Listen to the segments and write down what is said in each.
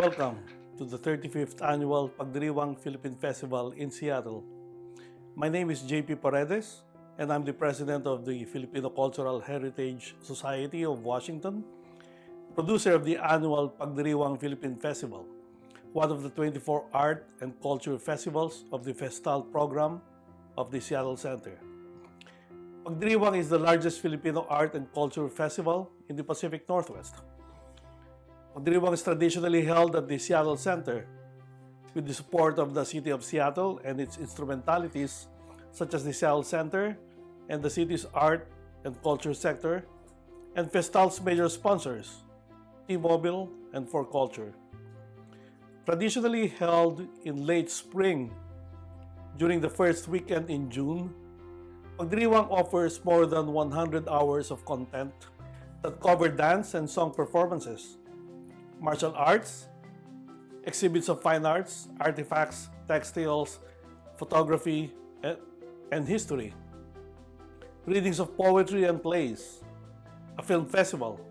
welcome to the 35th Annual Pagdiriwang Philippine Festival in Seattle. My name is JP Paredes, and I'm the President of the Filipino Cultural Heritage Society of Washington, producer of the annual Pagdiriwang Philippine Festival, one of the 24 art and culture festivals of the Festal program of the Seattle Center. Pagdiriwang is the largest Filipino art and culture festival in the Pacific Northwest. Pagdiriwang is traditionally held at the Seattle Center with the support of the City of Seattle and its instrumentalities such as the Seattle Center and the city's art and culture sector, and Festal's major sponsors, T-Mobile and For Culture. Traditionally held in late spring during the first weekend in June, Pagdiriwang offers more than 100 hours of content that cover dance and song performances, martial arts, exhibits of fine arts, artifacts, textiles, photography, and history, readings of poetry and plays, a film festival,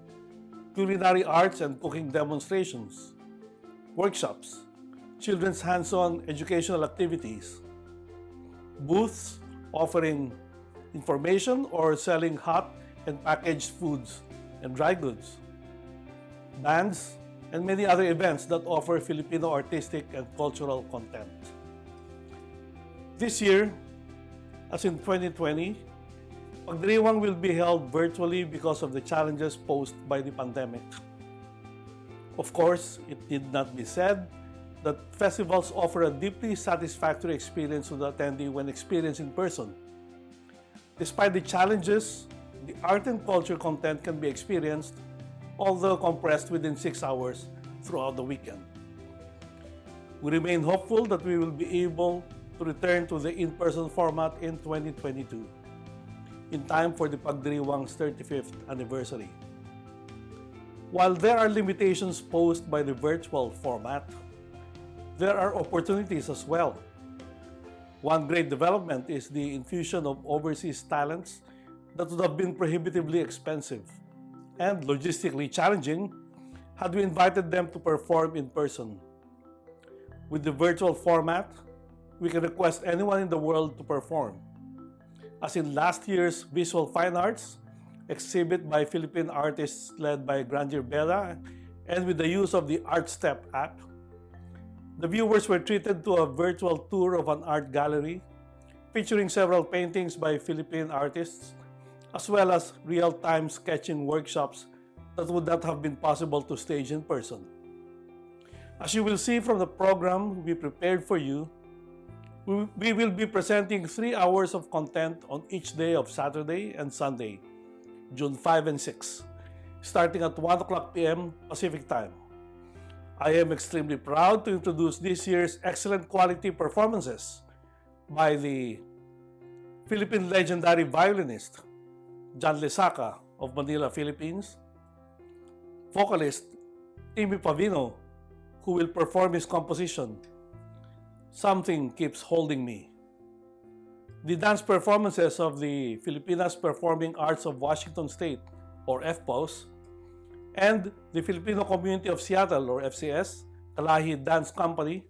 culinary arts and cooking demonstrations, workshops, children's hands-on educational activities, booths offering information or selling hot and packaged foods and dry goods, bands, and many other events that offer Filipino artistic and cultural content. This year, as in 2020, Pagdiriwang will be held virtually because of the challenges posed by the pandemic. Of course, it need not be said that festivals offer a deeply satisfactory experience to the attendee when experienced in person. Despite the challenges, the art and culture content can be experienced, although compressed within 6 hours throughout the weekend. We remain hopeful that we will be able to return to the in-person format in 2022, in time for the Pagdiriwang's 35th anniversary. While there are limitations posed by the virtual format, there are opportunities as well. One great development is the infusion of overseas talents that would have been prohibitively expensive and logistically challenging had we invited them to perform in person. With the virtual format, we can request anyone in the world to perform, as in last year's Visual Fine Arts exhibit by Philippine artists led by Grandier Bella, and with the use of the ArtStep app. The viewers were treated to a virtual tour of an art gallery featuring several paintings by Philippine artists, as well as real-time sketching workshops that would not have been possible to stage in person. As you will see from the program we prepared for you, we will be presenting 3 hours of content on each day of Saturday and Sunday, June 5 and 6, starting at 1 o'clock p.m. Pacific Time. I am extremely proud to introduce this year's excellent quality performances by the Philippine legendary violinist, John Lesaca of Manila, Philippines, vocalist Timmy Pavino, who will perform his composition, Something Keeps Holding Me. The dance performances of the Filipinas Performing Arts of Washington State, or FPOS, and the Filipino Community of Seattle, or FCS, Kalahi Dance Company,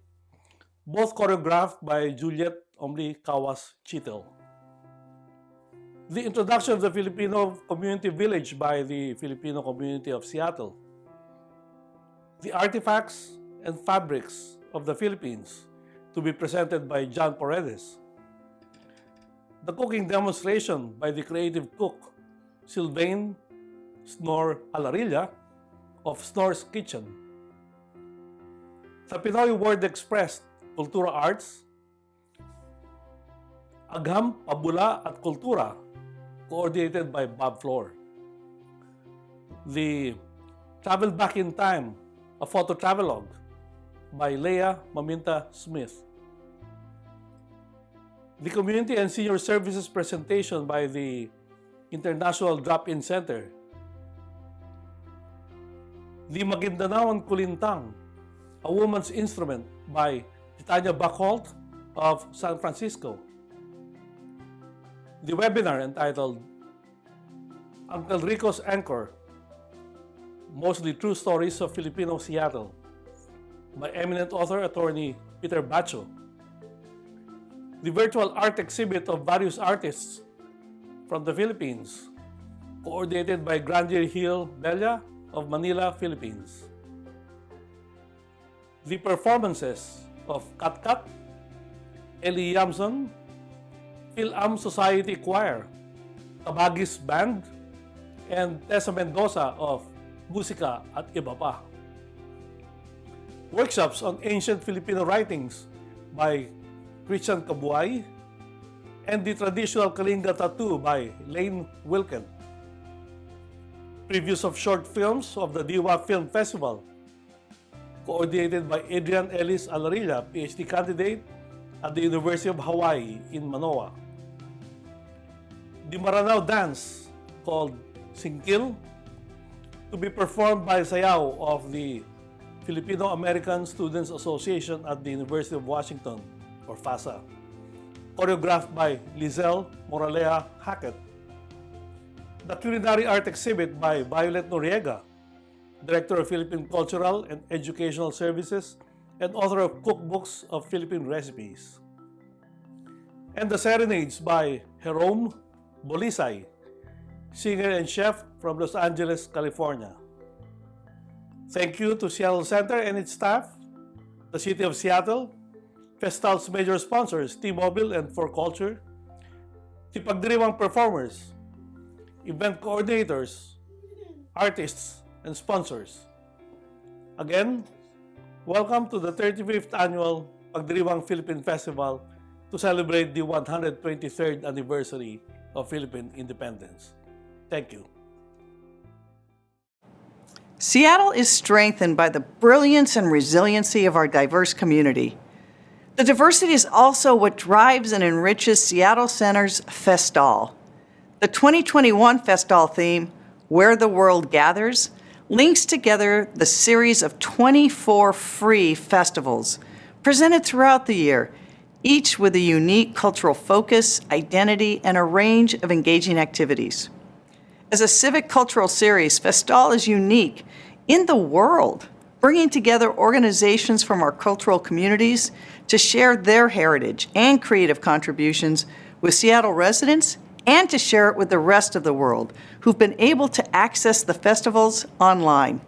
both choreographed by Juliet Omli Kawas Chitel. The introduction of the Filipino Community Village by the Filipino Community of Seattle. The artifacts and fabrics of the Philippines to be presented by John Paredes. The cooking demonstration by the creative cook, Sylvain Snor Alarilla of Snor's Kitchen. Sa Pinoy Word Express Kultura Arts, Agham, Pabula at Kultura, coordinated by Bob Flor. The Travel Back in Time, a photo travelogue by Leah Maminta Smith. The Community and Senior Services presentation by the International Drop-In Center. The Maguindanaoan Kulintang, a woman's instrument by Titania Backholt of San Francisco. The webinar entitled Uncle Rico's Anchor, Mostly True Stories of Filipino Seattle. by eminent author attorney Peter Bacho. The virtual art exhibit of various artists from the Philippines, coordinated by Grandier Hill Bella of Manila, Philippines. The performances of Kat Kat, Eli Yamson, Phil-Am Society Choir, Tabagis Band, and Tessa Mendoza of Musika at Iba Pa. Workshops on ancient Filipino writings by Christian Cabuay, and the traditional Kalinga tattoo by Lane Wilken. Previews of short films of the Diwa Film Festival, coordinated by Adrian Ellis Alarilla, PhD candidate at the University of Hawaii in Manoa. The Maranao dance, called Singkil, to be performed by Sayaw of the Filipino American Students Association at the University of Washington, or FASA, choreographed by Lizelle Moralea Hackett. The culinary art exhibit by Violet Noriega, Director of Philippine Cultural and Educational Services and author of cookbooks of Philippine recipes. And the serenades by Jerome Bolisay, singer and chef from Los Angeles, California. Thank you to Seattle Center and its staff, the City of Seattle, Festal's major sponsors, T-Mobile and For Culture, the Pagdiriwang performers, event coordinators, artists, and sponsors. Again, welcome to the 35th Annual Pagdiriwang Philippine Festival to celebrate the 123rd anniversary of Philippine independence. Thank you. Seattle is strengthened by the brilliance and resiliency of our diverse community. The diversity is also what drives and enriches Seattle Center's Festal. The 2021 Festal theme, Where the World Gathers, links together the series of 24 free festivals presented throughout the year, each with a unique cultural focus, identity, and a range of engaging activities. As a civic cultural series, Festal is unique in the world, bringing together organizations from our cultural communities to share their heritage and creative contributions with Seattle residents and to share it with the rest of the world who've been able to access the festivals online.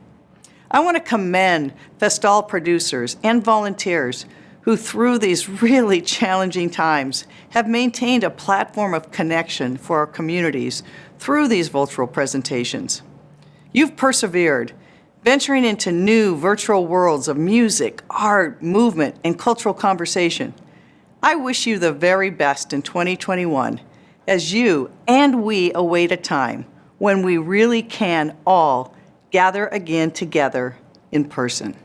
I want to commend Festal producers and volunteers who, through these really challenging times, have maintained a platform of connection for our communities through these virtual presentations. You've persevered, venturing into new virtual worlds of music, art, movement, and cultural conversation. I wish you the very best in 2021 as you and we await a time when we really can all gather again together in person.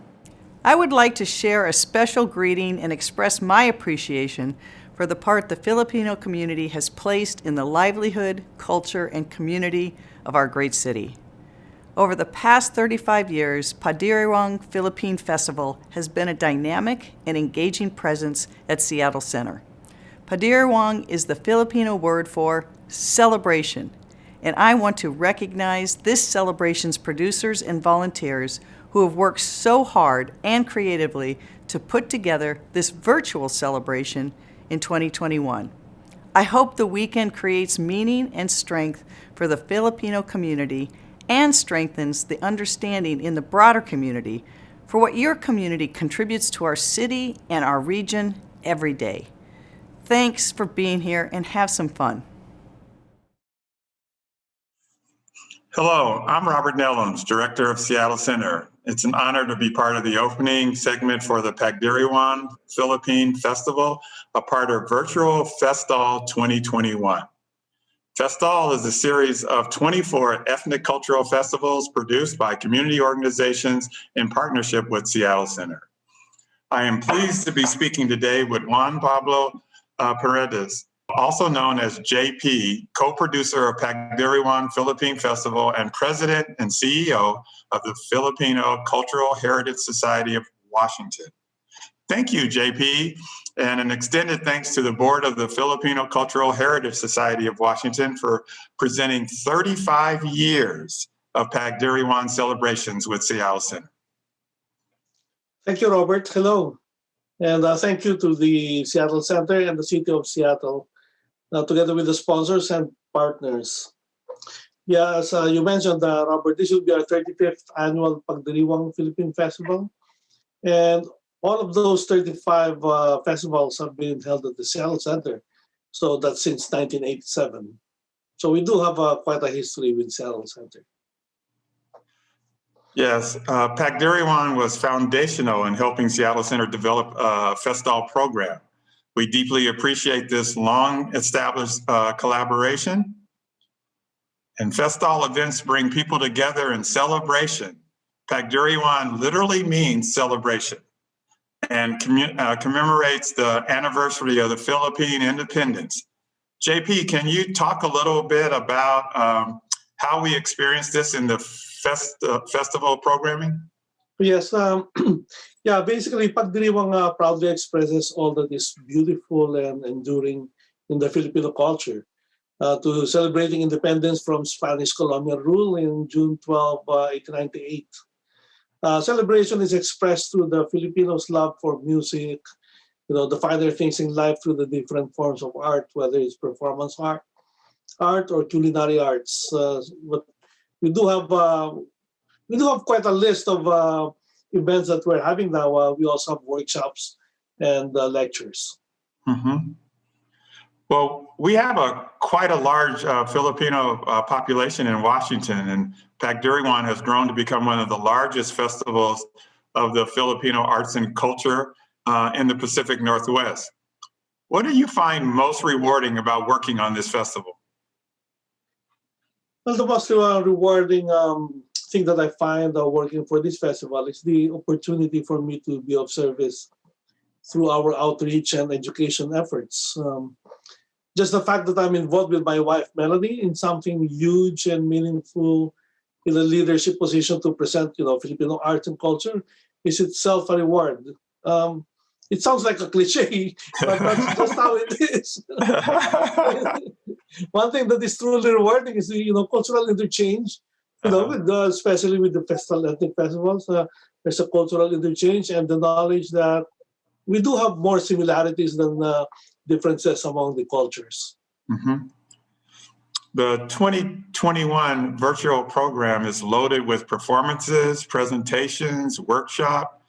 I would like to share a special greeting and express my appreciation for the part the Filipino community has placed in the livelihood, culture, and community of our great city. Over the past 35 years, Pagdiriwang Philippine Festival has been a dynamic and engaging presence at Seattle Center. Pagdiriwang is the Filipino word for celebration, and I want to recognize this celebration's producers and volunteers who have worked so hard and creatively to put together this virtual celebration in 2021. I hope the weekend creates meaning and strength for the Filipino community and strengthens the understanding in the broader community for what your community contributes to our city and our region every day. Thanks for being here and have some fun. Hello, I'm Robert Nellums, Director of Seattle Center. It's an honor to be part of the opening segment for the Pagdiriwang Philippine Festival, a part of Virtual Festal 2021. Festal is a series of 24 ethnic cultural festivals produced by community organizations in partnership with Seattle Center. I am pleased to be speaking today with Juan Pablo Paredes, also known as JP, co-producer of Pagdiriwang Philippine Festival and president and CEO of the Filipino Cultural Heritage Society of Washington. Thank you, JP, and an extended thanks to the board of the Filipino Cultural Heritage Society of Washington for presenting 35 years of Pagdiriwang celebrations with Seattle Center. Thank you, Robert. Hello. And thank you to the Seattle Center and the City of Seattle, together with the sponsors and partners. Yeah, as you mentioned, Robert, this will be our 35th annual Pagdiriwang Philippine Festival. And all of those 35 festivals have been held at the Seattle Center. So that's since 1987. So we do have quite a history with Seattle Center. Yes, Pagdiriwang was foundational in helping Seattle Center develop a Festal program. We deeply appreciate this long established collaboration. And Festal events bring people together in celebration. Pagdiriwang literally means celebration and commemorates the anniversary of the Philippine independence. JP, can you talk a little bit about how we experienced this in the festival programming? Yes, yeah, basically, Pagdiriwang proudly expresses all that is beautiful and enduring in the Filipino culture. To celebrating independence from Spanish colonial rule in June 12, 1898. Celebration is expressed through the Filipinos' love for music, the finer things in life through the different forms of art, whether it's performance art or culinary arts. But we do have quite a list of events that we're having now. We also have workshops and lectures. Mm-hmm. Well, we have quite a large Filipino population in Washington, and Pagdiriwang has grown to become one of the largest festivals of the Filipino arts and culture in the Pacific Northwest. What do you find most rewarding about working on this festival? Well, the most rewarding thing that I find working for this festival is the opportunity for me to be of service through our outreach and education efforts. Just the fact that I'm involved with my wife, Melanie, in something huge and meaningful in a leadership position to present, Filipino arts and culture is itself a reward. It sounds like a cliche, but that's just how it is. One thing that is truly rewarding is the, cultural interchange, especially with the festival, ethnic festivals. There's a cultural interchange and the knowledge that we do have more similarities than differences among the cultures. Mm-hmm. The 2021 virtual program is loaded with performances, presentations, workshop,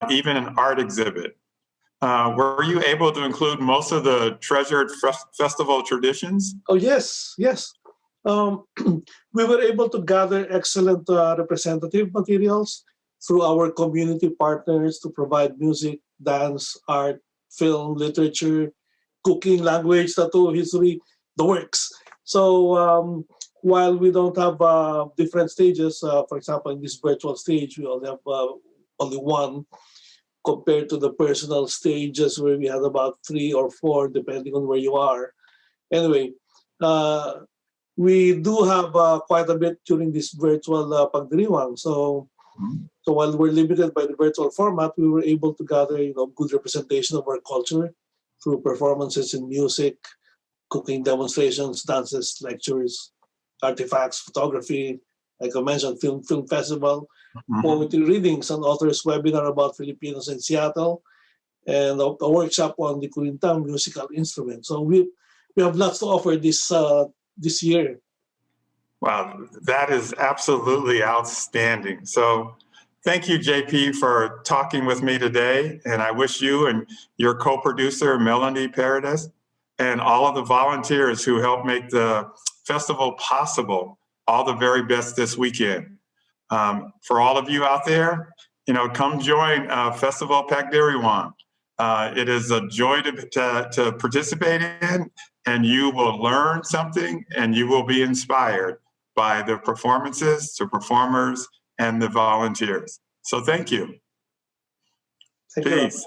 even an art exhibit. Were you able to include most of the treasured festival traditions? Oh, yes. We were able to gather excellent representative materials through our community partners to provide music, dance, art, film, literature, cooking, language, tattoo, history, the works. So while we don't have different stages, for example, in this virtual stage, we only have only one compared to the personal stages where we had about 3 or 4, depending on where you are. Anyway, we do have quite a bit during this virtual Pagdiriwang. So while we're limited by the virtual format, we were able to gather, good representation of our culture through performances in music, cooking demonstrations, dances, lectures, artifacts, photography, like I mentioned, film festival, poetry readings, and authors' webinar about Filipinos in Seattle, and a workshop on the Kulintang musical instrument. So we have lots to offer this year. Wow, that is absolutely outstanding. So thank you, JP, for talking with me today. And I wish you and your co-producer, Melanie Paredes, and all of the volunteers who helped make the festival possible all the very best this weekend. For all of you out there, come join Festival Pagdiriwang. It is a joy to participate in, and you will learn something and you will be inspired by the performances, the performers, and the volunteers. So thank you. Peace.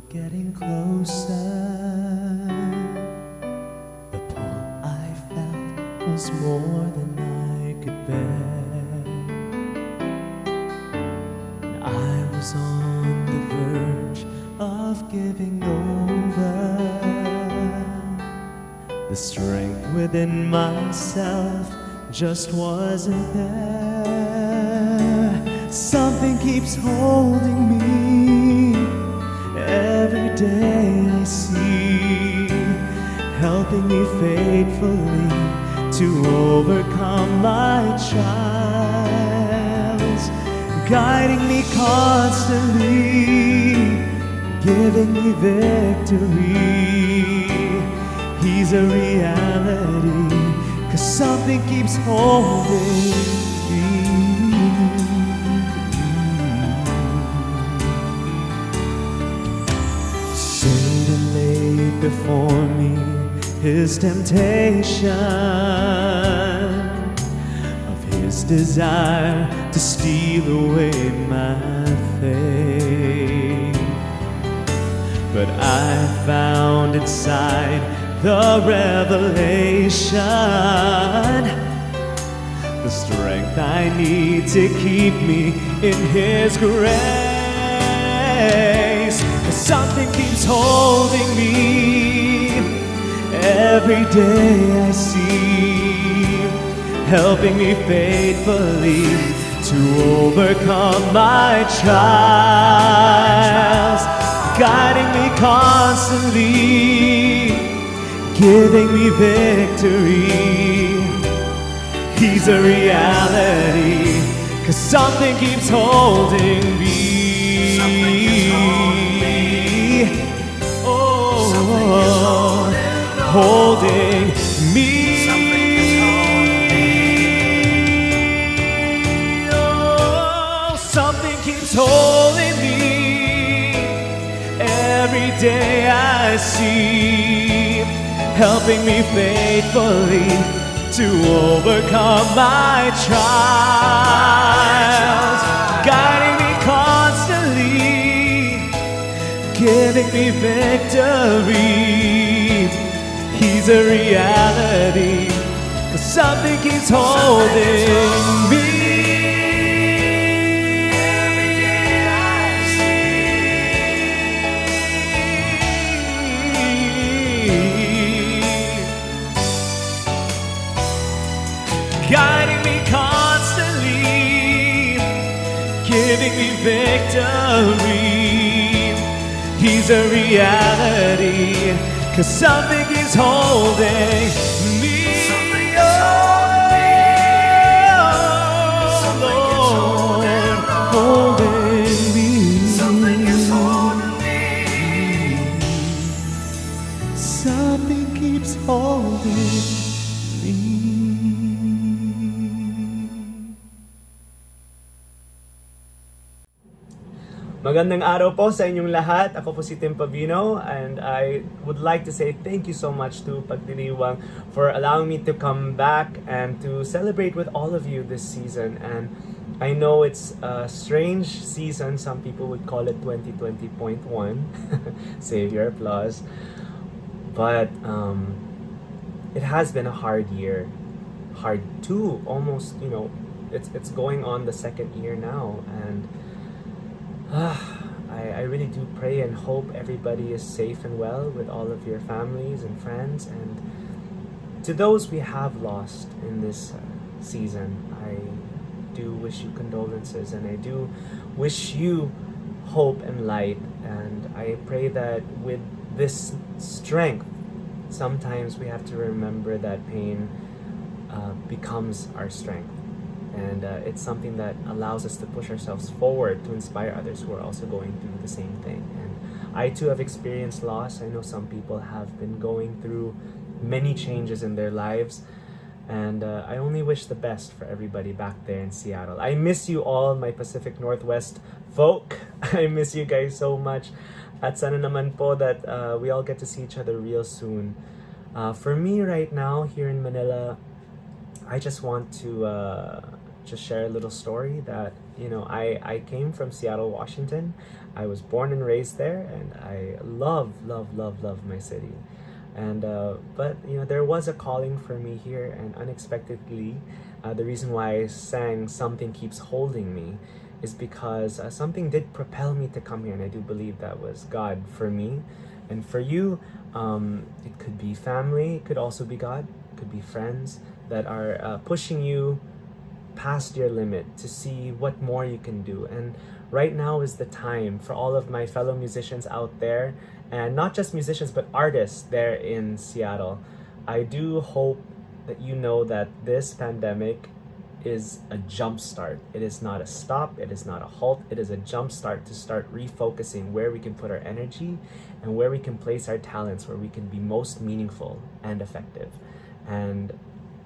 getting closer. The pull I felt was more than I could bear. And I was on the verge of giving over. The strength within myself just wasn't there. Something keeps holding me. Every day I see, helping me faithfully to overcome my trials, guiding me constantly, giving me victory. He's a reality, 'cause something keeps holding me. Satan laid before me his temptation of his desire to steal away my faith. But I found inside the revelation, the strength I need to keep me in His grace. Something keeps holding me. Every day I see, helping me faithfully to overcome my trials, guiding me constantly, giving me victory. He's a reality, 'cause something keeps holding me. Oh, holding me. Oh, something keeps holding me. Every day I see, helping me faithfully to overcome my trials, guiding me constantly, giving me victory. He's a reality, 'cause something keeps holding me. Guiding me constantly, giving me victory. He's a reality, 'cause something is holding me. Lord, holding me. Something is holding me. Something keeps holding me. Magandang araw po sa inyong lahat. Ako po si Tim Pavino, and I would like to say thank you so much to Pagdiriwang for allowing me to come back and to celebrate with all of you this season. And I know it's a strange season. Some people would call it 2020.1. Save your applause. But it has been a hard year. Hard too. Almost, it's going on the second year now. And I really do pray and hope everybody is safe and well with all of your families and friends. And to those we have lost in this season, I do wish you condolences, and I do wish you hope and light. And I pray that with this strength, sometimes we have to remember that pain becomes our strength. And it's something that allows us to push ourselves forward to inspire others who are also going through the same thing. And I too have experienced loss. I know some people have been going through many changes in their lives. And I only wish the best for everybody back there in Seattle. I miss you all, my Pacific Northwest folk. I miss you guys so much. At sana naman po that we all get to see each other real soon. For me right now here in Manila, I just want to just share a little story that, I came from Seattle, Washington. I was born and raised there, and I love, love, love, love my city. And but there was a calling for me here, and unexpectedly, the reason why I sang "Something Keeps Holding Me" is because something did propel me to come here, and I do believe that was God for me. And for you, it could be family, it could also be God, it could be friends that are pushing you past your limit to see what more you can do. And right now is the time for all of my fellow musicians out there, and not just musicians but artists there in Seattle. I do hope that you know that this pandemic is a jump start. It is not a stop, it is not a halt, it is a jump start to start refocusing where we can put our energy and where we can place our talents, where we can be most meaningful and effective. And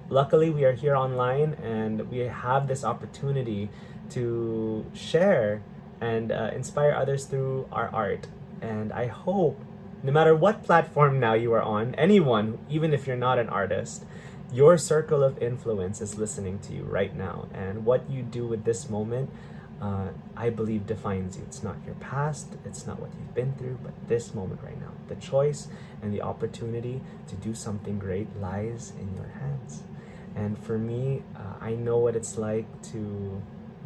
luckily, we are here online, and we have this opportunity to share and inspire others through our art. And I hope, no matter what platform now you are on, anyone, even if you're not an artist, your circle of influence is listening to you right now. And what you do with this moment, I believe, defines you. It's not your past, it's not what you've been through, but this moment right now. The choice and the opportunity to do something great lies in your hands. And for me, I know what it's like to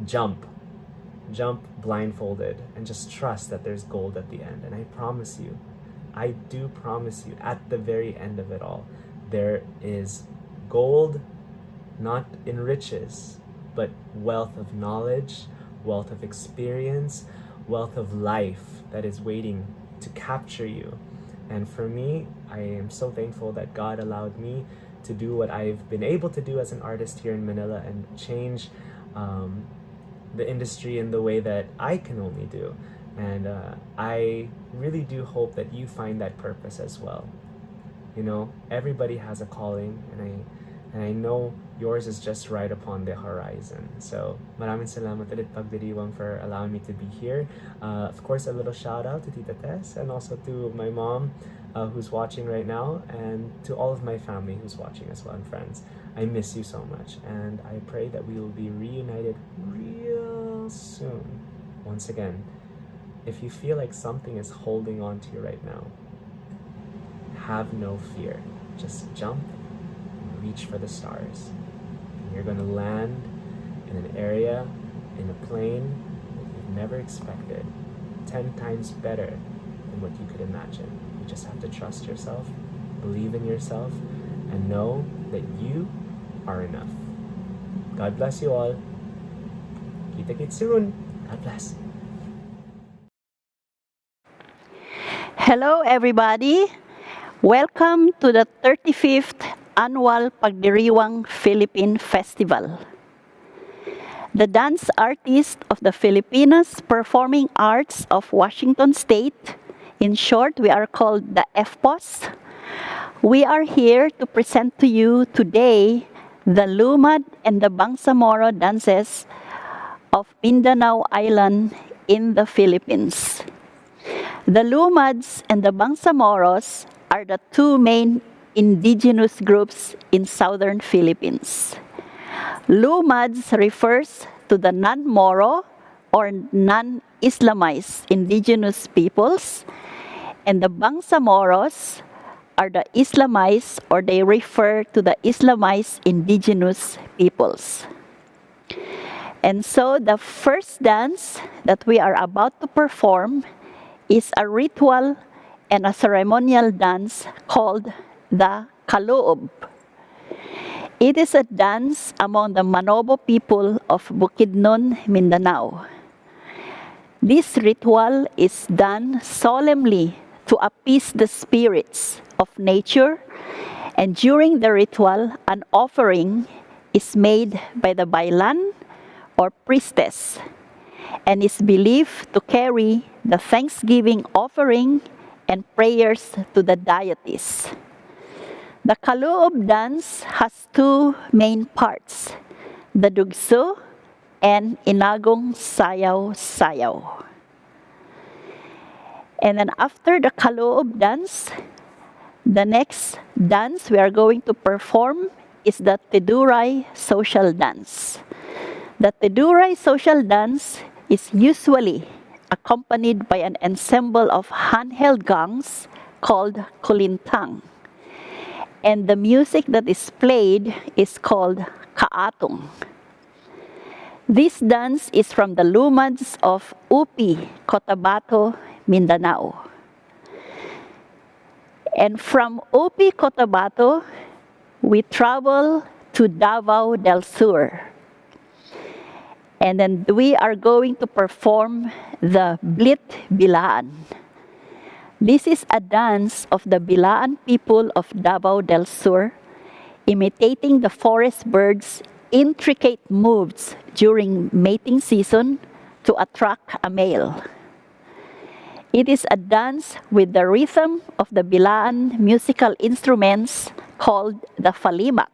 jump blindfolded and just trust that there's gold at the end. And I do promise you, at the very end of it all, there is gold, not in riches, but wealth of knowledge, wealth of experience, wealth of life that is waiting to capture you. And for me, I am so thankful that God allowed me to do what I've been able to do as an artist here in Manila and change the industry in the way that I can only do. And I really do hope that you find that purpose as well. Everybody has a calling, and I know yours is just right upon the horizon. So maraming salamat ulit, Pagdiriwang, for allowing me to be here. Of course, a little shout out to Tita Tess, and also to my mom, who's watching right now, and to all of my family who's watching as well, and friends. I miss you so much, and I pray that we will be reunited real soon. Once again, if you feel like something is holding on to you right now, have no fear. Just jump and reach for the stars. And you're gonna land in an area, in a plane that you've never expected, 10 times better than what you could imagine. You just have to trust yourself, believe in yourself, and know that you are enough. God bless you all. Kita-kits soon. God bless. Hello, everybody. Welcome to the 35th Annual Pagdiriwang Philippine Festival. The dance artists of the Filipinas Performing Arts of Washington State, in short, we are called the FPOS. We are here to present to you today the Lumad and the Bangsamoro dances of Mindanao Island in the Philippines. The Lumads and the Bangsamoros are the two main indigenous groups in southern Philippines. Lumads refers to the non-Moro or non-Islamized indigenous peoples, and the Bangsamoros are the Islamized, or they refer to the Islamized indigenous peoples. And so the first dance that we are about to perform is a ritual and a ceremonial dance called the Kaloob. It is a dance among the Manobo people of Bukidnon, Mindanao. This ritual is done solemnly to appease the spirits of nature, and during the ritual, an offering is made by the bailan or priestess, and is believed to carry the thanksgiving offering and prayers to the deities. The Kaloob dance has two main parts, the Dugso and Inagong Sayaw-Sayaw. And then after the Kaloob dance, the next dance we are going to perform is the Tiduray social dance. The Teduray social dance is usually accompanied by an ensemble of handheld gongs called kulintang. And the music that is played is called kaatong. This dance is from the Lumads of Upi, Cotabato, Mindanao. And from Upi, Cotabato, we travel to Davao del Sur. And then we are going to perform the Blit Bilaan. This is a dance of the Bilaan people of Davao del Sur, imitating the forest birds' intricate moves during mating season to attract a male. It is a dance with the rhythm of the Bilaan musical instruments called the falimak,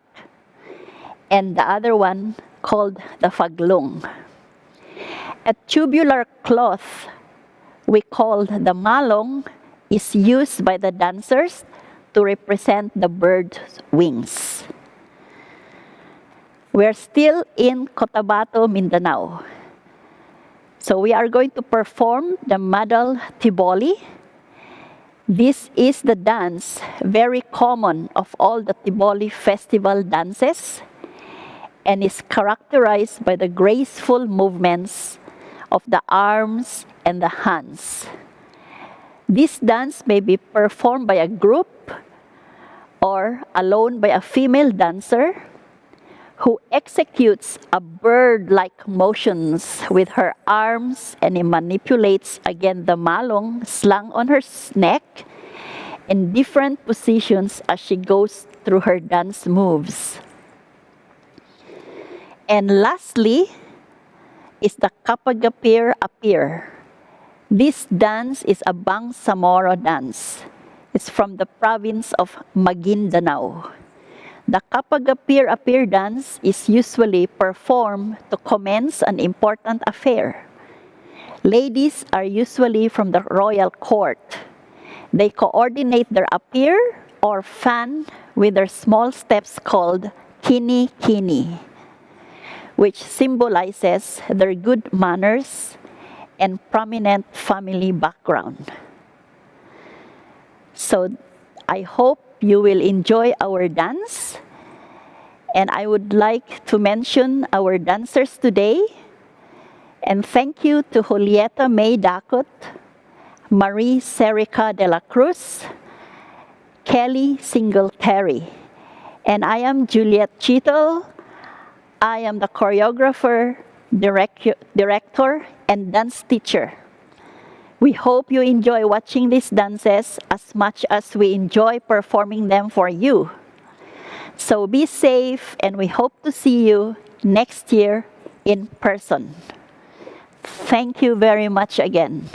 and the other one called the faglong. A tubular cloth we call the malong is used by the dancers to represent the bird's wings. We're still in Cotabato, Mindanao. So we are going to perform the Madal Tiboli. This is the dance very common of all the Tiboli festival dances and is characterized by the graceful movements of the arms and the hands. This dance may be performed by a group or alone by a female dancer who executes a bird-like motions with her arms and manipulates again the malong slung on her neck in different positions as she goes through her dance moves. And lastly is the Kapagapir-apir. This dance is a Bangsamoro dance. It's from the province of Maguindanao. The Kapagapir-apir dance is usually performed to commence an important affair. Ladies are usually from the royal court. They coordinate their apir or fan with their small steps called kini-kini, which symbolizes their good manners and prominent family background. So I hope you will enjoy our dance. And I would like to mention our dancers today. And thank you to Julieta May Dacot, Marie Serica de la Cruz, Kelly Singletary. And I am Juliet Chittle. I am the choreographer, director, and dance teacher. We hope you enjoy watching these dances as much as we enjoy performing them for you. So be safe, and we hope to see you next year in person. Thank you very much again.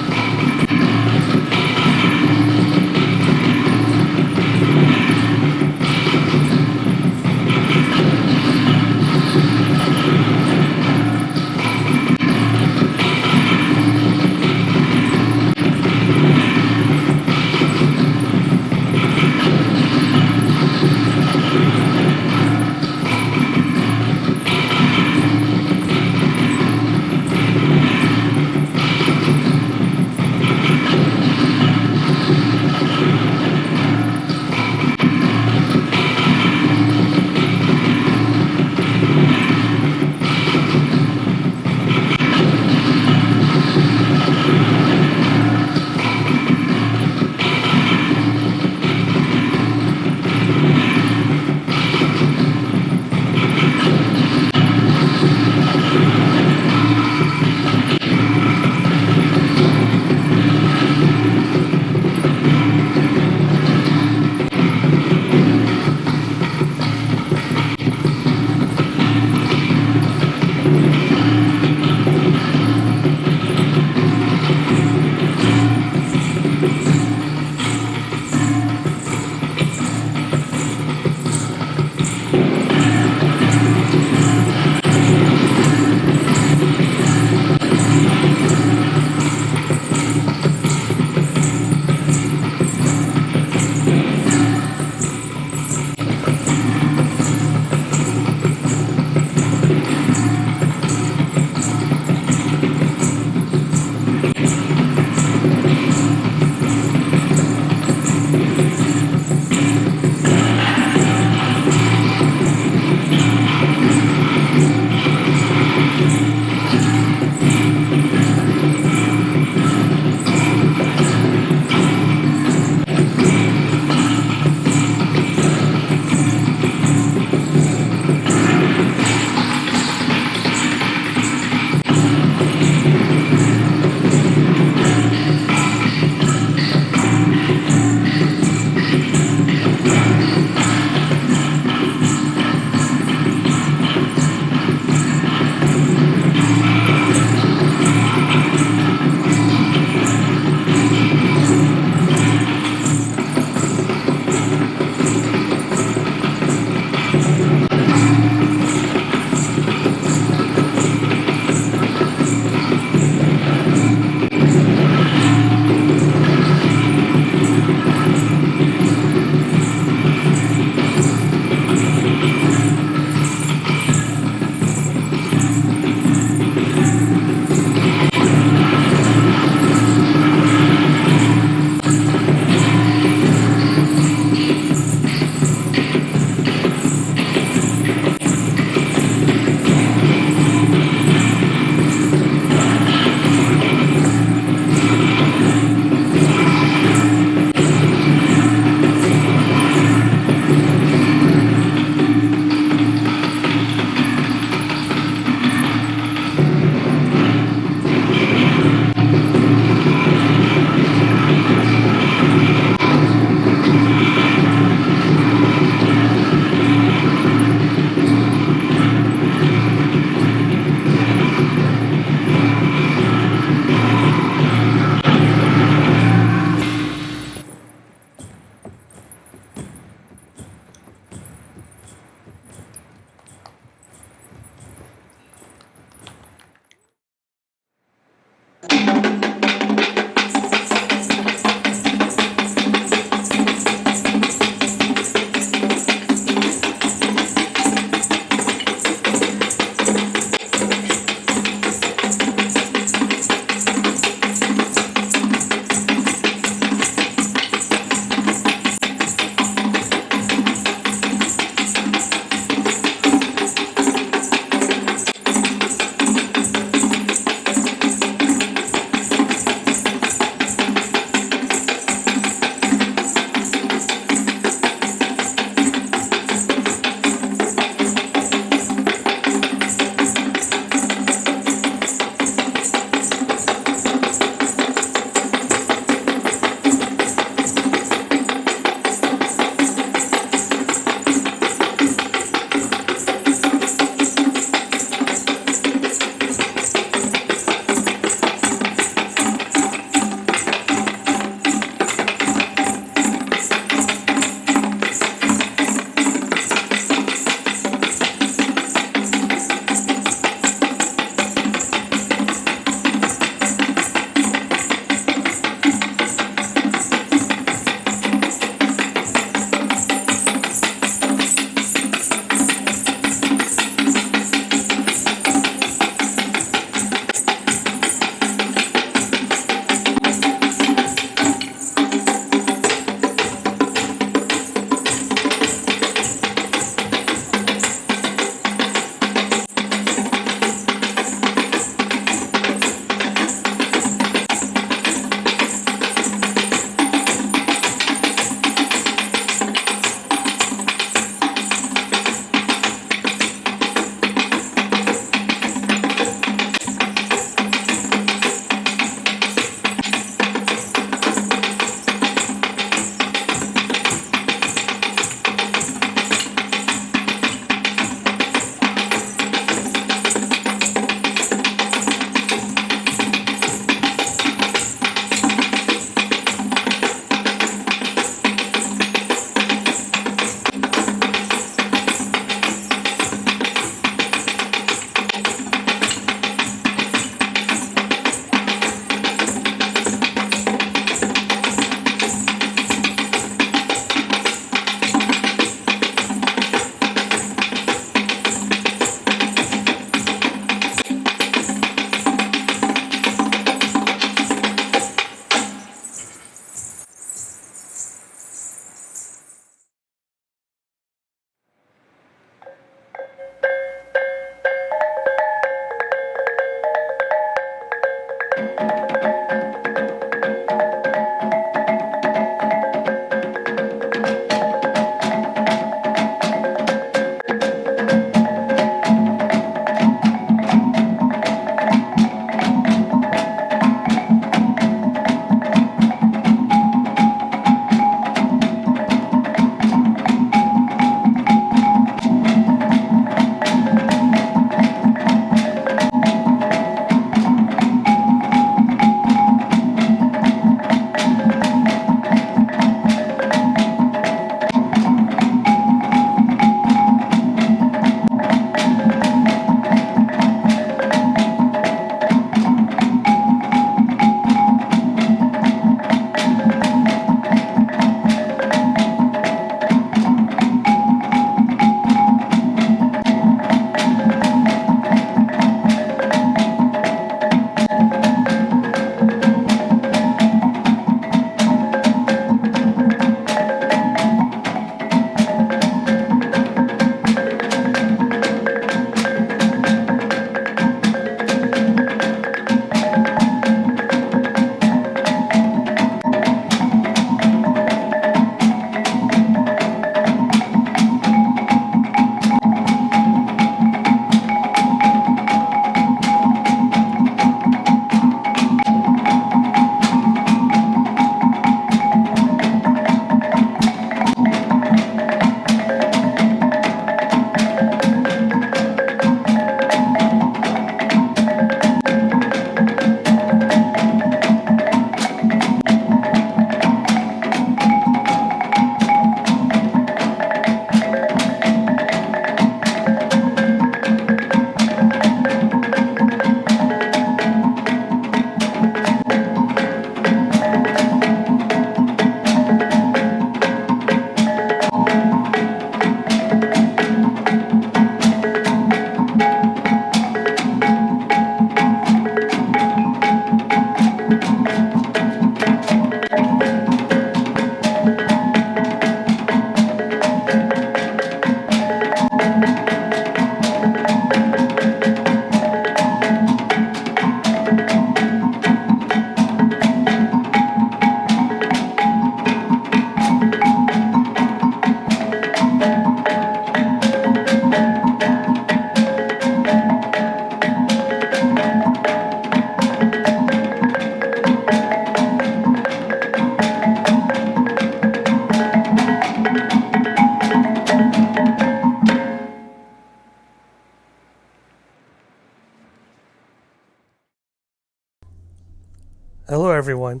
Hello everyone,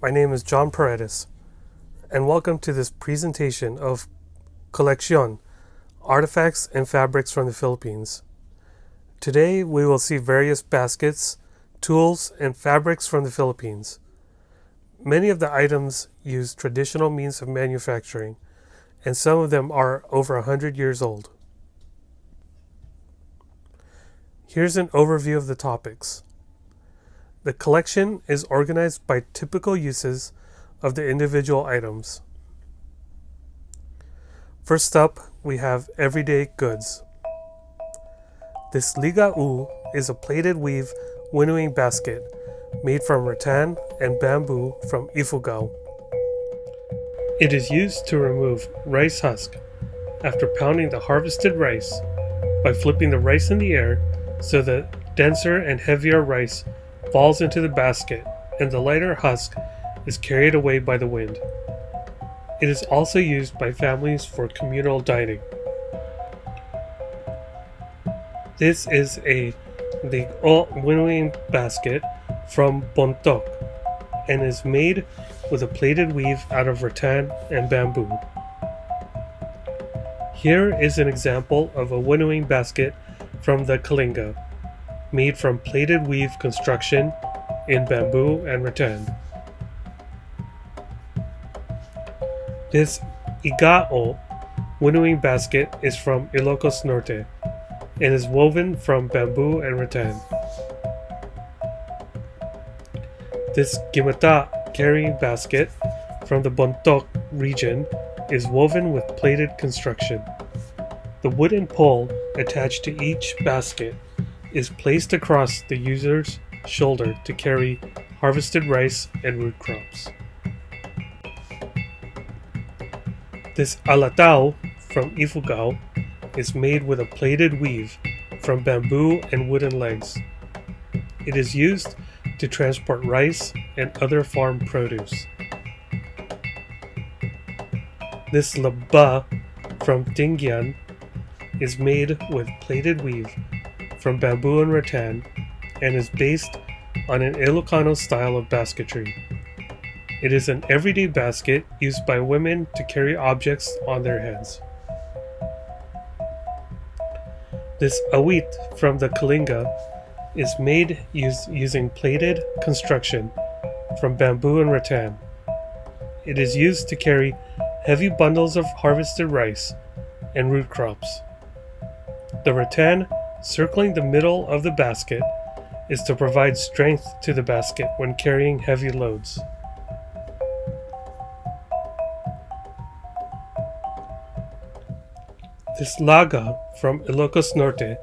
my name is John Paredes, and welcome to this presentation of Colección, Artifacts and Fabrics from the Philippines. Today we will see various baskets, tools, and fabrics from the Philippines. Many of the items use traditional means of manufacturing, and some of them are over 100 years old. Here's an overview of the topics. The collection is organized by typical uses of the individual items. First up, we have everyday goods. This ligau is a plaited weave winnowing basket made from rattan and bamboo from Ifugao. It is used to remove rice husk after pounding the harvested rice by flipping the rice in the air so that denser and heavier rice falls into the basket and the lighter husk is carried away by the wind. It is also used by families for communal dining. This is a winnowing basket from Bontok and is made with a plaited weave out of rattan and bamboo. Here is an example of a winnowing basket from the Kalinga, made from plaited weave construction in bamboo and rattan. This igao winnowing basket is from Ilocos Norte and is woven from bamboo and rattan. This gimata carrying basket from the Bontok region is woven with plaited construction. The wooden pole attached to each basket is placed across the user's shoulder to carry harvested rice and root crops. This alatao from Ifugao is made with a plaited weave from bamboo and wooden legs. It is used to transport rice and other farm produce. This laba from Tingyan is made with plaited weave from bamboo and rattan and is based on an Ilocano style of basketry. It is an everyday basket used by women to carry objects on their heads. This awit from the Kalinga is made using plaited construction from bamboo and rattan. It is used to carry heavy bundles of harvested rice and root crops. The rattan circling the middle of the basket is to provide strength to the basket when carrying heavy loads. This laga from Ilocos Norte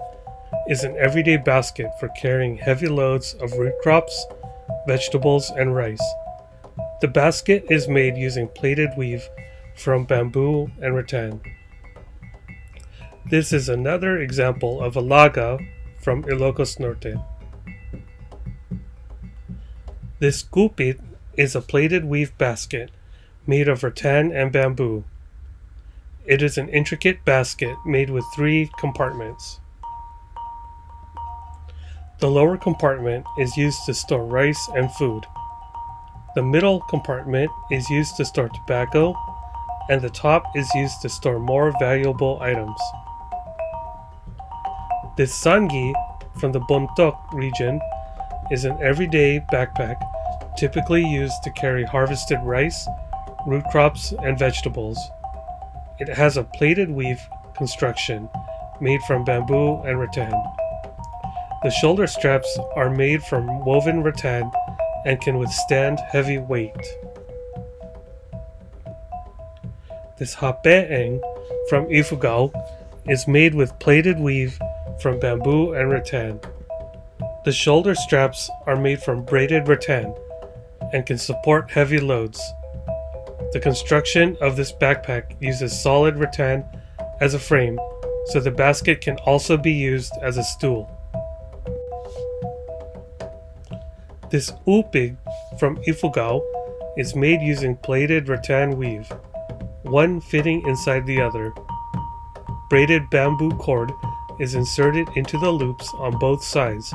is an everyday basket for carrying heavy loads of root crops, vegetables, and rice. The basket is made using plaited weave from bamboo and rattan. This is another example of a laga from Ilocos Norte. This gupit is a plaited weave basket made of rattan and bamboo. It is an intricate basket made with 3 compartments. The lower compartment is used to store rice and food. The middle compartment is used to store tobacco, and the top is used to store more valuable items. This sangi from the Bontok region is an everyday backpack typically used to carry harvested rice, root crops, and vegetables. It has a plaited weave construction made from bamboo and rattan. The shoulder straps are made from woven rattan and can withstand heavy weight. This hapeeng from Ifugao is made with plaited weave from bamboo and rattan. The shoulder straps are made from braided rattan and can support heavy loads. The construction of this backpack uses solid rattan as a frame, so the basket can also be used as a stool. This upig from Ifugao is made using plaited rattan weave, one fitting inside the other. Braided bamboo cord is inserted into the loops on both sides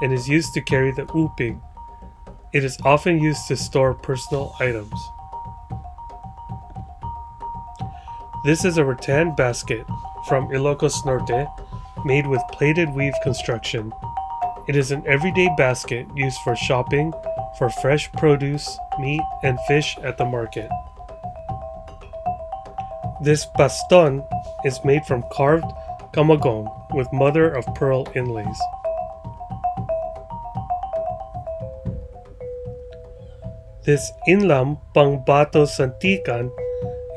and is used to carry the upig. It is often used to store personal items. This is a rattan basket from Ilocos Norte made with plaited weave construction. It is an everyday basket used for shopping for fresh produce, meat, and fish at the market. This baston is made from carved camagong with mother of pearl inlays. This inlam pangbato santikan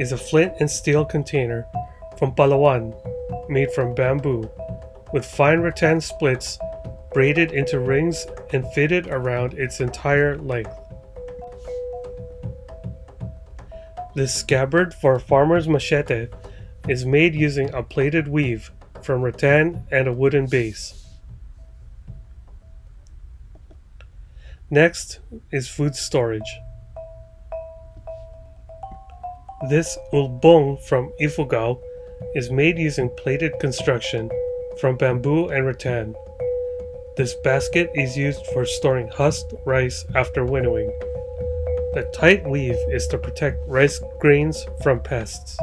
is a flint and steel container from Palawan made from bamboo with fine rattan splits braided into rings and fitted around its entire length. This scabbard for a farmer's machete is made using a plaited weave from rattan and a wooden base. Next is food storage. This ulbong from Ifugao is made using plaited construction from bamboo and rattan. This basket is used for storing husked rice after winnowing. The tight weave is to protect rice grains from pests.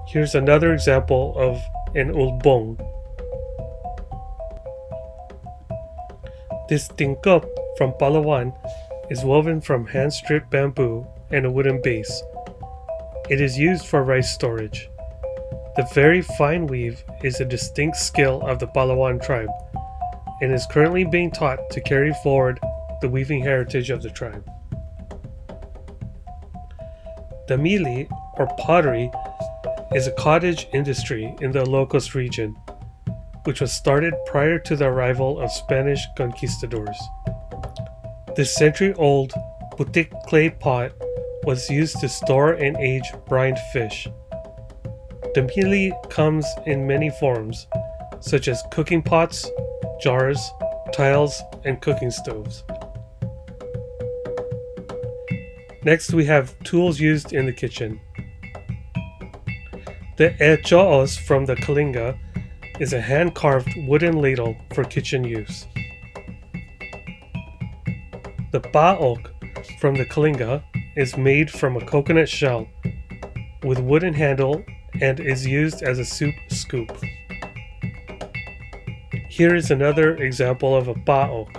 Here's another example of an ulbong. This tingkop from Palawan is woven from hand-stripped bamboo and a wooden base. It is used for rice storage. The very fine weave is a distinct skill of the Palawan tribe and is currently being taught to carry forward the weaving heritage of the tribe. Damili, or pottery, is a cottage industry in the Ilocos region, which was started prior to the arrival of Spanish conquistadors. This century-old putik clay pot was used to store and age brined fish. Damili comes in many forms, such as cooking pots, jars, tiles, and cooking stoves. Next, we have tools used in the kitchen. The echoos from the Kalinga is a hand-carved wooden ladle for kitchen use. The paok from the Kalinga is made from a coconut shell with wooden handle and is used as a soup scoop. Here is another example of a paok.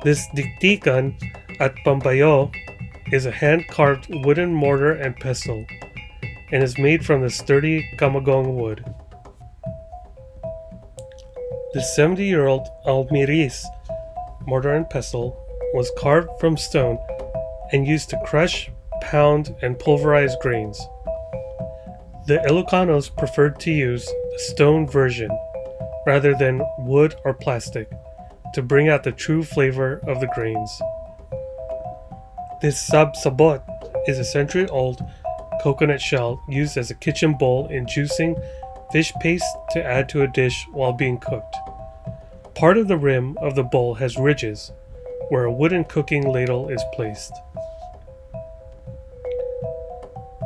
This diktikan at Pambayo is a hand-carved wooden mortar and pestle and is made from the sturdy camagong wood. The 70-year-old almiris mortar and pestle was carved from stone and used to crush, pound, and pulverize grains. The Ilocanos preferred to use the stone version rather than wood or plastic to bring out the true flavor of the grains. This sabsabot is a century-old coconut shell used as a kitchen bowl in juicing fish paste to add to a dish while being cooked. Part of the rim of the bowl has ridges where a wooden cooking ladle is placed.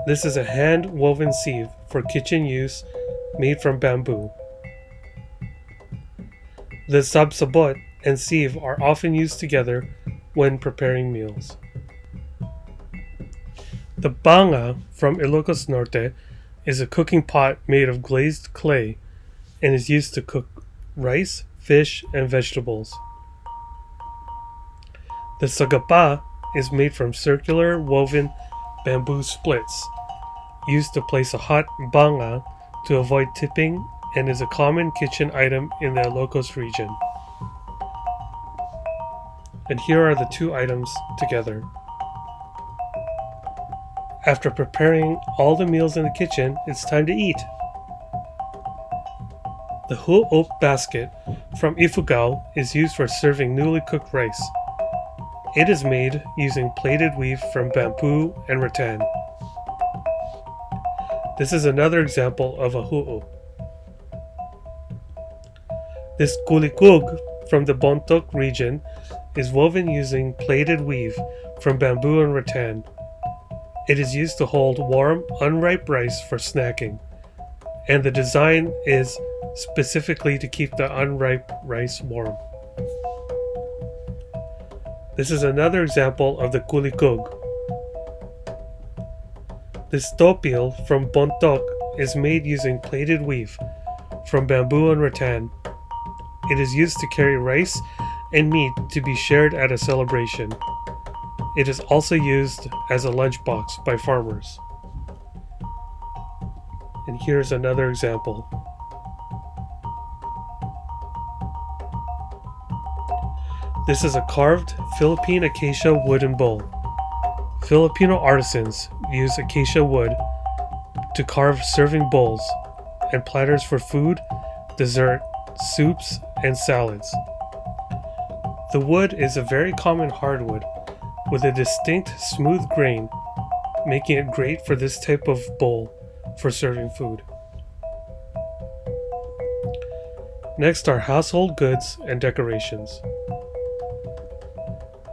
This is a hand-woven sieve for kitchen use made from bamboo. The sabsabot and sieve are often used together when preparing meals. The banga from Ilocos Norte is a cooking pot made of glazed clay and is used to cook rice, fish, and vegetables. The sagapa is made from circular woven bamboo splits used to place a hot banga to avoid tipping and is a common kitchen item in the Ilocos region. And here are the two items together. After preparing all the meals in the kitchen, it's time to eat. The huop basket from Ifugao is used for serving newly cooked rice. It is made using plaited weave from bamboo and rattan. This is another example of a huop. This kulikug from the Bontoc region is woven using plaited weave from bamboo and rattan. It is used to hold warm, unripe rice for snacking, and the design is specifically to keep the unripe rice warm. This is another example of the kulikog. This topil from bontok is made using plaited weave from bamboo and rattan. It is used to carry rice and meat to be shared at a celebration. It is also used as a lunchbox by farmers. And here's another example. This is a carved Philippine acacia wooden bowl. Filipino artisans use acacia wood to carve serving bowls and platters for food, dessert, soups, and salads. The wood is a very common hardwood with a distinct smooth grain, making it great for this type of bowl for serving food. Next are household goods and decorations.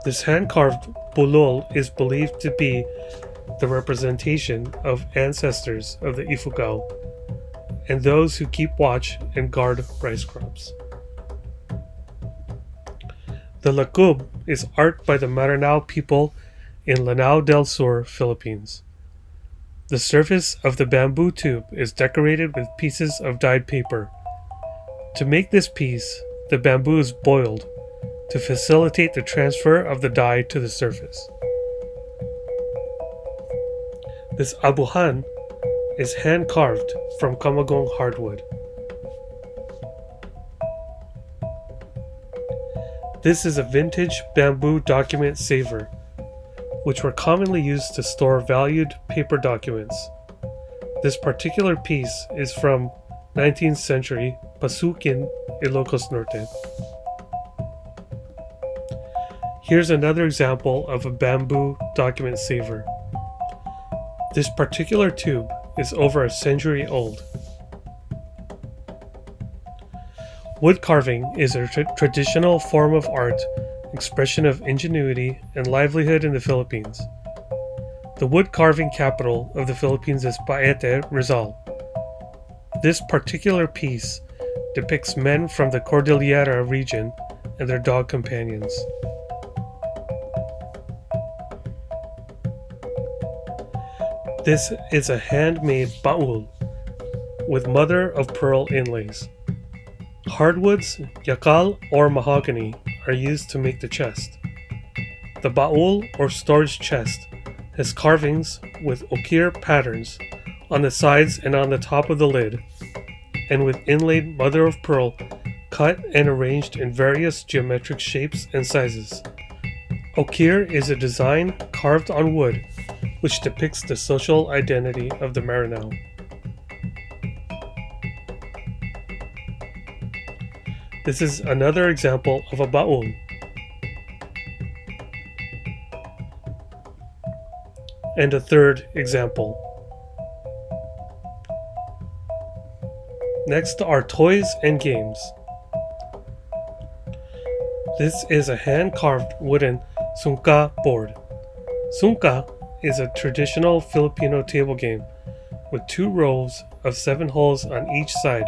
This hand-carved bulol is believed to be the representation of ancestors of the Ifugao and those who keep watch and guard rice crops. The lakub is art by the Maranao people in Lanao del Sur, Philippines. The surface of the bamboo tube is decorated with pieces of dyed paper. To make this piece, the bamboo is boiled to facilitate the transfer of the dye to the surface. This abuhan is hand-carved from kamagong hardwood. This is a vintage bamboo document saver, which were commonly used to store valued paper documents. This particular piece is from 19th century Pasukin, Ilocos Norte. Here's another example of a bamboo document saver. This particular tube is over a century old. Wood carving is a traditional form of art, expression of ingenuity and livelihood in the Philippines. The wood carving capital of the Philippines is Paete, Rizal. This particular piece depicts men from the Cordillera region and their dog companions. This is a handmade baul with mother-of-pearl inlays. Hardwoods, yakal or mahogany are used to make the chest. The baul or storage chest has carvings with okir patterns on the sides and on the top of the lid, and with inlaid mother-of-pearl cut and arranged in various geometric shapes and sizes. Okir is a design carved on wood which depicts the social identity of the Maranao. This is another example of a baul. And a third example. Next are toys and games. This is a hand-carved wooden sungka board. Sungka is a traditional Filipino table game with 2 rows of 7 holes on each side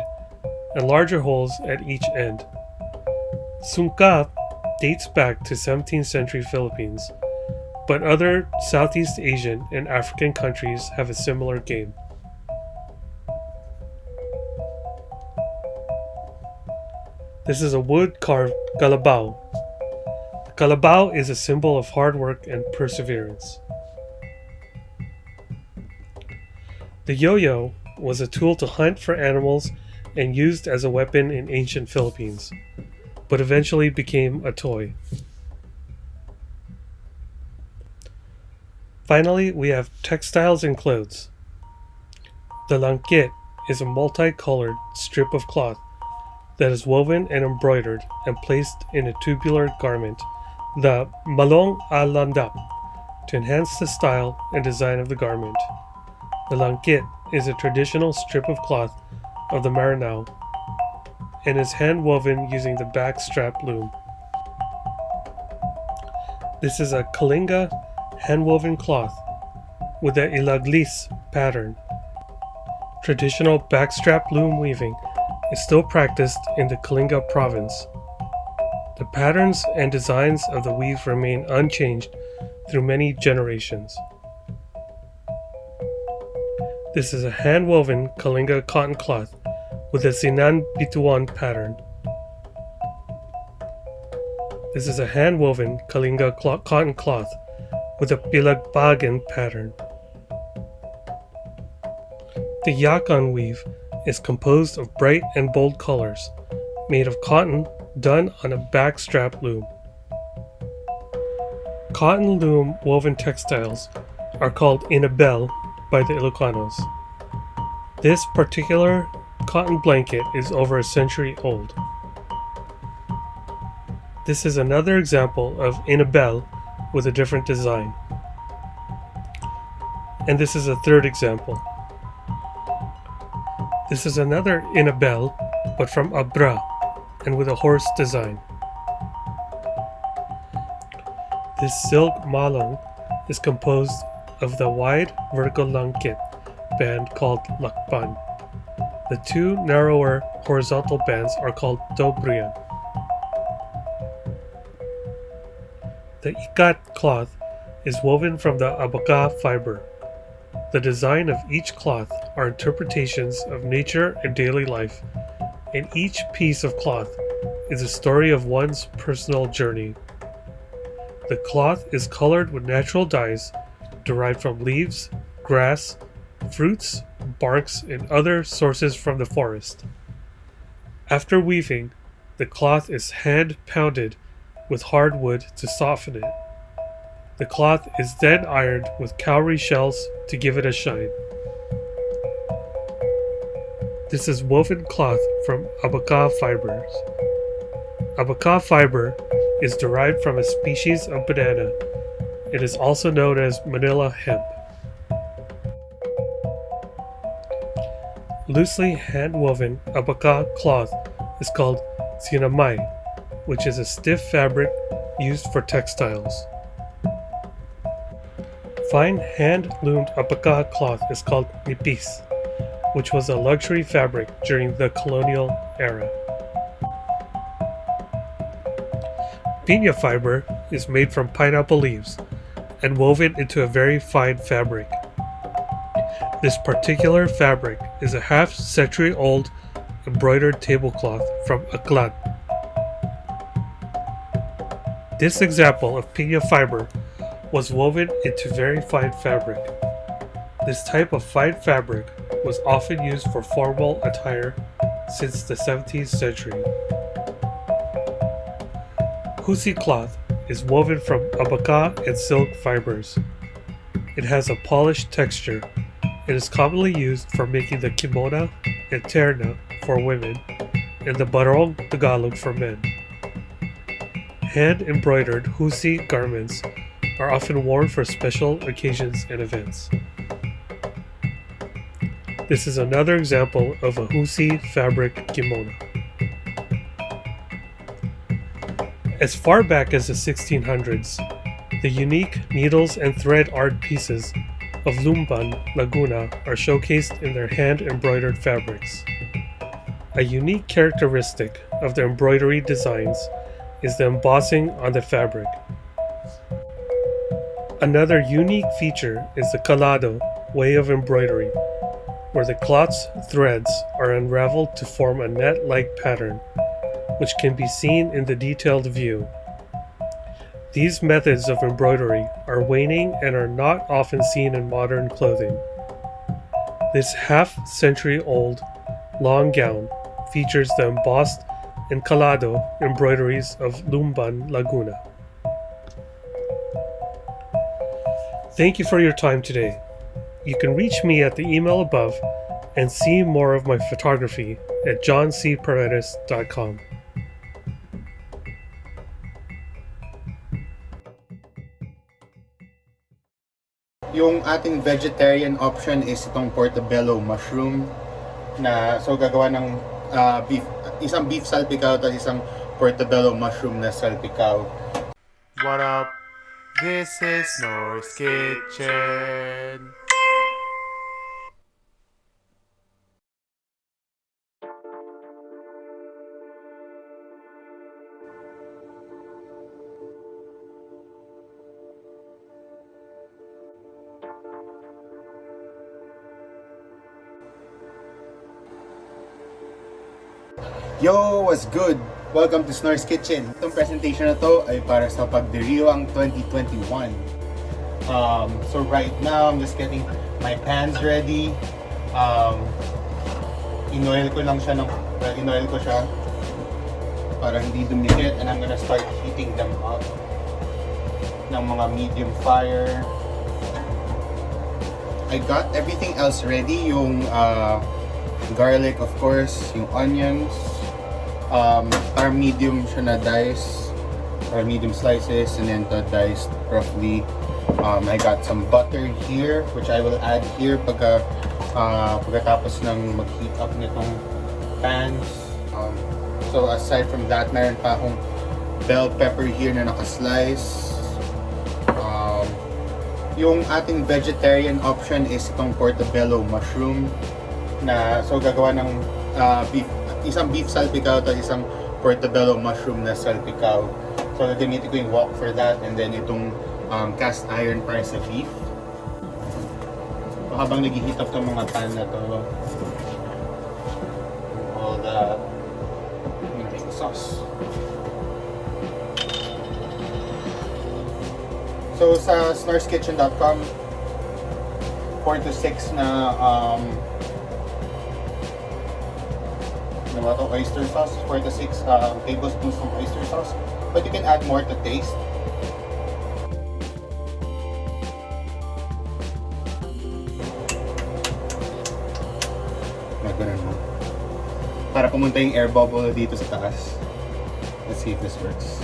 and larger holes at each end. Sungka dates back to 17th century Philippines, but other Southeast Asian and African countries have a similar game. This is a wood-carved kalabaw. The kalabaw is a symbol of hard work and perseverance. The yo-yo was a tool to hunt for animals and used as a weapon in ancient Philippines, but eventually became a toy. Finally, we have textiles and clothes. The langkit is a multicolored strip of cloth that is woven and embroidered and placed in a tubular garment, the malong a landap, to enhance the style and design of the garment. The langkit is a traditional strip of cloth of the Maranao and is hand-woven using the back strap loom. This is a kalinga hand-woven cloth with the ilaglis pattern. Traditional backstrap loom weaving is still practiced in the Kalinga province. The patterns and designs of the weave remain unchanged through many generations. This is a hand-woven Kalinga cotton cloth with a Sinan Bituan pattern. This is a hand-woven Kalinga cotton cloth with a Pilagbagan pattern. The Yakan weave is composed of bright and bold colors, made of cotton done on a backstrap loom. Cotton loom woven textiles are called inabel by the Ilocanos. This particular cotton blanket is over a century old. This is another example of inabel with a different design. And this is a third example. This is another inabel, but from Abra, and with a horse design. This silk malong is composed of the wide vertical langkit band called lakpan. The two narrower horizontal bands are called dobruyan. The ikat cloth is woven from the abaca fiber. The design of each cloth are interpretations of nature and daily life, and each piece of cloth is a story of one's personal journey. The cloth is colored with natural dyes derived from leaves, grass, fruits, barks, and other sources from the forest. After weaving, the cloth is hand pounded with hard wood to soften it. The cloth is then ironed with cowrie shells to give it a shine. This is woven cloth from abaca fibers. Abaca fiber is derived from a species of banana. It is also known as Manila hemp. Loosely hand-woven abaca cloth is called sinamay, which is a stiff fabric used for textiles. Fine hand-loomed abaca cloth is called nipis, which was a luxury fabric during the colonial era. Piña fiber is made from pineapple leaves and woven into a very fine fabric. This particular fabric is a half-century-old embroidered tablecloth from Aklan. This example of piña fiber was woven into very fine fabric. This type of fine fabric was often used for formal attire since the 17th century. Husi cloth is woven from abaca and silk fibers. It has a polished texture. It is commonly used for making the kimono and terna for women and the barong Tagalog for men. Hand-embroidered husi garments are often worn for special occasions and events. This is another example of a husi fabric kimono. As far back as the 1600s, the unique needles and thread art pieces of Lumban, Laguna are showcased in their hand-embroidered fabrics. A unique characteristic of the embroidery designs is the embossing on the fabric. Another unique feature is the calado way of embroidery, where the cloth's threads are unraveled to form a net-like pattern, which can be seen in the detailed view. These methods of embroidery are waning and are not often seen in modern clothing. This half-century-old long gown features the embossed and calado embroideries of Lumban, Laguna. Thank you for your time today. You can reach me at the email above and see more of my photography at johncparedes.com. Yung ating vegetarian option is itong portobello mushroom na gagawa ng isang beef salpicao at isang portobello mushroom na salpicao. What up? This is Nor's Kitchen. Yo, what's good? Welcome to Snor's Kitchen. Itong presentation na to ay para sa Pagdiriwang 2021. So right now, I'm just getting my pans ready. Inoil ko siya para hindi dumikit, and I'm gonna start heating them up ng mga medium fire. I got everything else ready, yung garlic, of course, yung onions, para medium siya na dice, or medium slices, and then to diced roughly. I got some butter here, which I will add here pagkatapos ng mag-heat up nitong pans. So aside from that, meron pa akong bell pepper here na nakaslice. Yung ating vegetarian option is itong portobello mushroom na so gagawa ng isang beef salpicao at isang portobello mushroom na salpicao. So gagamitin ko yung wok for that, and then itong cast iron para sa beef. So, habang nag-heat up tong mga pan na to, all the sauce. So sa snorskitchen.com, 4 to 6 na oyster sauce, 4 to 6 tablespoons ng oyster sauce, but you can add more to taste. Ganun mo. Para pumunta yung air bubble dito sa taas. Let's see if this works.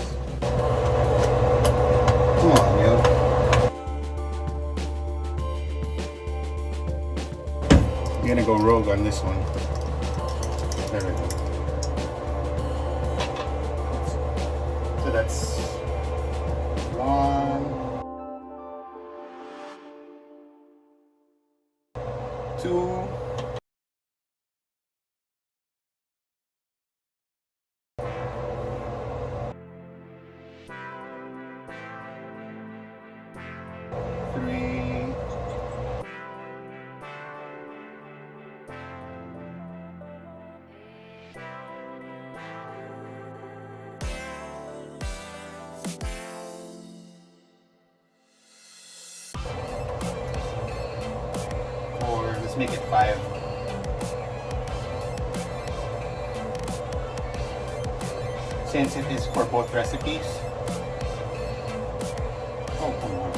Come on, yo. I'm gonna go rogue on this one. There we go. So that's 1, 2, 3, 4. Let's make it 5. Since it is for both recipes. Oh, come on.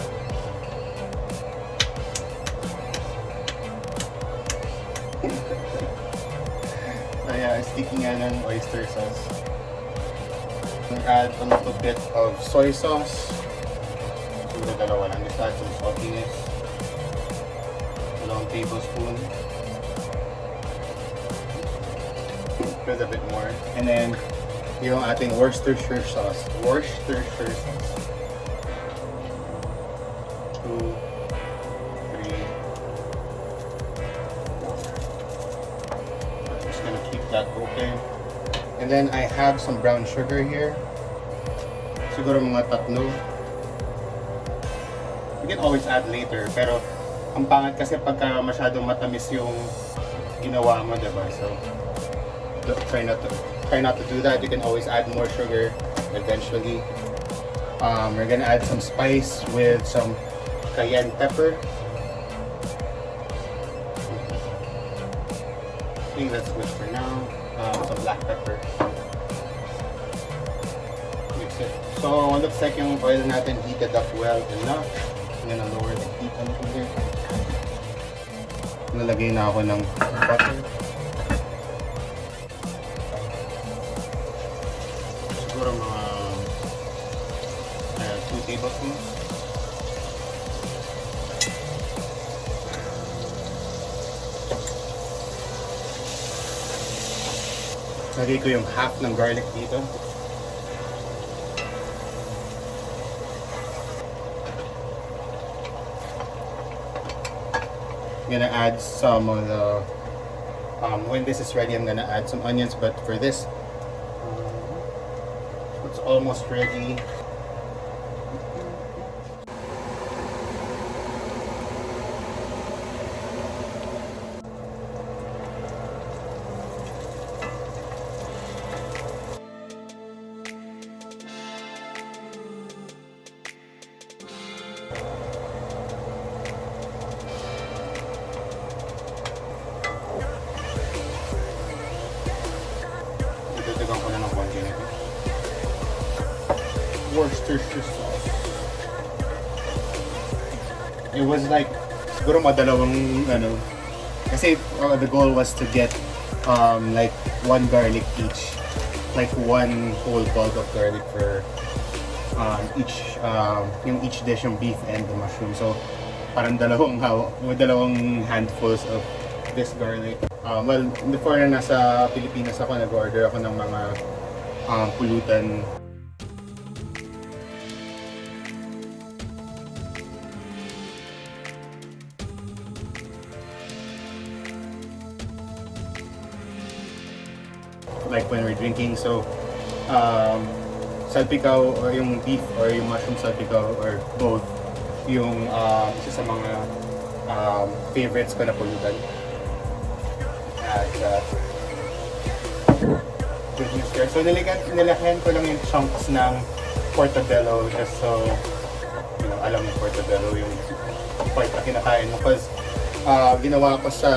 So yeah, sticky nga ng oyster sauce. We'll add a little bit of soy sauce. Siguro dalawa lang. Just add some saltiness. 1 tablespoon. There's a bit more. And then, yung ating Worcestershire sauce. 2, 3. I'm just gonna keep that open. And then I have some brown sugar here. Siguro mga 3. You can always add later, pero ang pangit kasi pagka masyadong matamis yung ginawa mo, diba? So try not to do that. You can always add more sugar eventually. We're gonna add some spice with some cayenne pepper. I think that's good for now. Some black pepper. Mix it. So it looks like yung oil natin heated up well enough. I'm gonna lower the heat a little bit. Nalagay na ako ng butter. Siguro mga 2 tablespoons. Lagay ko yung half ng garlic dito. I'm gonna add some of the when this is ready, I'm gonna add some onions, but for this it's almost ready. Worcestershire sauce. It was like, siguro madalawang, kasi the goal was to get like 1 garlic each. Like 1 whole ball of garlic for each dish, yung beef and the mushroom. So, parang dalawang handfuls of this garlic. Well, before na nasa Pilipinas ako, nag-order ako ng mga pulutan. Like when we're drinking, so salpikaw or yung beef or yung mushroom salpikaw or both yung isa sa mga favorites ko na pulutan. At good news there. So nilagyan ko lang yung chunks ng portobello just so alam mo portobello yung part na kinakain mo, because ginawa ko sa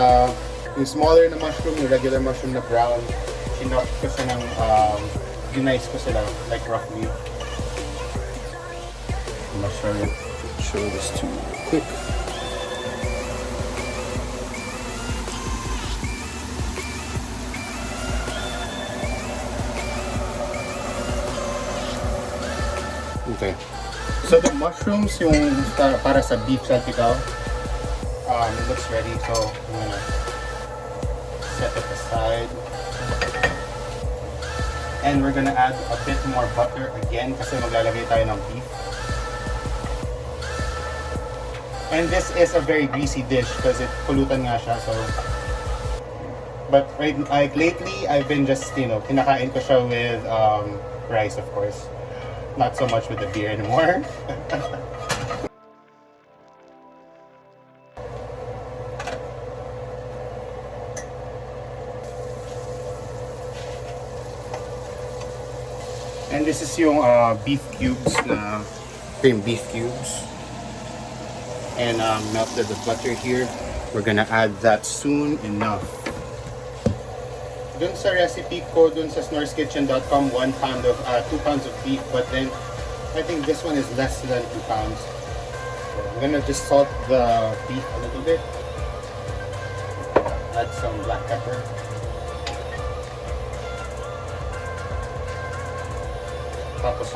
yung smaller na mushroom, yung regular mushroom na brown, chinop ko sa ng dinice ko sila like roughly. I'm not sure show this too quick. Okay. So the mushrooms yung para sa beef salpikaw, it looks ready. So I'm gonna set it aside. And we're gonna add a bit more butter again kasi maglalagay tayo ng beef. And this is a very greasy dish because it pulutan nga siya. So, but lately I've been just kinakain ko siya with rice, of course. Not so much with the beer anymore. And this is yung beef cubes na cream beef cubes. And melted the butter here. We're gonna add that soon enough. Dun sa recipe ko, dun sa snorskitchen.com, 2 pounds of beef, but then I think this one is less than 2 pounds. So I'm gonna just salt the beef a little bit. Add some black pepper. Tapos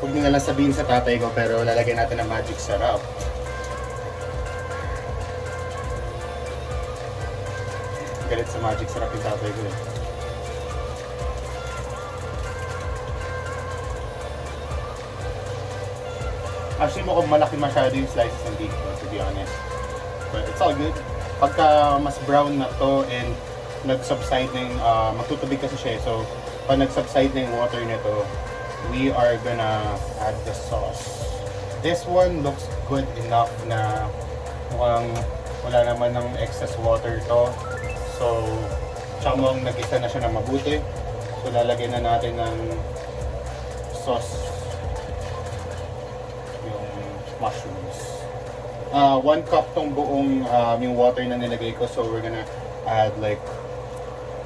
huwag nyo na lang sabihin sa tatay ko, pero lalagyan natin ng magic sarap. Galit sa magic sarap yung tatay ko. Actually, mukhang malaki masyado yung slices ng beef, to be honest. But it's all good. Pagka mas brown na to and nag-subside na yung, magtutubig kasi siya. So, pag nag-subside na yung water nito, we are gonna add the sauce. This one looks good enough na mukhang wala naman ng excess water to. So, tsaka mukhang nag-isa na siya na mabuti. So, lalagyan na natin ng sauce yung mushrooms. 1 cup tong buong yung water na nilagay ko. So, we're gonna add like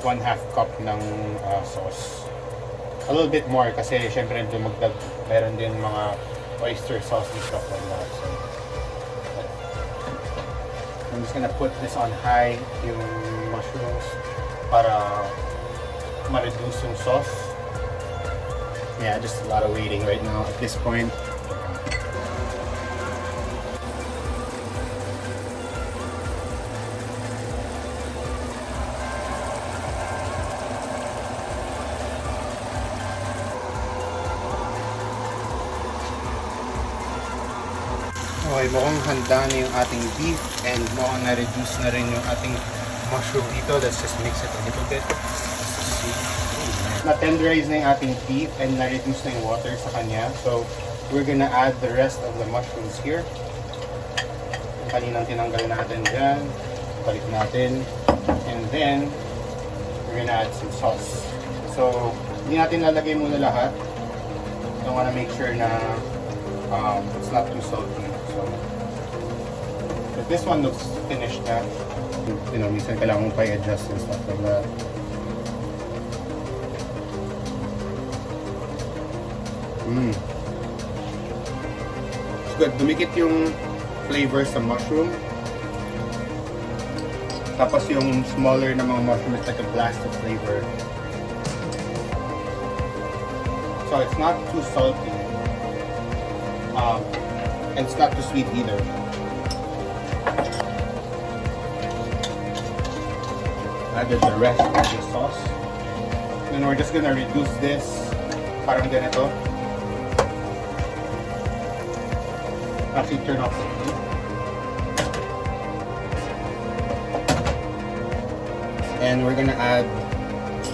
1/2 cup ng sauce. A little bit more kasi syempre meron din mga oyster sauce and stuff like that. So, I'm just gonna put this on high, yung mushrooms, para ma-reduce yung sauce. Yeah, just a lot of waiting right now at this point. Okay, mukhang handa na yung ating beef and mukhang na-reduce na rin yung ating mushroom dito. Let's just mix it a little bit. Na-tenderize na yung ating beef and na-reduce na yung water sa kanya. So, we're gonna add the rest of the mushrooms here. Yung kaninang tinanggal natin dyan. Balik natin. And then, we're gonna add some sauce. So, hindi natin lalagay muna lahat. I wanna make sure na it's not too salty. But this one looks finished na. Minsan kailangan mong pa-adjust and stuff like that. It's good. Dumikit yung flavor sa mushroom. Tapos yung smaller na mga mushroom is like a blast of flavor. So it's not too salty. And it's not too sweet either. Added the rest of the sauce. Then we're just gonna reduce this parang ganito. Actually turn off the heat. And we're gonna add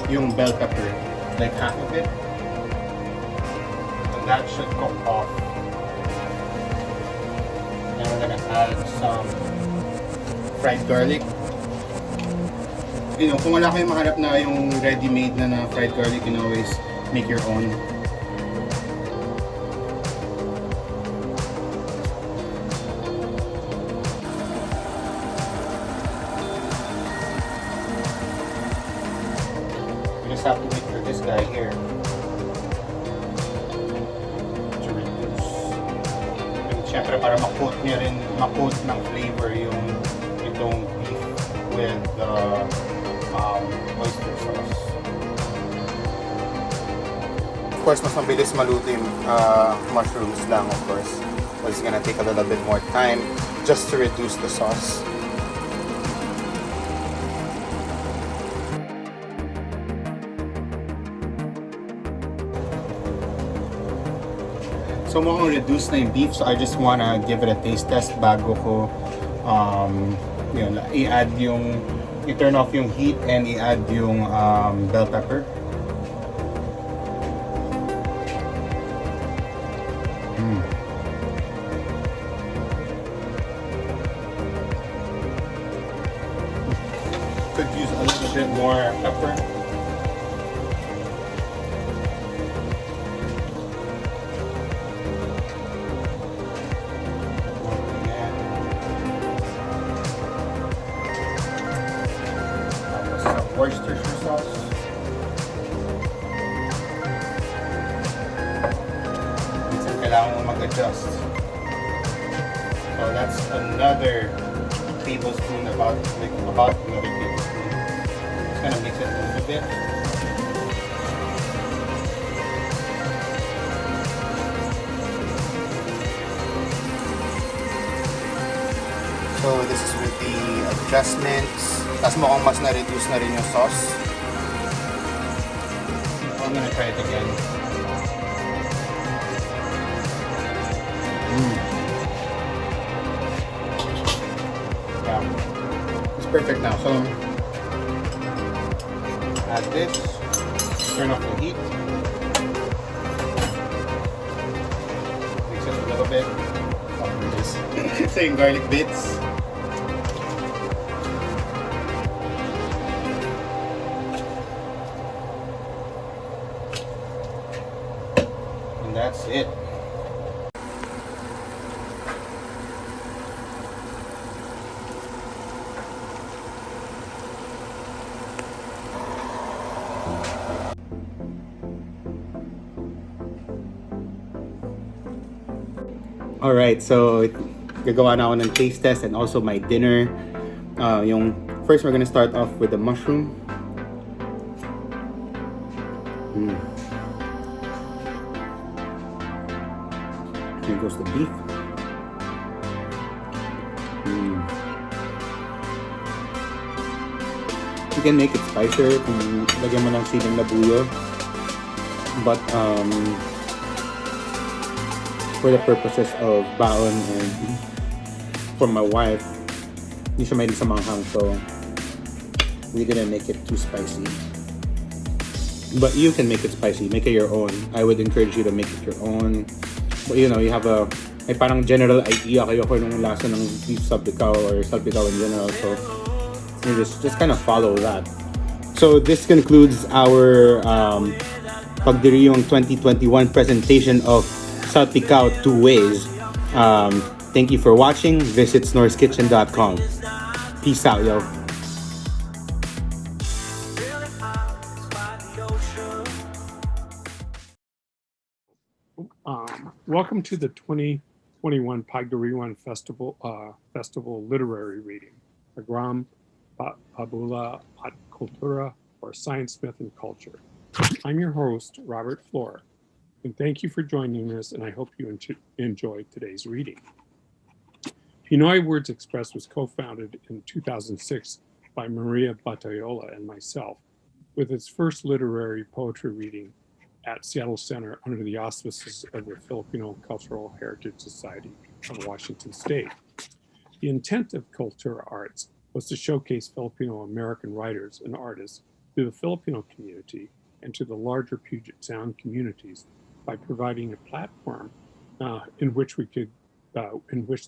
yung bell pepper, like half of it. And that should cook off. And we're gonna add some fried garlic. You know, kung wala kayong mahanap na yung ready-made na fried garlic, you can always make your own. You just have to wait for this guy here to reduce. And syempre para ma-coat niya rin, ma-coat ng flavor yung itong beef with the oyster sauce. Of course, mas mabilis maluto yung mushrooms lang, of course. But it's gonna take a little bit more time just to reduce the sauce. So mukhang reduce na yung beef, so I just wanna give it a taste test bago ko yun, i-add yung i-turn off yung heat and i-add yung bell pepper. Could use a little bit more pepper. Worcestershire sauce. Minsan kailangan mo mag-adjust. So that's another tablespoon, about another tablespoon. Just gonna mix it a little bit. So this is with the adjustments. Tapos mukhang mas na-reduce na rin yung sauce. So I'm gonna try it again. Yeah. It's perfect now. So add this. Turn off the heat. Mix it a little bit. Saying garlic bits. And that's it. Alright, so gagawa na ako ng taste test and also my dinner. First we're gonna start off with the mushroom. Here goes the beef. You can make it spicier kung lagyan mo ng siling labuyo. But for the purposes of baon and for my wife, hindi siya mahilig sa manghang, so we didn't make it too spicy. But you can make it spicy, make it your own. I would encourage you to make it your own. But you know, you have may parang general idea kayo kung anong lasa ng beef salpicao or salpicao in general, so you just kind of follow that. So this concludes our Pagdiriwang 2021 presentation of salpicao 2 ways. Thank you for watching. Visit snorskitchen.com. Peace out, yo. Welcome to the 2021 Pagdiriwang Festival Literary Reading, Agram Pabula at Cultura, or Science, Myth, and Culture. I'm your host, Robert Floor, and thank you for joining us, and I hope you enjoy today's reading. Pinoy Words Express was co-founded in 2006 by Maria Batayola and myself, with its first literary poetry reading at Seattle Center under the auspices of the Filipino Cultural Heritage Society of Washington State. The intent of Cultura Arts was to showcase Filipino American writers and artists to the Filipino community and to the larger Puget Sound communities by providing a platform in which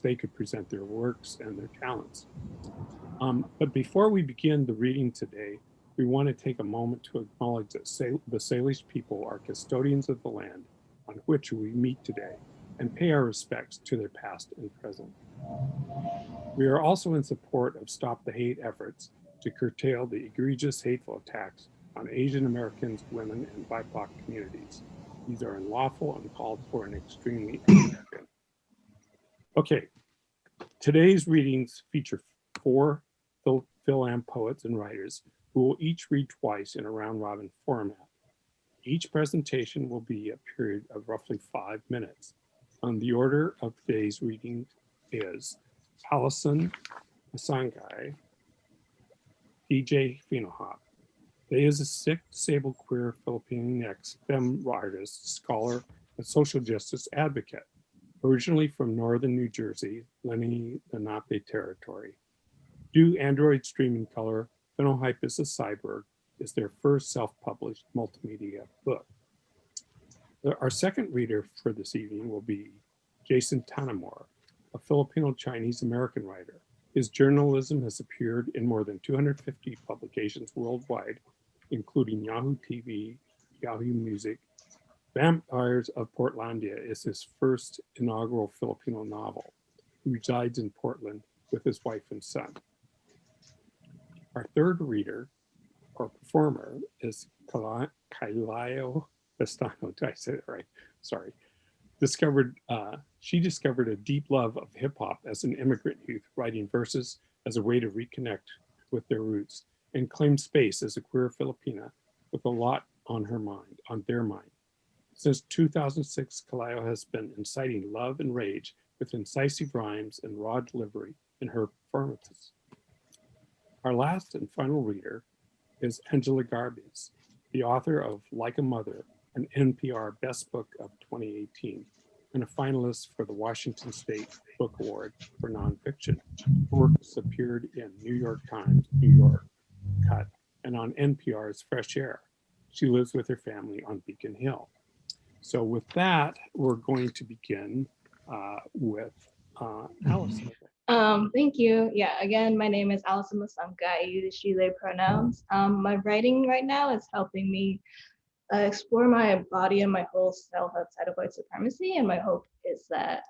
they could present their works and their talents. But before we begin the reading today, we want to take a moment to acknowledge that the Salish people are custodians of the land on which we meet today and pay our respects to their past and present. We are also in support of Stop the Hate efforts to curtail the egregious hateful attacks on Asian Americans, women, and BIPOC communities. These are unlawful, uncalled for, and extremely un-American. Okay, today's readings feature 4 Phil-Am poets and writers who will each read twice in a round-robin format. Each presentation will be a period of roughly 5 minutes. The order of today's reading is Allison Masangai, DJ Phenohop. They is a sick, disabled, queer Filipinx femme artist, scholar, and social justice advocate. Originally from northern New Jersey, Lenni Lenape territory. Due Android streaming color, Phenohype is a Cyborg is their first self-published multimedia book. Our second reader for this evening will be Jason Tanamor, a Filipino Chinese American writer. His journalism has appeared in more than 250 publications worldwide, including Yahoo TV, Yahoo Music. Vampires of Portlandia is his first inaugural Filipino novel. He resides in Portland with his wife and son. Our third reader or performer is Kailayo Pestano. Did I say it right? Sorry. She discovered a deep love of hip hop as an immigrant youth, writing verses as a way to reconnect with their roots, and claimed space as a queer Filipina with a lot on their mind. Since 2006, Kalayo has been inciting love and rage with incisive rhymes and raw delivery in her performances. Our last and final reader is Angela Garbes, the author of Like a Mother, an NPR Best Book of 2018, and a finalist for the Washington State Book Award for Nonfiction. Her work has appeared in New York Times, New York Cut, and on NPR's Fresh Air. She lives with her family on Beacon Hill. So with that, we're going to begin with Allison. Thank you. Yeah, again, my name is Allison Masamka. I use she, they pronouns. My writing right now is helping me explore my body and my whole self outside of white supremacy. And my hope is that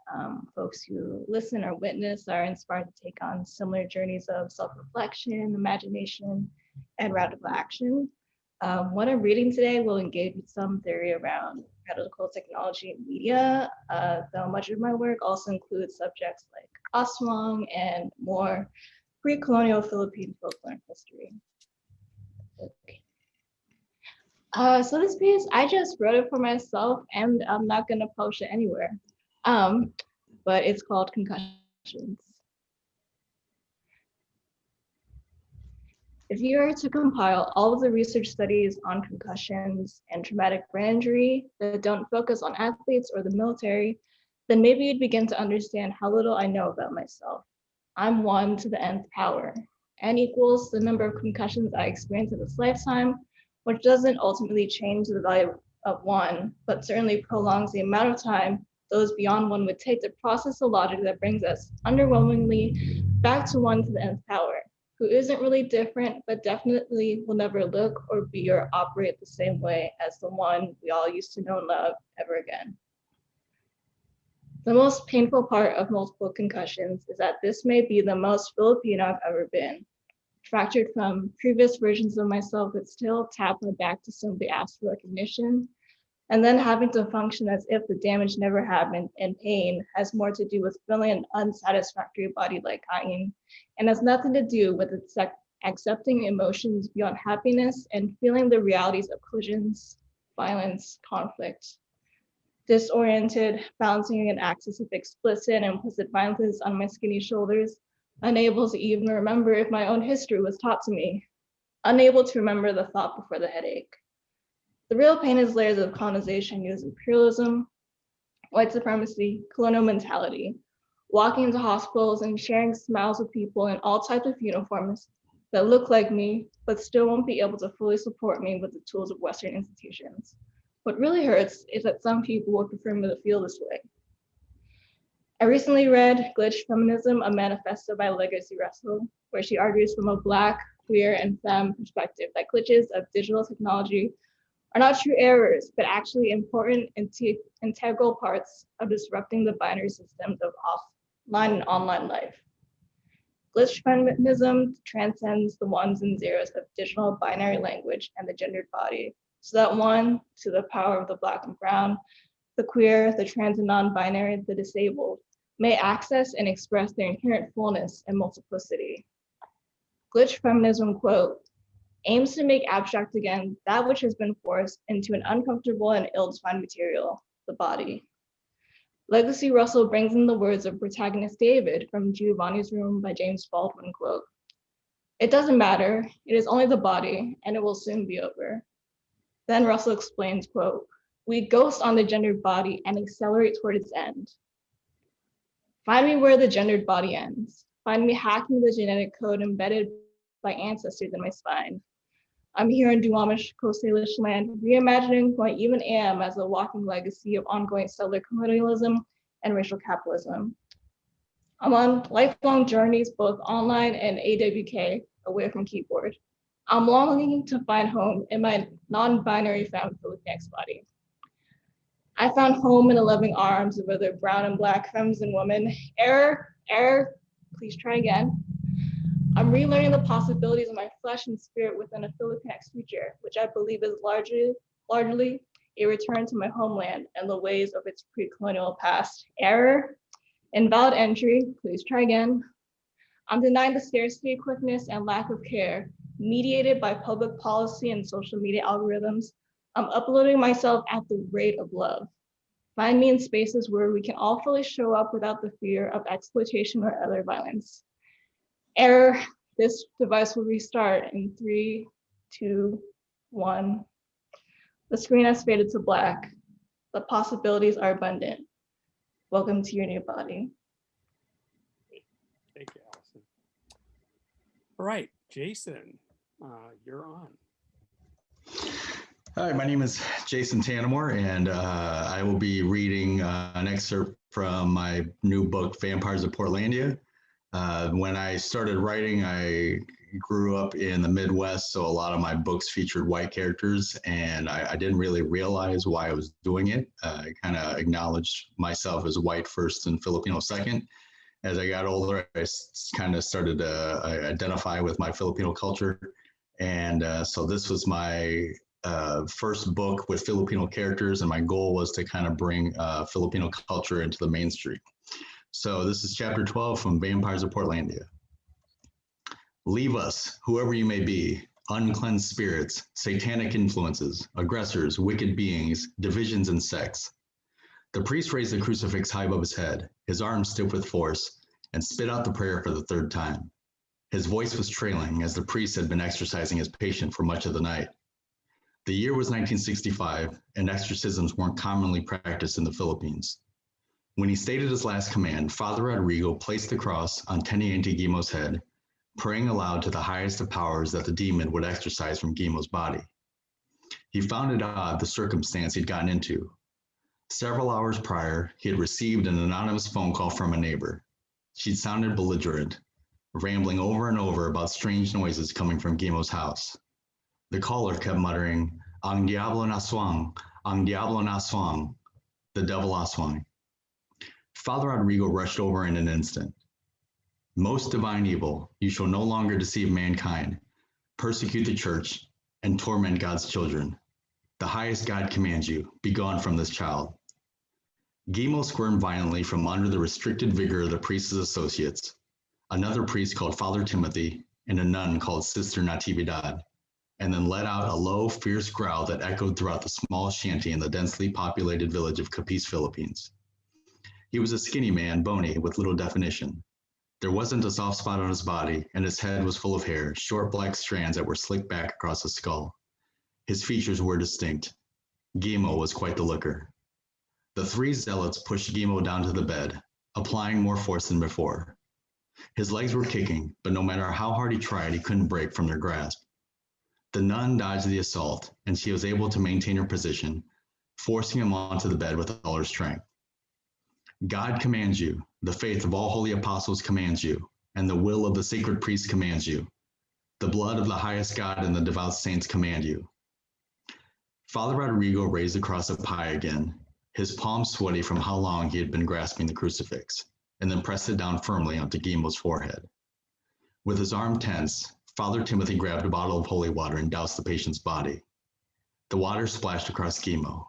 folks who listen or witness are inspired to take on similar journeys of self-reflection, imagination, and radical action. What I'm reading today will engage with some theory around radical technology and media, though much of my work also includes subjects like Aswang and more pre-colonial Philippine folklore and history. Okay. So this piece, I just wrote it for myself and I'm not gonna post it anywhere. But it's called Concussions. If you were to compile all of the research studies on concussions and traumatic brain injury that don't focus on athletes or the military, then maybe you'd begin to understand how little I know about myself. I'm 1 to the nth power. N equals the number of concussions I experienced in this lifetime, which doesn't ultimately change the value of 1, but certainly prolongs the amount of time those beyond 1 would take to process the logic that brings us underwhelmingly back to 1 to the nth power, who isn't really different, but definitely will never look or be or operate the same way as the 1 we all used to know and love ever again. The most painful part of multiple concussions is that this may be the most Filipino I've ever been, fractured from previous versions of myself that still tap my back to simply ask for recognition, and then having to function as if the damage never happened, and pain has more to do with feeling an unsatisfactory body-like longing and has nothing to do with accepting emotions beyond happiness and feeling the realities of collisions, violence, conflict. Disoriented, balancing an axis of explicit and implicit violence on my skinny shoulders, unable to even remember if my own history was taught to me, unable to remember the thought before the headache. The real pain is layers of colonization used imperialism, white supremacy, colonial mentality, walking into hospitals and sharing smiles with people in all types of uniforms that look like me, but still won't be able to fully support me with the tools of Western institutions. What really hurts is that some people would prefer me to feel this way. I recently read Glitch Feminism, a manifesto by Legacy Russell, where she argues from a Black, queer, and femme perspective that glitches of digital technology are not true errors, but actually important integral parts of disrupting the binary systems of offline and online life. Glitch feminism transcends the ones and zeros of digital binary language and the gendered body, so that one, to the power of the Black and brown, the queer, the trans and non-binary, the disabled, may access and express their inherent fullness and multiplicity. Glitch feminism, quote, aims to make abstract again that which has been forced into an uncomfortable and ill-defined material, the body. Legacy Russell brings in the words of protagonist David from Giovanni's Room by James Baldwin, quote, it doesn't matter, it is only the body, and it will soon be over. Then Russell explains, quote, we ghost on the gendered body and accelerate toward its end. Find me where the gendered body ends. Find me hacking the genetic code embedded by ancestors in my spine. I'm here in Duwamish, Coast Salish land, reimagining who I even am as a walking legacy of ongoing settler colonialism and racial capitalism. I'm on lifelong journeys, both online and AWK, away from keyboard. I'm longing to find home in my non-binary found Filipinx body. I found home in the loving arms of other brown and Black femmes and women. Error, please try again. I'm relearning the possibilities of my flesh and spirit within a Filipinx future, which I believe is largely a return to my homeland and the ways of its pre-colonial past. Error, invalid entry, please try again. I'm denying the scarcity, quickness, and lack of care mediated by public policy and social media algorithms. I'm uploading myself at the rate of love. Find me in spaces where we can all fully show up without the fear of exploitation or other violence. Error, this device will restart in 3, 2, 1. The screen has faded to black. The possibilities are abundant. Welcome to your new body. Thank you, Allison. All right, Jason, you're on. Hi, my name is Jason Tanamore, and I will be reading an excerpt from my new book, Vampires of Portlandia. When I started writing, I grew up in the Midwest, so a lot of my books featured white characters, and I didn't really realize why I was doing it. I kind of acknowledged myself as white first and Filipino second. As I got older, I kind of started to identify with my Filipino culture, and so this was my first book with Filipino characters, and my goal was to kind of bring Filipino culture into the mainstream. So this is chapter 12 from Vampires of Portlandia. Leave us, whoever you may be, uncleansed spirits, satanic influences, aggressors, wicked beings, divisions and sects. The priest raised the crucifix high above his head, his arms stiff with force, and spit out the prayer for the third time. His voice was trailing as the priest had been exorcising his patient for much of the night. The year was 1965, and exorcisms weren't commonly practiced in the Philippines. When he stated his last command, Father Rodrigo placed the cross on Teniente Guimo's head, praying aloud to the highest of powers that the demon would exorcise from Guimo's body. He found it odd the circumstance he'd gotten into. Several hours prior, he had received an anonymous phone call from a neighbor. She'd sounded belligerent, rambling over and over about strange noises coming from Guimo's house. The caller kept muttering, "Ang diablo na aswang, ang diablo na aswang," the devil aswang. Father Rodrigo rushed over in an instant. Most divine evil, you shall no longer deceive mankind, persecute the church, and torment God's children. The highest God commands you, be gone from this child. Gimo squirmed violently from under the restricted vigor of the priest's associates, another priest called Father Timothy, and a nun called Sister Natividad, and then let out a low, fierce growl that echoed throughout the small shanty in the densely populated village of Capiz, Philippines. He was a skinny man, bony, with little definition. There wasn't a soft spot on his body, and his head was full of hair, short black strands that were slicked back across his skull. His features were distinct. Gimo was quite the looker. The three zealots pushed Gimo down to the bed, applying more force than before. His legs were kicking, but no matter how hard he tried, he couldn't break from their grasp. The nun dodged the assault, and she was able to maintain her position, forcing him onto the bed with all her strength. God commands you, the faith of all holy apostles commands you, and the will of the sacred priests commands you. The blood of the highest God and the devout saints command you. Father Rodrigo raised the cross up high again, his palms sweaty from how long he had been grasping the crucifix, and then pressed it down firmly onto Gimo's forehead. With his arm tense, Father Timothy grabbed a bottle of holy water and doused the patient's body. The water splashed across Gimo.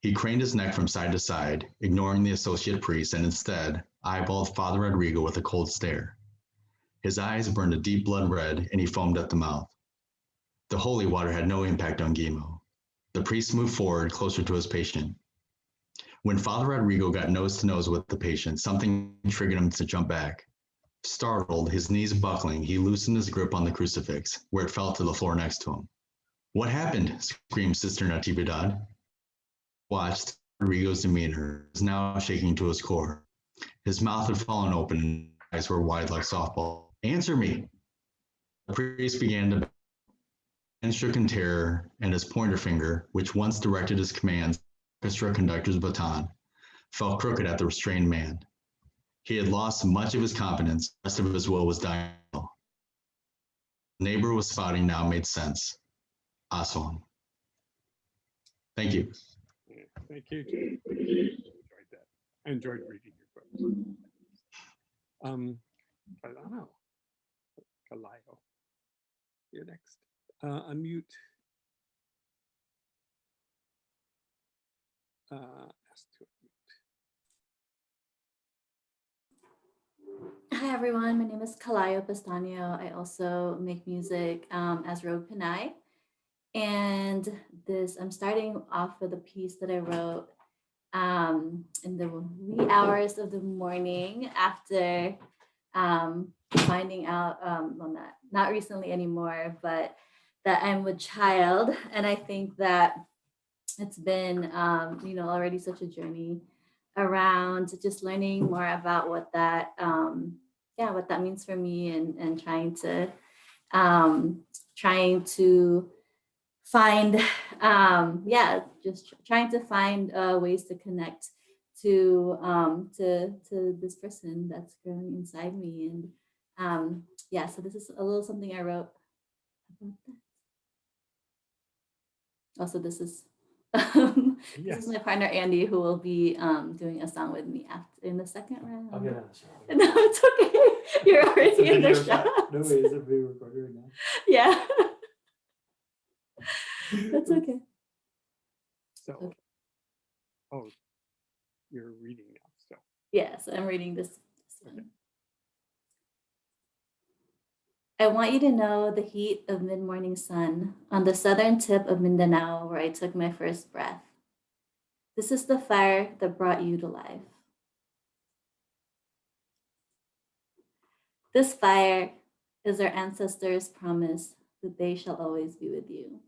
He craned his neck from side to side, ignoring the associate priest, and instead eyeballed Father Rodrigo with a cold stare. His eyes burned a deep blood red, and he foamed at the mouth. The holy water had no impact on Gimo. The priest moved forward, closer to his patient. When Father Rodrigo got nose to nose with the patient, something triggered him to jump back. Startled, his knees buckling, he loosened his grip on the crucifix, where it fell to the floor next to him. "What happened?" screamed Sister Natividad. Watched Rodrigo's demeanor was now shaking to his core. His mouth had fallen open and his eyes were wide like softballs. "Answer me!" The priest began to and shook in terror, and his pointer finger, which once directed his commands, orchestra conductor's baton, fell crooked at the restrained man. He had lost much of his confidence. The rest of his will was dying. The neighbor was spouting now made sense. Awesome. Thank you. Yeah, thank you. Jay. I enjoyed that. I enjoyed reading your book. Kalayo. You're next. Unmute. Ask to unmute. Hi everyone, my name is Kalayo Pestaño. I also make music as Rogue Panay. And I'm starting off with a piece that I wrote in the wee hours of the morning after finding out, well, not recently anymore, but that I'm with child. And I think that it's been, already such a journey around just learning more about what that, what that means for me, and trying to find, just trying to find ways to connect to this person that's growing inside me. And so this is a little something I wrote about that. Also, this is this is my partner Andy, who will be doing a song with me in the second round. I'll get on the show. No, it's okay. You're already in the shot. No way, is it being recorded right now? Yeah. That's okay. So, you're reading now still. Yeah, so I'm reading this one. I want you to know the heat of mid-morning sun on the southern tip of Mindanao, where I took my first breath. This is the fire that brought you to life. This fire is our ancestors' promise that they shall always be with you.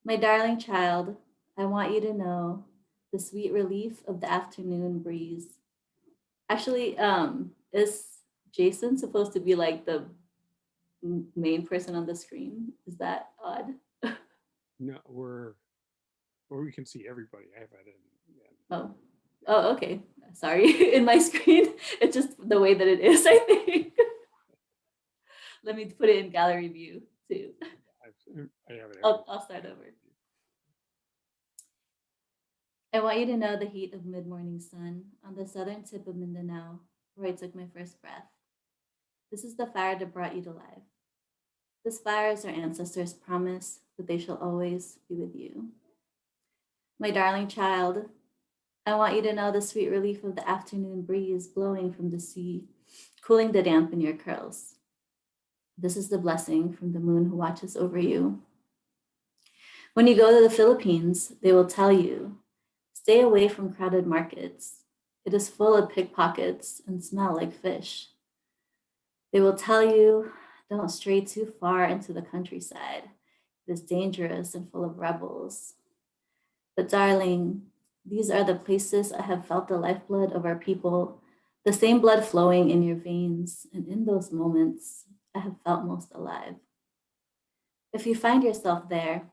My darling child, I want you to know the sweet relief of the afternoon breeze. Actually, is Jason supposed to be like the main person on the screen? Is that odd? No, we can see everybody. I have it in. Oh, okay. Sorry. In my screen, it's just the way that it is, I think. Let me put it in gallery view too. I have it. I'll start over. I want you to know the heat of mid-morning sun on the southern tip of Mindanao, where I took my first breath. This is the fire that brought you to life. This fire is our ancestors' promise that they shall always be with you. My darling child, I want you to know the sweet relief of the afternoon breeze blowing from the sea, cooling the damp in your curls. This is the blessing from the moon who watches over you. When you go to the Philippines, they will tell you, stay away from crowded markets. It is full of pickpockets and smell like fish. They will tell you, don't stray too far into the countryside. It is dangerous and full of rebels. But darling, these are the places I have felt the lifeblood of our people, the same blood flowing in your veins. And in those moments, I have felt most alive. If you find yourself there,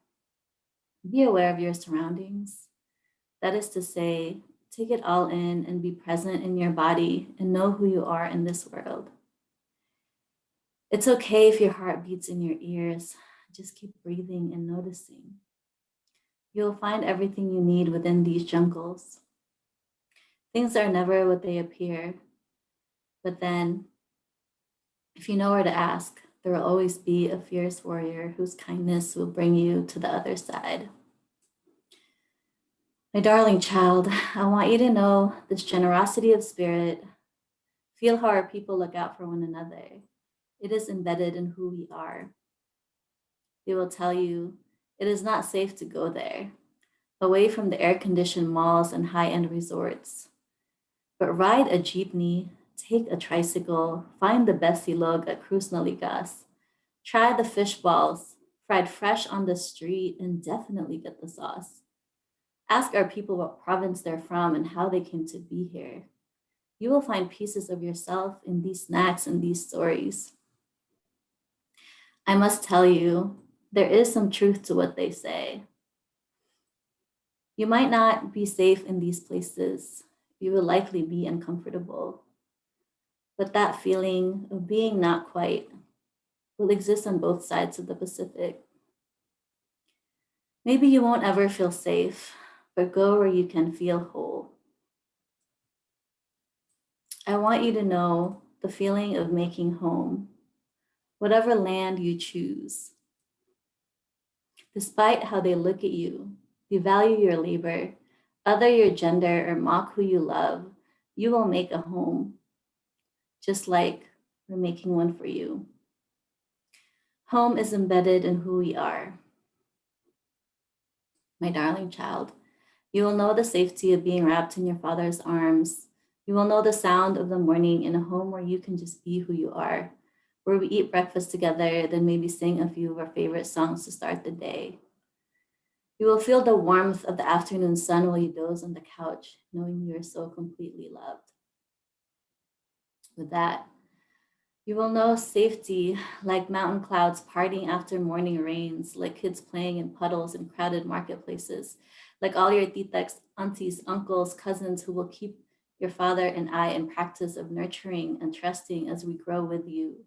be aware of your surroundings. That is to say, take it all in and be present in your body and know who you are in this world. It's okay if your heart beats in your ears. Just keep breathing and noticing. You'll find everything you need within these jungles. Things are never what they appear. But then, if you know where to ask, there will always be a fierce warrior whose kindness will bring you to the other side. My darling child, I want you to know this generosity of spirit. Feel how our people look out for one another. It is embedded in who we are. They will tell you it is not safe to go there, away from the air-conditioned malls and high-end resorts. But ride a jeepney, take a tricycle, find the best silog at Cruz Naligas, try the fish balls, fried fresh on the street, and definitely get the sauce. Ask our people what province they're from and how they came to be here. You will find pieces of yourself in these snacks and these stories. I must tell you, there is some truth to what they say. You might not be safe in these places. You will likely be uncomfortable. But that feeling of being not quite will exist on both sides of the Pacific. Maybe you won't ever feel safe, but go where you can feel whole. I want you to know the feeling of making home, whatever land you choose. Despite how they look at you, devalue your labor, other your gender, or mock who you love, you will make a home, just like we're making one for you. Home is embedded in who we are. My darling child, you will know the safety of being wrapped in your father's arms. You will know the sound of the morning in a home where you can just be who you are, where we eat breakfast together, then maybe sing a few of our favorite songs to start the day. You will feel the warmth of the afternoon sun while you doze on the couch, knowing you are so completely loved. With that, you will know safety like mountain clouds parting after morning rains, like kids playing in puddles in crowded marketplaces, like all your titas, aunties, uncles, cousins who will keep your father and I in practice of nurturing and trusting as we grow with you.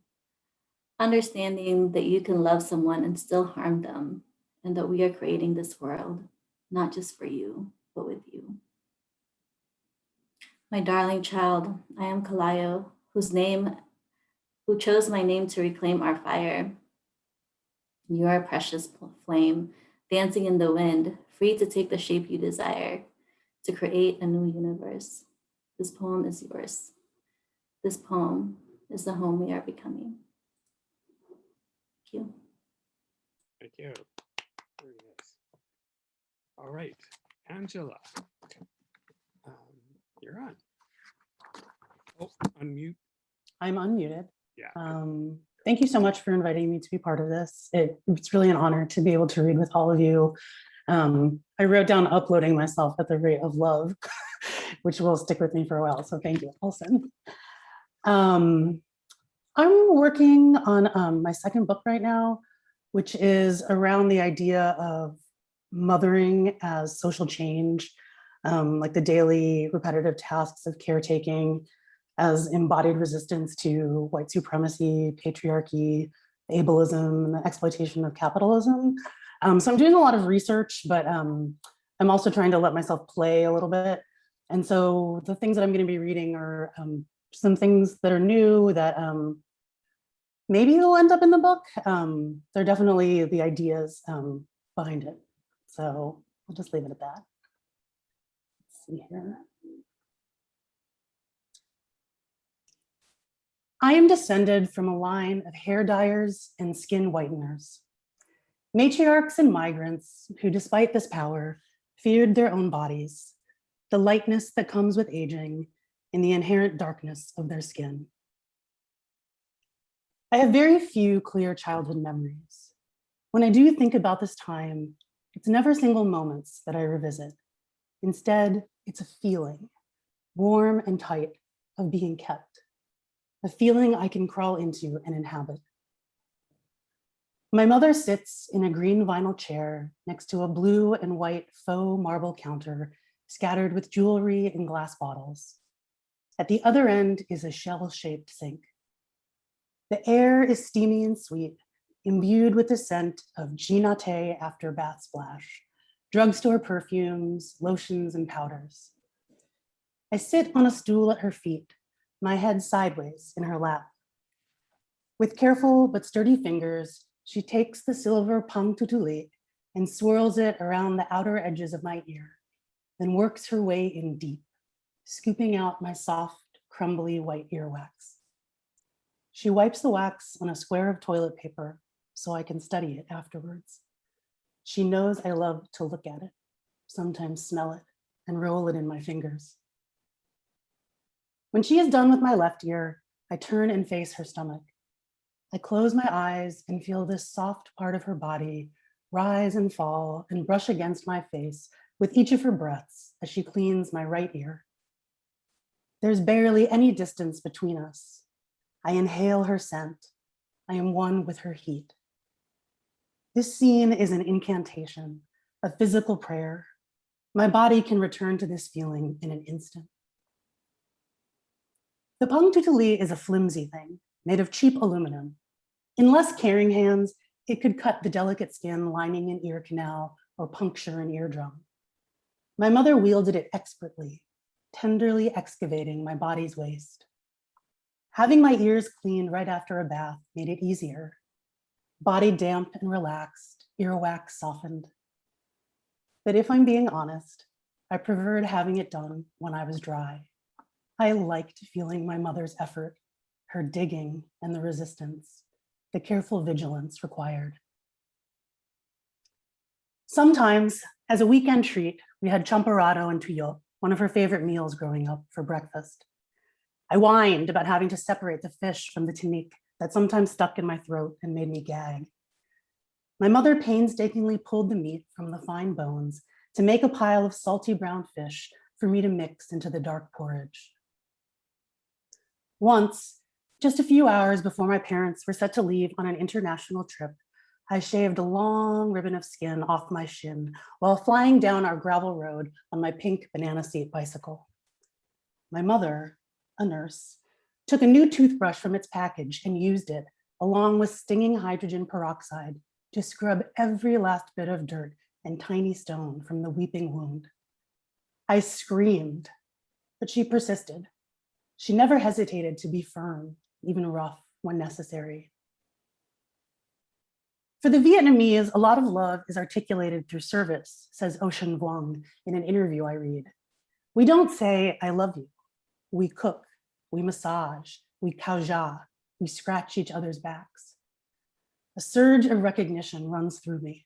Understanding that you can love someone and still harm them, and that we are creating this world, not just for you, but with you. My darling child, I am Kalayo, who chose my name to reclaim our fire. You are a precious flame, dancing in the wind, free to take the shape you desire, to create a new universe. This poem is yours. This poem is the home we are becoming. Thank you. Thank you. Very nice. All right, Angela, you're on. Oh, unmute. I'm unmuted. Yeah. Thank you so much for inviting me to be part of this. It's really an honor to be able to read with all of you. I wrote down uploading myself at the rate of love, which will stick with me for a while. So thank you, Olsen. I'm working on my second book right now, which is around the idea of mothering as social change, like the daily repetitive tasks of caretaking as embodied resistance to white supremacy, patriarchy, ableism, and the exploitation of capitalism. So I'm doing a lot of research, but I'm also trying to let myself play a little bit. And so the things that I'm going to be reading are some things that are new that Maybe it'll end up in the book. They're definitely the ideas behind it. So I'll just leave it at that. Let's see here. I am descended from a line of hair dyers and skin whiteners, matriarchs and migrants who, despite this power, feared their own bodies, the lightness that comes with aging, and the inherent darkness of their skin. I have very few clear childhood memories. When I do think about this time, it's never single moments that I revisit. Instead, it's a feeling, warm and tight, of being kept, a feeling I can crawl into and inhabit. My mother sits in a green vinyl chair next to a blue and white faux marble counter scattered with jewelry and glass bottles. At the other end is a shell-shaped sink. The air is steamy and sweet, imbued with the scent of ginate after bath splash, drugstore perfumes, lotions, and powders. I sit on a stool at her feet, my head sideways in her lap. With careful but sturdy fingers, she takes the silver pang tutuli and swirls it around the outer edges of my ear, then works her way in deep, scooping out my soft, crumbly white earwax. She wipes the wax on a square of toilet paper so I can study it afterwards. She knows I love to look at it, sometimes smell it, and roll it in my fingers. When she is done with my left ear, I turn and face her stomach. I close my eyes and feel this soft part of her body rise and fall and brush against my face with each of her breaths as she cleans my right ear. There's barely any distance between us. I inhale her scent. I am one with her heat. This scene is an incantation, a physical prayer. My body can return to this feeling in an instant. The pang tutuli is a flimsy thing made of cheap aluminum. In less caring hands, it could cut the delicate skin lining an ear canal or puncture an eardrum. My mother wielded it expertly, tenderly excavating my body's waste. Having my ears cleaned right after a bath made it easier. Body damp and relaxed, earwax softened. But if I'm being honest, I preferred having it done when I was dry. I liked feeling my mother's effort, her digging and the resistance, the careful vigilance required. Sometimes, as a weekend treat, we had champorado and tuyo, one of her favorite meals growing up, for breakfast. I whined about having to separate the fish from the tinik that sometimes stuck in my throat and made me gag. My mother painstakingly pulled the meat from the fine bones to make a pile of salty brown fish for me to mix into the dark porridge. Once, just a few hours before my parents were set to leave on an international trip, I shaved a long ribbon of skin off my shin while flying down our gravel road on my pink banana seat bicycle. My mother, a nurse, took a new toothbrush from its package and used it, along with stinging hydrogen peroxide, to scrub every last bit of dirt and tiny stone from the weeping wound. I screamed, but she persisted. She never hesitated to be firm, even rough, when necessary. For the Vietnamese, a lot of love is articulated through service, says Ocean Vuong in an interview I read. We don't say, I love you. We cook, we massage, we kauja, we scratch each other's backs. A surge of recognition runs through me.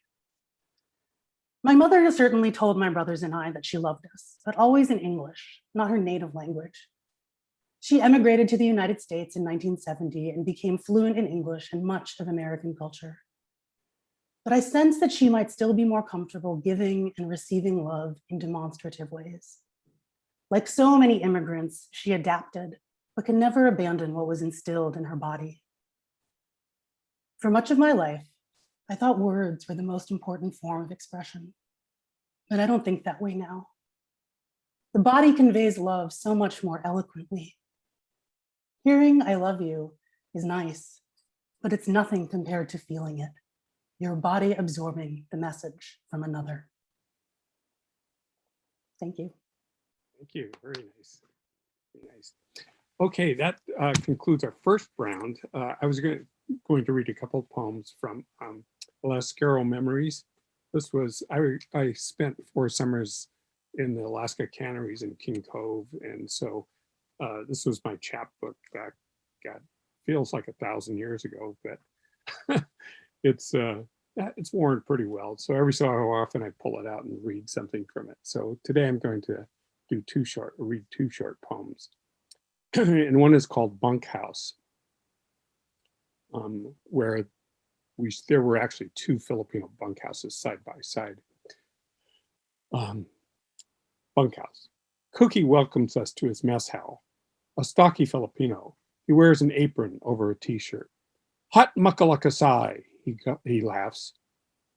My mother has certainly told my brothers and I that she loved us, but always in English, not her native language. She emigrated to the United States in 1970 and became fluent in English and much of American culture. But I sense that she might still be more comfortable giving and receiving love in demonstrative ways. Like so many immigrants, she adapted, but could never abandon what was instilled in her body. For much of my life, I thought words were the most important form of expression, but I don't think that way now. The body conveys love so much more eloquently. Hearing I love you is nice, but it's nothing compared to feeling it, your body absorbing the message from another. Thank you. Thank you. Very nice. Very nice. Okay, that concludes our first round. I was going to going to read a couple of poems from Alascaro Memories. This was, I spent 4 summers in the Alaska canneries in King Cove. And so this was my chapbook back, God, feels like 1,000 years ago, but it's worn pretty well. So every so often I pull it out and read something from it. So today I'm going to read 2 short poems. And one is called Bunkhouse, where there were actually 2 Filipino bunkhouses side by side. Bunkhouse. Cookie welcomes us to his mess hall. A stocky Filipino. He wears an apron over a t-shirt. Hot makalakasai, he laughs.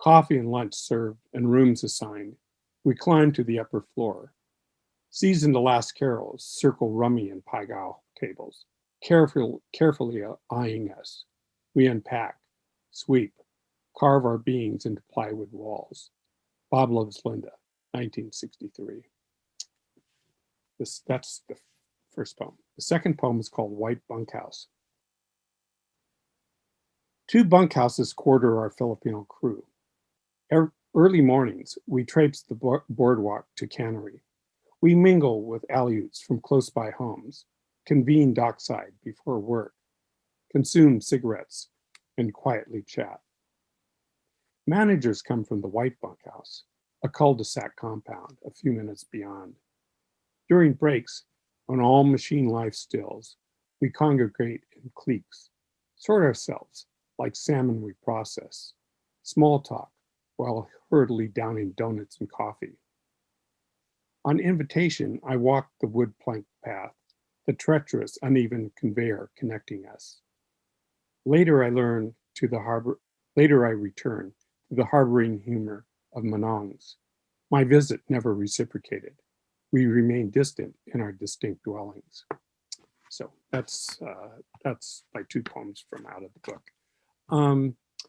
Coffee and lunch served and rooms assigned. We climb to the upper floor. Seasoned Alascaros circle rummy and paigao tables, carefully eyeing us. We unpack, sweep, carve our beings into plywood walls. Bob Loves Linda, 1963. That's the first poem. The second poem is called White Bunkhouse. 2 bunkhouses quarter our Filipino crew. Early mornings, we traipse the boardwalk to cannery. We mingle with Aleuts from close by homes, convene dockside before work, consume cigarettes, and quietly chat. Managers come from the White Bunkhouse, a cul-de-sac compound a few minutes beyond. During breaks, when all machine life stills, we congregate in cliques, sort ourselves like salmon we process, small talk while hurriedly downing donuts and coffee. On invitation, I walk the wood plank path, the treacherous, uneven conveyor connecting us. Later I return to the harboring humor of Manongs. My visit never reciprocated. We remain distant in our distinct dwellings. So that's like 2 poems from out of the book.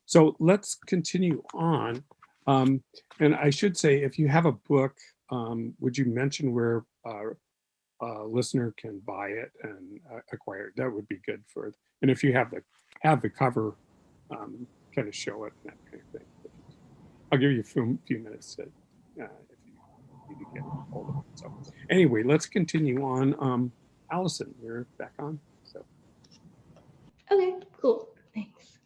So let's continue on. And I should say, if you have a book, would you mention where a listener can buy it and acquire it? That would be good for it. And if you have the cover, kind of show it and that kind of thing. I'll give you a few minutes to, if you need to get hold of it. So anyway, let's continue on. Allison, you're back on. So. Okay, cool. Thanks.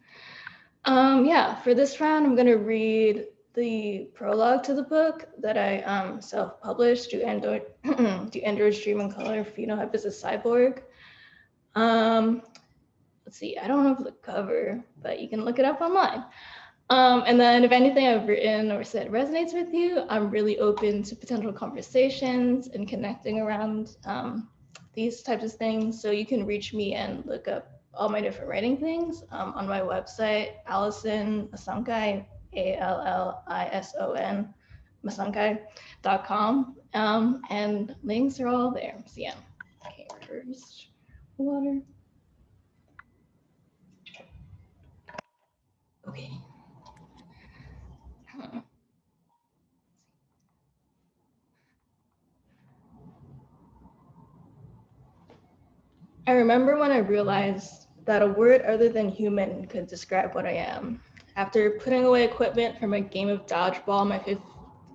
Yeah, for this round, I'm gonna read the prologue to the book that I self-published to Android Stream and Color Phenotype as a Cyborg. Let's see, I don't have the cover, but you can look it up online. And then if anything I've written or said resonates with you, I'm really open to potential conversations and connecting around these types of things. So you can reach me and look up all my different writing things on my website, Allison Masankai, ALLISON, masankai.com. And links are all there. So yeah, okay, first water. Okay. I remember when I realized that a word other than human could describe what I am. After putting away equipment from a game of dodgeball in my 5th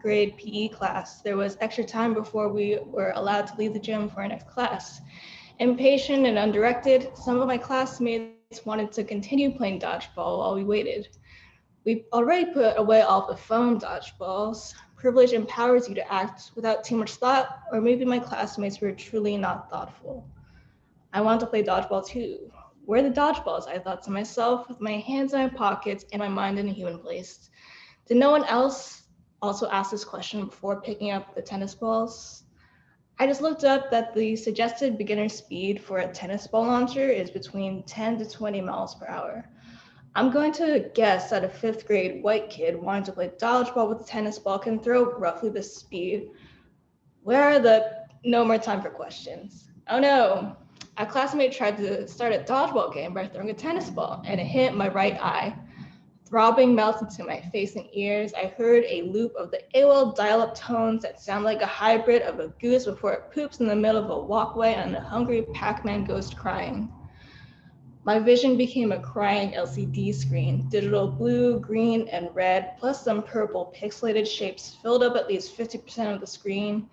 grade PE class, there was extra time before we were allowed to leave the gym for our next class. Impatient and undirected, some of my classmates wanted to continue playing dodgeball while we waited. We already put away all the foam dodgeballs. Privilege empowers you to act without too much thought, or maybe my classmates were truly not thoughtful. I want to play dodgeball too. Where are the dodgeballs? I thought to myself, with my hands in my pockets and my mind in a human place. Did no one else also ask this question before picking up the tennis balls? I just looked up that the suggested beginner speed for a tennis ball launcher is between 10 to 20 miles per hour. I'm going to guess that a 5th grade white kid wanting to play dodgeball with a tennis ball can throw roughly this speed. Where are the no more time for questions? Oh no. A classmate tried to start a dodgeball game by throwing a tennis ball, and it hit my right eye. Throbbing melted to my face and ears. I heard a loop of the AOL dial-up tones that sound like a hybrid of a goose before it poops in the middle of a walkway and a hungry Pac-Man ghost crying. My vision became a crying LCD screen. Digital blue, green, and red, plus some purple pixelated shapes filled up at least 50% of the screen.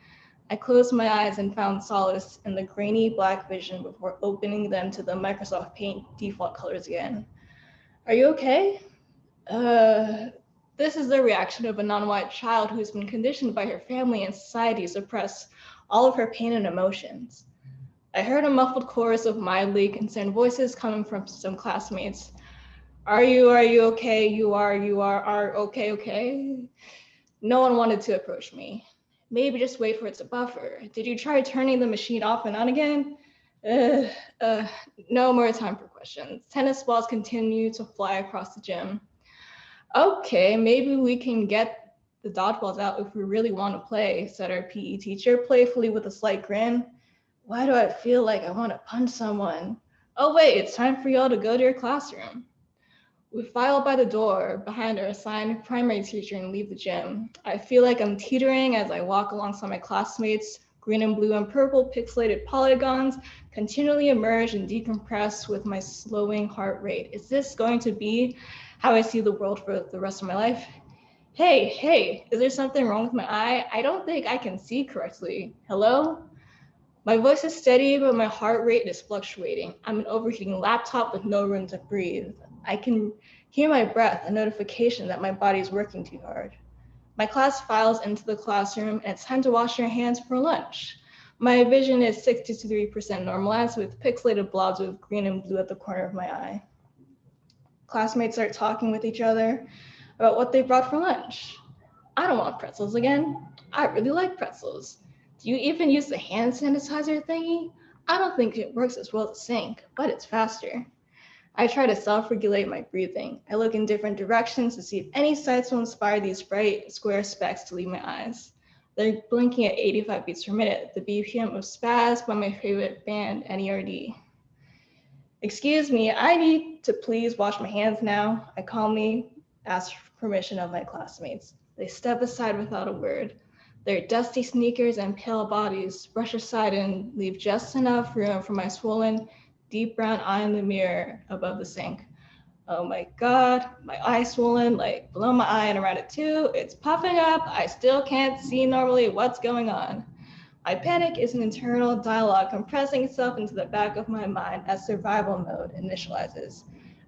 I closed my eyes and found solace in the grainy black vision before opening them to the Microsoft Paint default colors again. Are you okay? This is the reaction of a non-white child who's been conditioned by her family and society to suppress all of her pain and emotions. I heard a muffled chorus of mildly concerned voices coming from some classmates. Are you okay? You are okay. No one wanted to approach me. Maybe just wait for it to buffer. Did you try turning the machine off and on again? No more time for questions. Tennis balls continue to fly across the gym. Okay, maybe we can get the dodgeballs out if we really want to play, said our PE teacher playfully with a slight grin. Why do I feel like I want to punch someone? Oh wait, it's time for y'all to go to your classroom. We file by the door behind our assigned primary teacher and leave the gym. I feel like I'm teetering as I walk alongside my classmates. Green and blue and purple pixelated polygons continually emerge and decompress with my slowing heart rate. Is this going to be how I see the world for the rest of my life? Hey, is there something wrong with my eye? I don't think I can see correctly. Hello? My voice is steady, but my heart rate is fluctuating. I'm an overheating laptop with no room to breathe. I can hear my breath, a notification that my body is working too hard. My class files into the classroom, and it's time to wash your hands for lunch. My vision is 63% normalized with pixelated blobs with green and blue at the corner of my eye. Classmates start talking with each other about what they brought for lunch. I don't want pretzels again. I really like pretzels. Do you even use the hand sanitizer thingy? I don't think it works as well as the sink, but it's faster. I try to self-regulate my breathing. I look in different directions to see if any sights will inspire these bright square specks to leave my eyes. They're blinking at 85 beats per minute, the BPM of Spaz by my favorite band, NERD. Excuse me, I need to please wash my hands now. I calmly ask permission of my classmates. They step aside without a word. Their dusty sneakers and pale bodies brush aside and leave just enough room for my swollen, deep brown eye in the mirror above the sink. Oh my God, my eye's swollen, like below my eye and around it too. It's puffing up. I still can't see normally what's going on. My panic is an internal dialogue compressing itself into the back of my mind as survival mode initializes.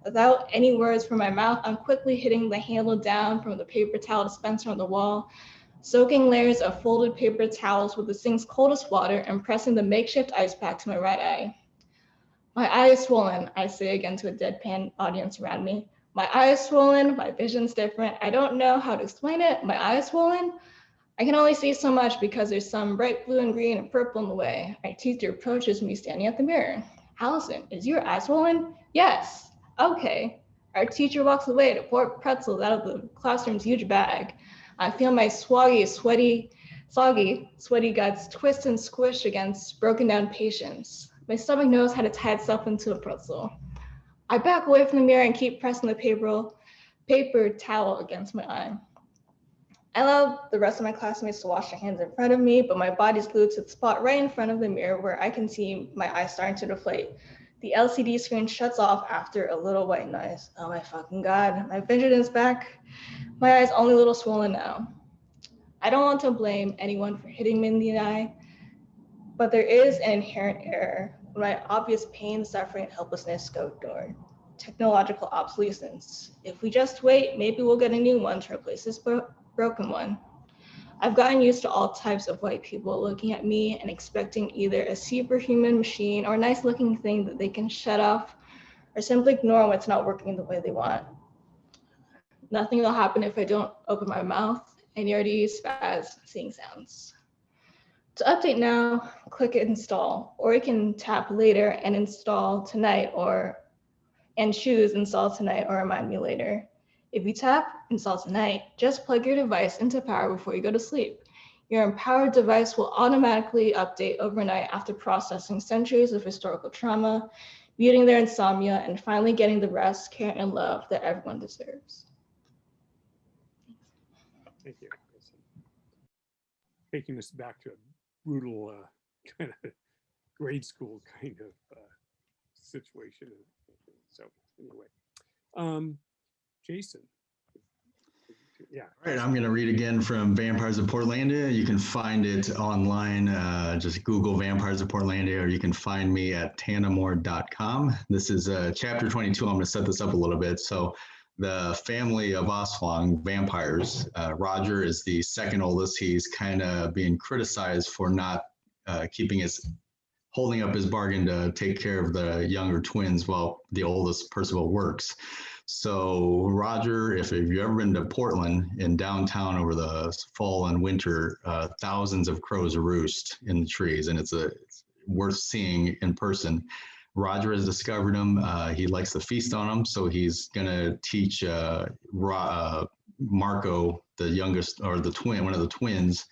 Without any words from my mouth, I'm quickly hitting the handle down from the paper towel dispenser on the wall, soaking layers of folded paper towels with the sink's coldest water and pressing the makeshift ice pack to my right eye. My eye is swollen, I say again to a deadpan audience around me. My eye is swollen, my vision's different. I don't know how to explain it. My eye is swollen. I can only see so much because there's some bright blue and green and purple in the way. My teacher approaches me standing at the mirror. Allison, is your eye swollen? Yes. Okay. Our teacher walks away to pour pretzels out of the classroom's huge bag. I feel my soggy, sweaty guts twist and squish against broken down patience. My stomach knows how to tie itself into a pretzel. I back away from the mirror and keep pressing the paper towel against my eye. I allow the rest of my classmates to wash their hands in front of me, but my body's glued to the spot right in front of the mirror where I can see my eye starting to deflate. The LCD screen shuts off after a little white noise. Oh my fucking God, my vision is back. My eye's only a little swollen now. I don't want to blame anyone for hitting me in the eye, but there is an inherent error when my obvious pain, suffering, and helplessness go ignored. Technological obsolescence. If we just wait, maybe we'll get a new one to replace this broken one. I've gotten used to all types of white people looking at me and expecting either a superhuman machine or a nice looking thing that they can shut off or simply ignore when it's not working the way they want. Nothing will happen if I don't open my mouth. And you already use Spaz, seeing sounds. To update now, click install, or you can tap later and install tonight and choose install tonight or remind me later. If you tap install tonight, just plug your device into power before you go to sleep. Your empowered device will automatically update overnight after processing centuries of historical trauma, muting their insomnia, and finally getting the rest, care, and love that everyone deserves. Thank you. Taking us back to a brutal kind of grade school kind of situation. So anyway, Jason. Yeah. All right, I'm going to read again from Vampires of Portlandia. You can find it online. Just Google Vampires of Portlandia, or you can find me at tanamore.com. This is chapter 22. I'm going to set this up a little bit. So the family of Oswang vampires, Roger is the second oldest. He's kind of being criticized for not holding up his bargain to take care of the younger twins while the oldest Percival works. So Roger, if you've ever been to Portland in downtown over the fall and winter, thousands of crows roost in the trees, and it's worth seeing in person. Roger has discovered them. He likes to feast on them, so he's gonna teach Marco, the youngest, or the twin, one of the twins,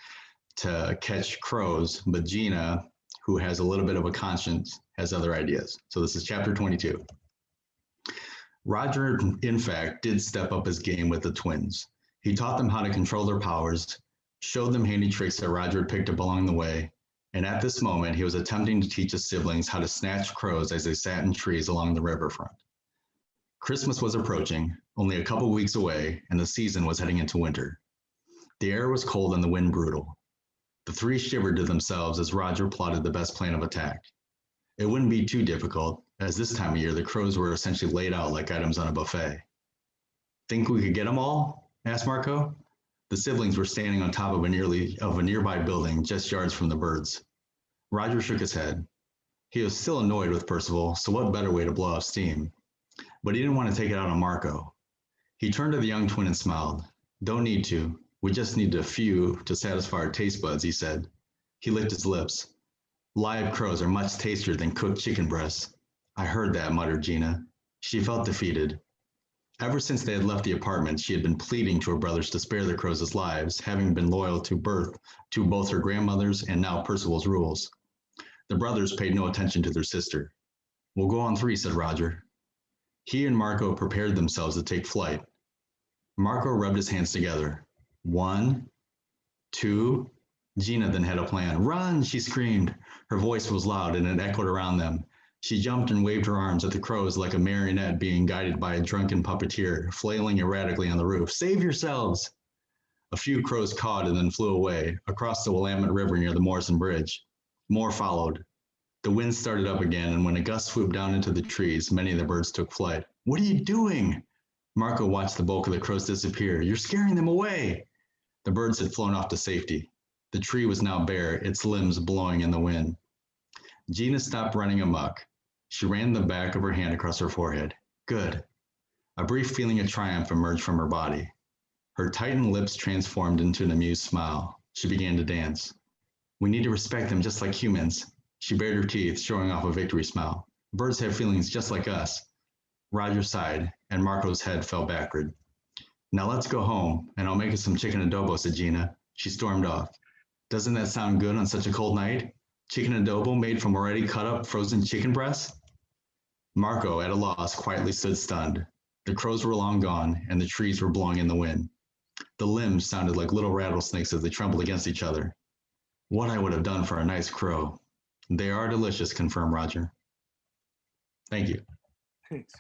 to catch crows. But Gina, who has a little bit of a conscience, has other ideas. So this is chapter 22. Roger, in fact, did step up his game with the twins. He taught them how to control their powers, showed them handy tricks that Roger had picked up along the way, and at this moment, he was attempting to teach his siblings how to snatch crows as they sat in trees along the riverfront. Christmas was approaching, only a couple weeks away, and the season was heading into winter. The air was cold and the wind brutal. The three shivered to themselves as Roger plotted the best plan of attack. It wouldn't be too difficult, as this time of year the crows were essentially laid out like items on a buffet. Think we could get them all? Asked Marco. The siblings were standing on top of a nearby building just yards from the birds. Roger shook his head. He was still annoyed with Percival, so what better way to blow off steam? But he didn't want to take it out on Marco. He turned to the young twin and smiled. Don't need to. We just need a few to satisfy our taste buds, he said. He licked his lips. Live crows are much tastier than cooked chicken breasts. I heard that, muttered Gina. She felt defeated. Ever since they had left the apartment, she had been pleading to her brothers to spare the crows' lives, having been loyal to both her grandmother's and now Percival's rules. The brothers paid no attention to their sister. We'll go on 3, said Roger. He and Marco prepared themselves to take flight. Marco rubbed his hands together. 1, 2. Gina then had a plan. Run, she screamed. Her voice was loud and it echoed around them. She jumped and waved her arms at the crows like a marionette being guided by a drunken puppeteer, flailing erratically on the roof. Save yourselves! A few crows cawed and then flew away, across the Willamette River near the Morrison Bridge. More followed. The wind started up again, and when a gust swooped down into the trees, many of the birds took flight. What are you doing? Marco watched the bulk of the crows disappear. You're scaring them away! The birds had flown off to safety. The tree was now bare, its limbs blowing in the wind. Gina stopped running amok. She ran the back of her hand across her forehead. Good. A brief feeling of triumph emerged from her body. Her tightened lips transformed into an amused smile. She began to dance. We need to respect them just like humans. She bared her teeth, showing off a victory smile. Birds have feelings just like us. Roger sighed, and Marco's head fell backward. Now let's go home, and I'll make us some chicken adobo, said Gina. She stormed off. Doesn't that sound good on such a cold night? Chicken adobo made from already cut up frozen chicken breasts? Marco, at a loss, quietly stood stunned. The crows were long gone, and the trees were blowing in the wind. The limbs sounded like little rattlesnakes as they trembled against each other. What I would have done for a nice crow. They are delicious, confirmed Roger. Thank you. Thanks.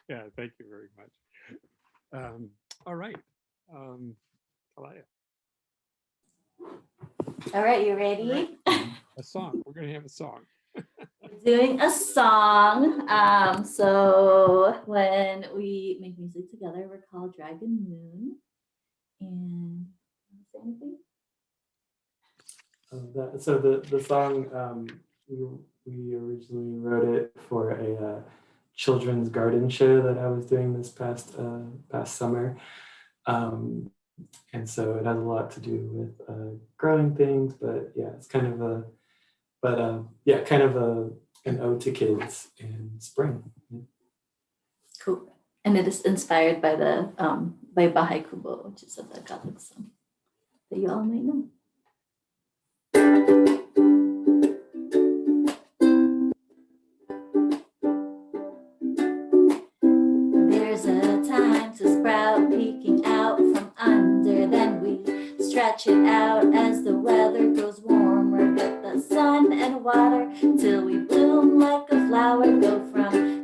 Yeah, thank you very much. All right. Kalaya. All right, you ready? A song. We're going to have a song. Doing a song. So when we make music together, we're called Dragon Moon. And say anything? So the song, we originally wrote it for a children's garden show that I was doing this past summer. And so it has a lot to do with growing things, but yeah, it's kind of an ode to kids in spring. Cool. And it is inspired by the by Bahay Kubo, which is a Catholic song that you all might know. There's a time to sprout, peeking out from under. Then we stretch it out as the weather grows warmer. Get the sun and water till we bloom like a flower. Go from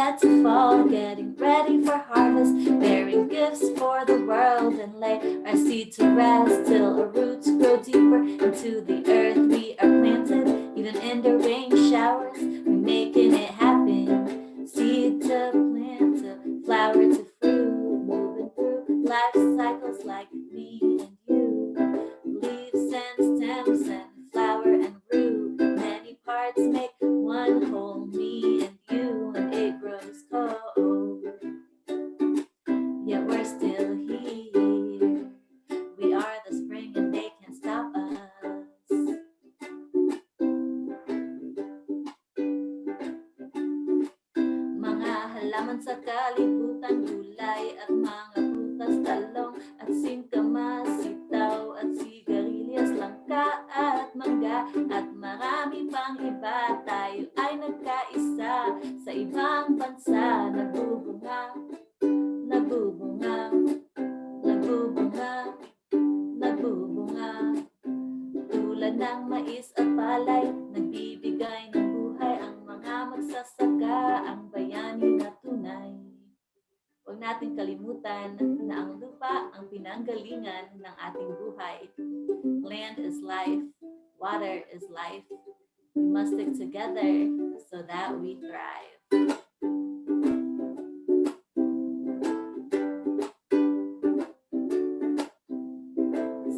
yet to fall, getting ready for harvest, bearing gifts for the world, and lay our seed to rest till our roots grow deeper into the earth. We are planted, even in the rain showers, we're making it happen. Seed to plant, to flower to fruit, moving through life cycles like me and you. Leaves and stems and flower and root, many parts make one whole, me and you, and it grows cold. Yet we're still here. We are the spring and they can't stop us. Mga halaman sa kalibutan, gulay at mga prutas, talong at singkamas, sitaw at sigarilyas, langka at mangga, at marami pang iba. Tayo ay nagkaisa sa ibang bansa, nagbubunga, nagbubunga, nagbubunga, nagbubunga. Tulad ng mais at palay, nagbibigay ng buhay ang mga magsasaka, ang bayani na tunay. Huwag nating kalimutan na ang lupa ang pinanggalingan ng ating buhay. Land is life, water is life. We must stick together so that we thrive.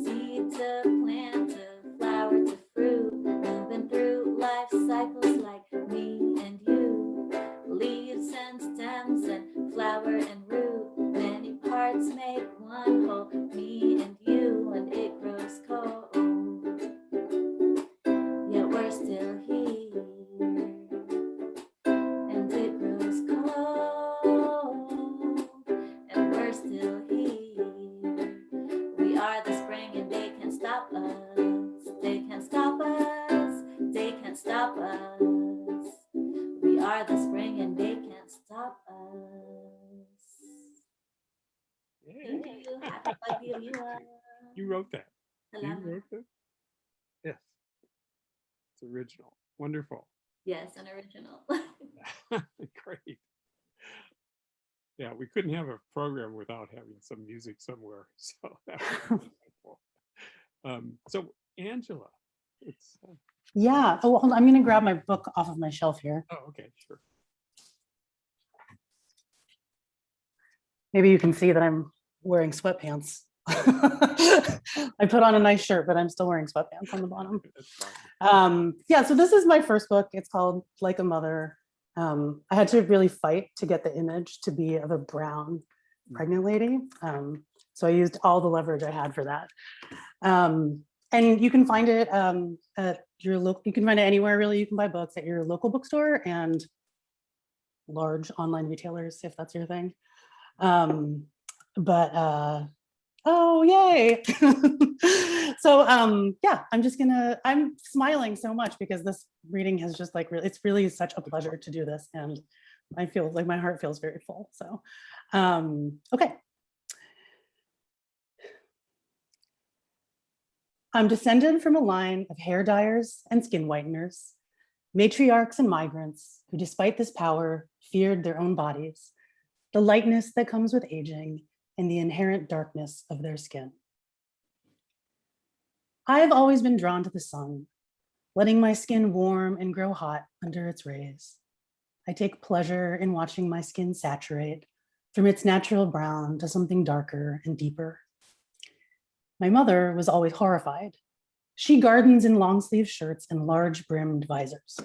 Seed to plant, to flower to fruit, moving through life cycles like me and you. Leaves and stems and flower and root, many parts make one whole, me and you, and it grows cold. Yet we're still here, and it grows cold, and we're still here. We are the spring and they can't stop us. They can't stop us. They can't stop us. We are the spring and they can't stop us. Thank you. Happy Pagdiriwang. You wrote that. You Salamat. wrote that? Yes. It's original. Wonderful. Yes, an original. Great. Yeah, we couldn't have a program without having some music somewhere. So that was wonderful. So Angela, it's Yeah. Oh, hold on. I'm going to grab my book off of my shelf here. oh, okay, sure. Maybe you can see that I'm wearing sweatpants. I put on a nice shirt, but I'm still wearing sweatpants on the bottom. That's fine. Yeah, so this is my first book. It's called Like a Mother. I had to really fight to get the image to be of a brown pregnant lady. So I used all the leverage I had for that. And you can find it at your local, you can find it anywhere really. You can buy books at your local bookstore and large online retailers if that's your thing. Oh, yay. So yeah, I'm smiling so much because this reading has just like, it's really such a pleasure to do this. And I feel like my heart feels very full. So, okay. I'm descended from a line of hair dyers and skin whiteners, matriarchs and migrants who, despite this power, feared their own bodies, the lightness that comes with aging, and the inherent darkness of their skin. I have always been drawn to the sun, letting my skin warm and grow hot under its rays. I take pleasure in watching my skin saturate from its natural brown to something darker and deeper. My mother was always horrified. She gardens in long sleeve shirts and large brimmed visors.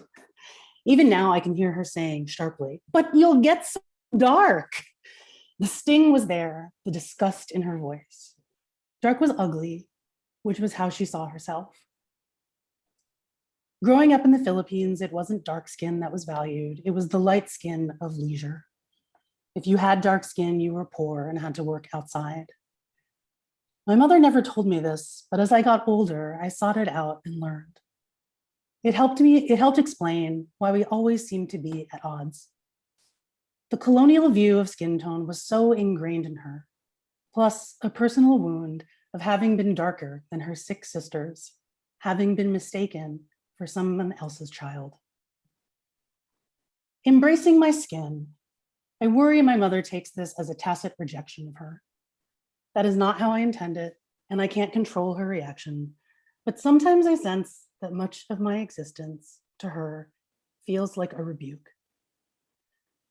Even now I can hear her saying sharply, "But you'll get so dark." The sting was there, the disgust in her voice. Dark was ugly, which was how she saw herself. Growing up in the Philippines, it wasn't dark skin that was valued. It was the light skin of leisure. If you had dark skin, you were poor and had to work outside. My mother never told me this, but as I got older, I sought it out and learned. It helped explain why we always seemed to be at odds. The colonial view of skin tone was so ingrained in her, plus a personal wound of having been darker than her 6 sisters, having been mistaken for someone else's child. Embracing my skin I worry my mother takes this as a tacit rejection of her. That is not how I intend it, and I can't control her reaction, but sometimes I sense that much of my existence to her feels like a rebuke.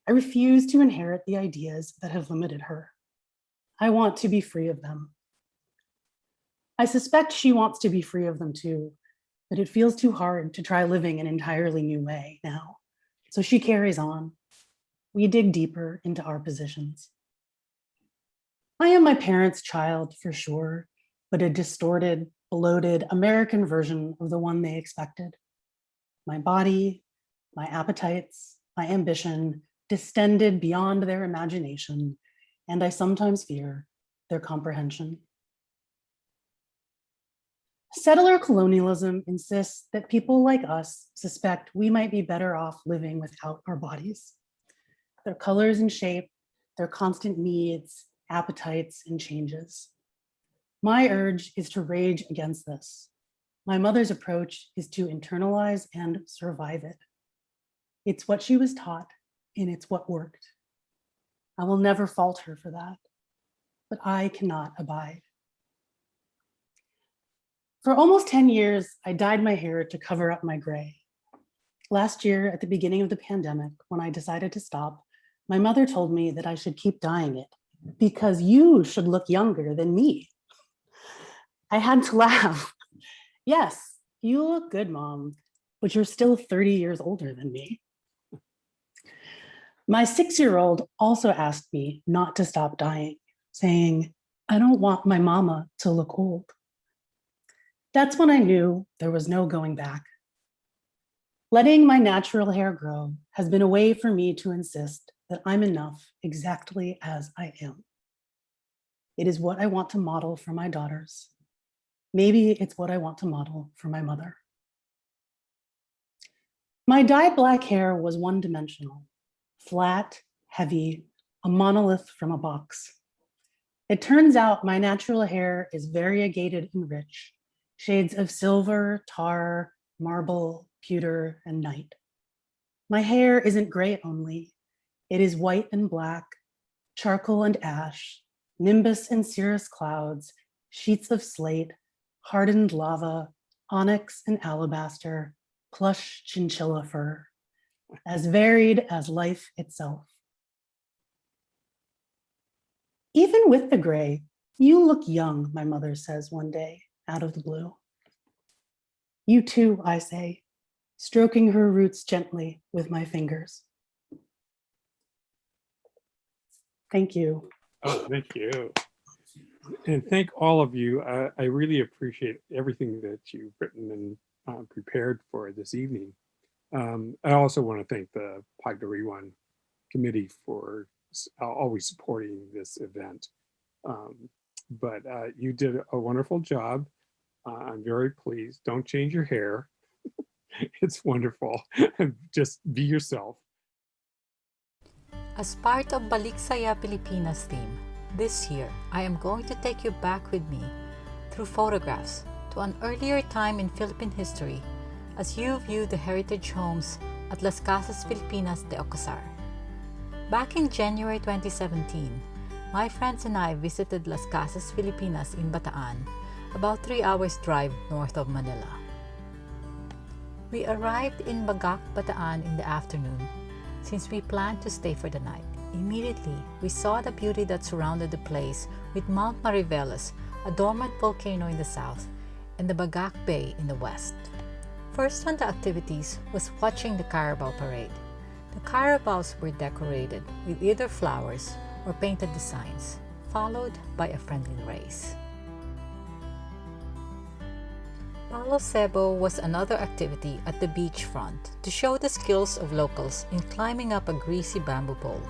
I refuse to inherit the ideas that have limited her. I want to be free of them. I suspect she wants to be free of them too, but it feels too hard to try living an entirely new way now. So she carries on. We dig deeper into our positions. I am my parents' child for sure, but a distorted, bloated American version of the one they expected. My body, my appetites, my ambition, distended beyond their imagination, and I sometimes fear their comprehension. Settler colonialism insists that people like us suspect we might be better off living without our bodies. Their colors and shape, their constant needs, appetites, and changes. My urge is to rage against this. My mother's approach is to internalize and survive it. It's what she was taught, and it's what worked. I will never fault her for that, but I cannot abide. For almost 10 years, I dyed my hair to cover up my gray. Last year, at the beginning of the pandemic, when I decided to stop, my mother told me that I should keep dyeing it because you should look younger than me. I had to laugh. Yes, you look good, Mom, but you're still 30 years older than me. My 6-year-old also asked me not to stop dyeing, saying, I don't want my mama to look old. That's when I knew there was no going back. Letting my natural hair grow has been a way for me to insist that I'm enough exactly as I am. It is what I want to model for my daughters. Maybe it's what I want to model for my mother. My dyed black hair was one-dimensional, flat, heavy, a monolith from a box. It turns out my natural hair is variegated and rich, shades of silver, tar, marble, pewter, and night. My hair isn't gray only. It is white and black, charcoal and ash, nimbus and cirrus clouds, sheets of slate, hardened lava, onyx and alabaster, plush chinchilla fur, as varied as life itself. Even with the gray, you look young, my mother says one day, out of the blue. You too, I say, stroking her roots gently with my fingers. Thank you. Oh, thank you. And thank all of you. I really appreciate everything that you've written and prepared for this evening. I also want to thank the Pagdiriwang committee for always supporting this event. But you did a wonderful job. I'm very pleased. Don't change your hair. It's wonderful. Just be yourself. As part of Balik Saya Pilipinas theme, this year I am going to take you back with me through photographs to an earlier time in Philippine history as you view the heritage homes at Las Casas Filipinas de Ocasar. Back in January 2017, my friends and I visited Las Casas Filipinas in Bataan, about 3 hours drive north of Manila. We arrived in Bagak, Bataan in the afternoon since we planned to stay for the night. Immediately, we saw the beauty that surrounded the place with Mount Mariveles, a dormant volcano in the south, and the Bagak Bay in the west. First on the activities was watching the Carabao Parade. The carabaos were decorated with either flowers or painted designs, followed by a friendly race. Palo Sebo was another activity at the beachfront to show the skills of locals in climbing up a greasy bamboo pole.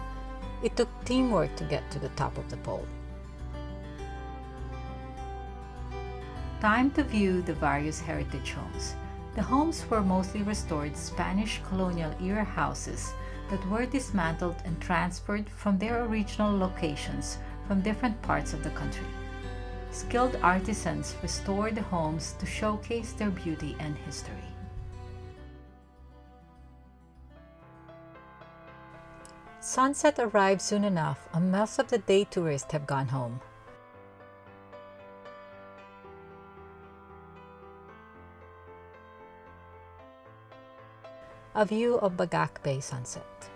It took teamwork to get to the top of the pole. Time to view the various heritage homes. The homes were mostly restored Spanish colonial-era houses that were dismantled and transferred from their original locations from different parts of the country. Skilled artisans restored the homes to showcase their beauty and history. Sunset arrived soon enough, and most of the day tourists have gone home. A view of Bagak Bay sunset.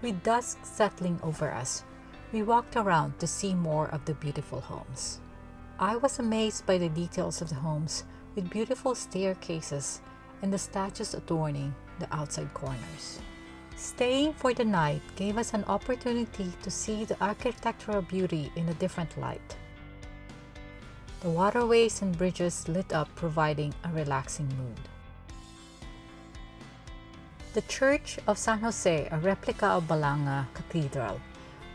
With dusk settling over us, we walked around to see more of the beautiful homes. I was amazed by the details of the homes, with beautiful staircases and the statues adorning the outside corners. Staying for the night gave us an opportunity to see the architectural beauty in a different light. The waterways and bridges lit up, providing a relaxing mood. The Church of San Jose, a replica of Balanga Cathedral,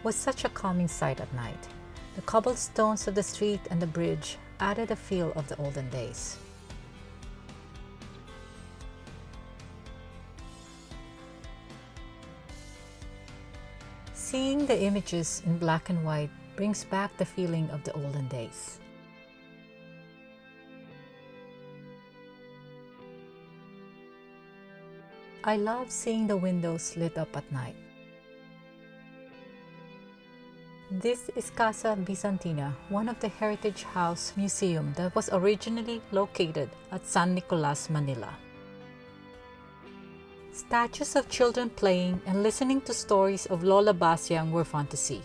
was such a calming sight at night. The cobblestones of the street and the bridge added a feel of the olden days. Seeing the images in black and white brings back the feeling of the olden days. I love seeing the windows lit up at night. This is Casa Bizantina, one of the Heritage House Museum that was originally located at San Nicolas, Manila. Statues of children playing and listening to stories of Lola Basiang were fun to see.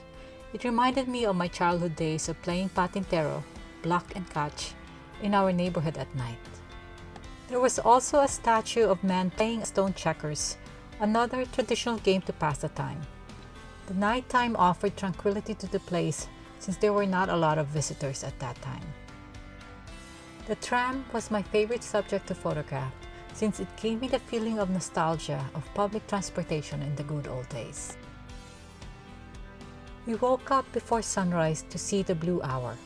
It reminded me of my childhood days of playing patintero, block and catch, in our neighborhood at night. There was also a statue of men playing stone checkers, another traditional game to pass the time. The nighttime offered tranquility to the place since there were not a lot of visitors at that time. The tram was my favorite subject to photograph since it gave me the feeling of nostalgia of public transportation in the good old days. We woke up before sunrise to see the blue hour.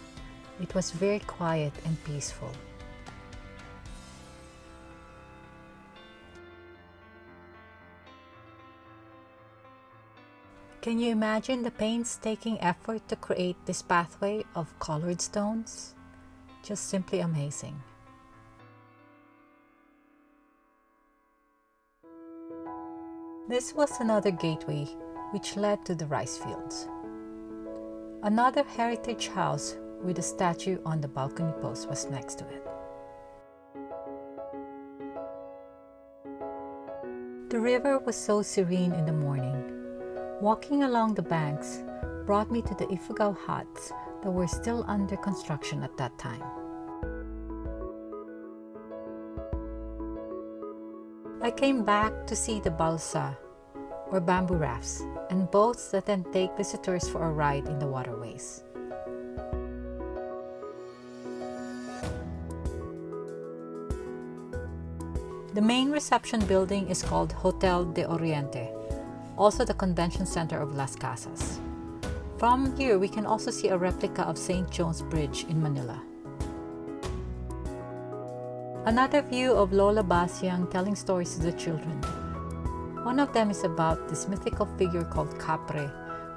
It was very quiet and peaceful. Can you imagine the painstaking effort to create this pathway of colored stones? Just simply amazing. This was another gateway which led to the rice fields. Another heritage house with a statue on the balcony post was next to it. The river was so serene in the morning. Walking along the banks brought me to the Ifugao huts that were still under construction at that time. I came back to see the balsa, or bamboo rafts, and boats that then take visitors for a ride in the waterways. The main reception building is called Hotel de Oriente, also the convention center of Las Casas. From here, we can also see a replica of St. John's Bridge in Manila. Another view of Lola Basiang telling stories to the children. One of them is about this mythical figure called Capre,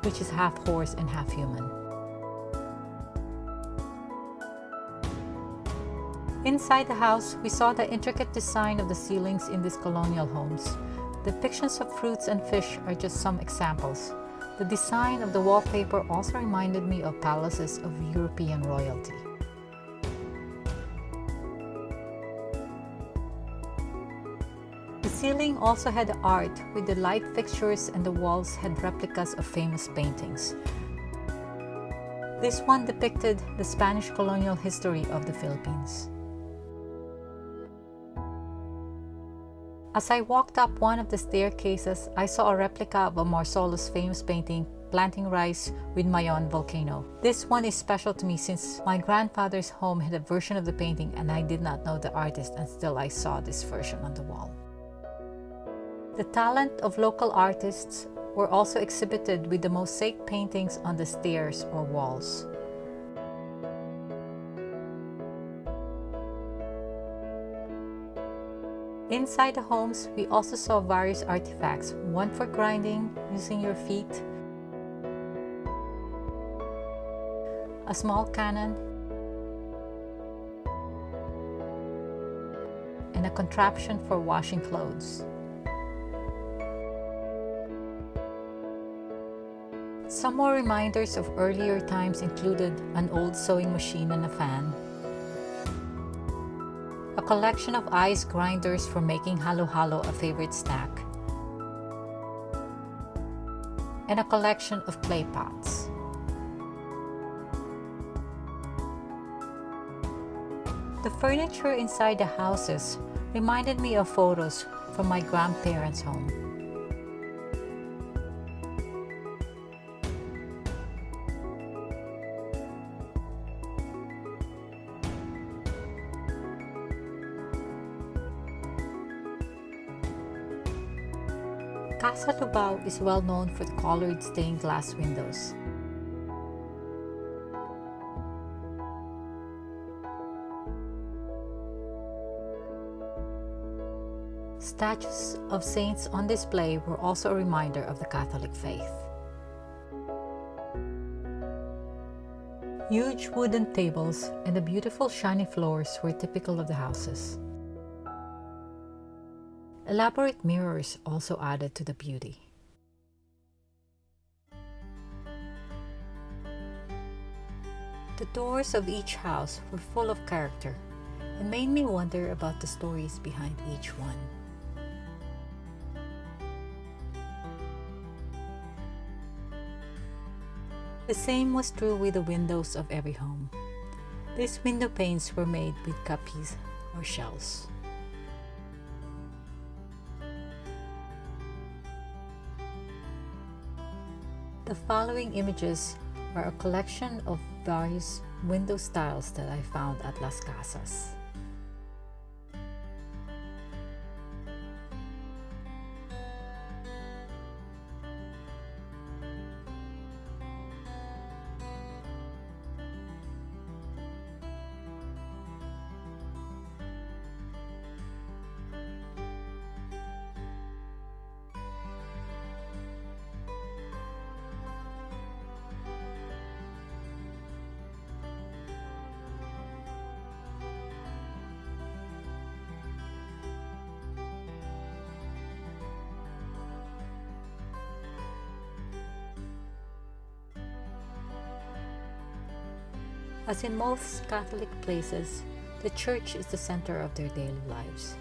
which is half horse and half human. Inside the house, we saw the intricate design of the ceilings in these colonial homes. Depictions of fruits and fish are just some examples. The design of the wallpaper also reminded me of palaces of European royalty. The ceiling also had art with the light fixtures, and the walls had replicas of famous paintings. This one depicted the Spanish colonial history of the Philippines. As I walked up one of the staircases, I saw a replica of Marsolo's famous painting, Planting Rice with Mayon Volcano. This one is special to me since my grandfather's home had a version of the painting and I did not know the artist, and still I saw this version on the wall. The talent of local artists were also exhibited with the mosaic paintings on the stairs or walls. Inside the homes, we also saw various artifacts, one for grinding using your feet, a small cannon, and a contraption for washing clothes. Some more reminders of earlier times included an old sewing machine and a fan, a collection of ice grinders for making halo-halo a favorite snack, and a collection of clay pots. The furniture inside the houses reminded me of photos from my grandparents' home. Casa Lubao is well known for the colored stained glass windows. Statues of saints on display were also a reminder of the Catholic faith. Huge wooden tables and the beautiful shiny floors were typical of the houses. Elaborate mirrors also added to the beauty. The doors of each house were full of character and made me wonder about the stories behind each one. The same was true with the windows of every home. These window panes were made with kapis or shells. The following images are a collection of various window styles that I found at Las Casas. As in most Catholic places, the church is the center of their daily lives.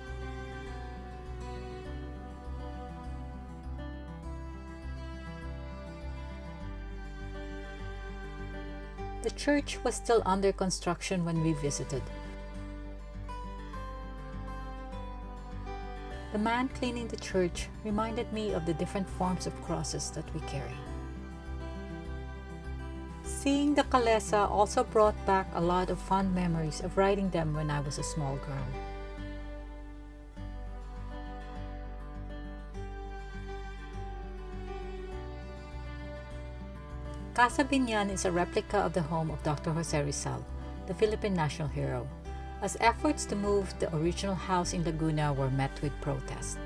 The church was still under construction when we visited. The man cleaning the church reminded me of the different forms of crosses that we carry. Seeing the kalesa also brought back a lot of fond memories of riding them when I was a small girl. Casa Binyan is a replica of the home of Dr. Jose Rizal, the Philippine national hero, as efforts to move the original house in Laguna were met with protest.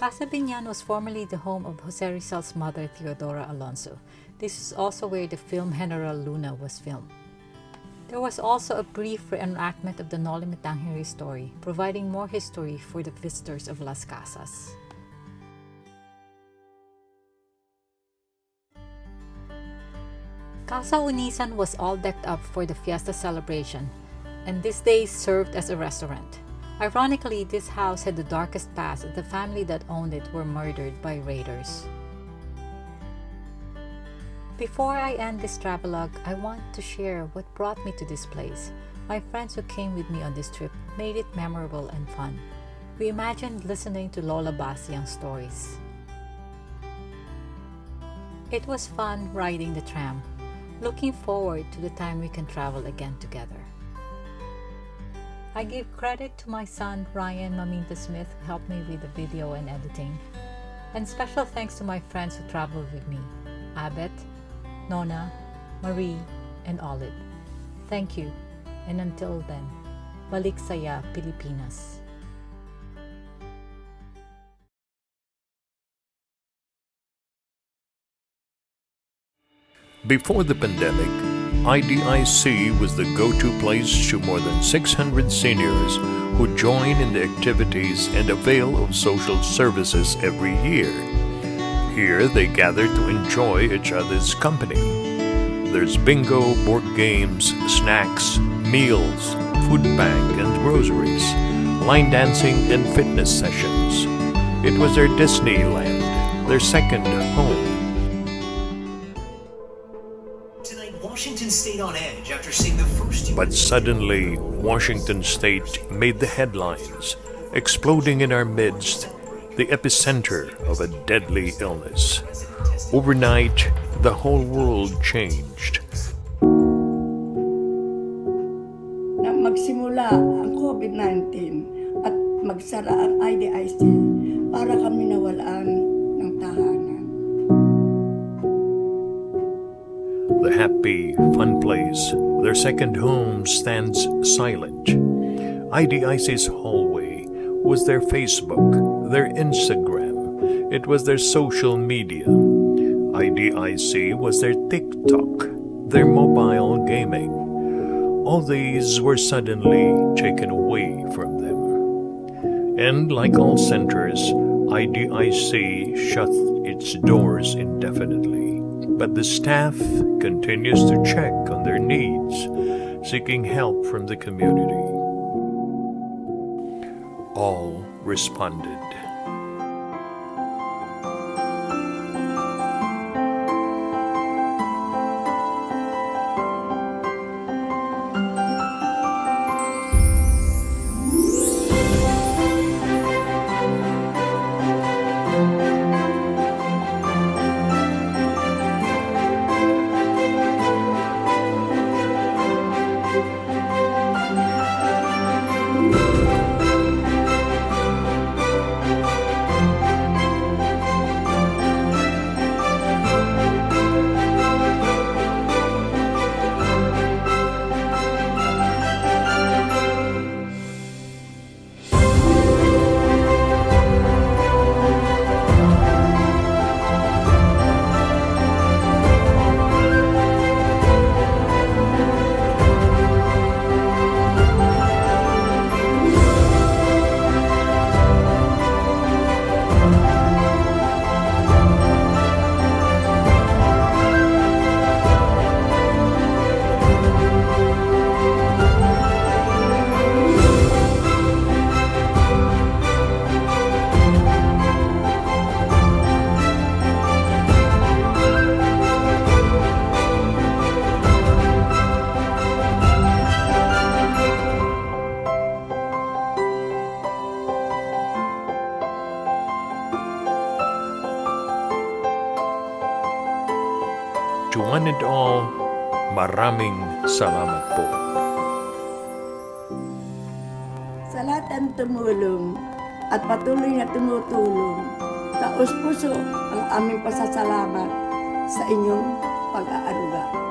Casa Binyan was formerly the home of Jose Rizal's mother, Teodora Alonso. This is also where the film General Luna was filmed. There was also a brief reenactment of the Noli Me Tangere story, providing more history for the visitors of Las Casas. Casa Unisan was all decked up for the fiesta celebration, and this day served as a restaurant. Ironically, this house had the darkest past as the family that owned it were murdered by raiders. Before I end this travelogue, I want to share what brought me to this place. My friends who came with me on this trip made it memorable and fun. We imagined listening to Lola Basiang's stories. It was fun riding the tram. Looking forward to the time we can travel again together. I give credit to my son Ryan Maminta Smith, who helped me with the video and editing. And special thanks to my friends who traveled with me, Abet, Nona, Marie, and Olive. Thank you, and until then, balik saya Pilipinas. Before the pandemic, IDIC was the go-to place to more than 600 seniors who join in the activities and avail of social services every year. Here they gather to enjoy each other's company. There's bingo, board games, snacks, meals, food bank and groceries, line dancing and fitness sessions. It was their Disneyland, their second home. Tonight, Washington stayed on edge after seeing the first. But suddenly, Washington State made the headlines, exploding in our midst, the epicenter of a deadly illness. Overnight, the whole world changed. Na magsimula ang COVID-19 at magsara ang IDIC para kami nawalaan ng tahanan. The happy, fun place, their second home, stands silent. IDIC's hallway was their Facebook, their Instagram. It was their social media. IDIC was their TikTok, their mobile gaming. All these were suddenly taken away from them. And like all centers, IDIC shut its doors indefinitely. But the staff continues to check on their needs, seeking help from the community. All responded. To one and all, maraming salamat po. Sa lahat ng tumulong at patuloy na tumutulong, taos puso ang aming pasasalamat sa inyong pag-aaruga.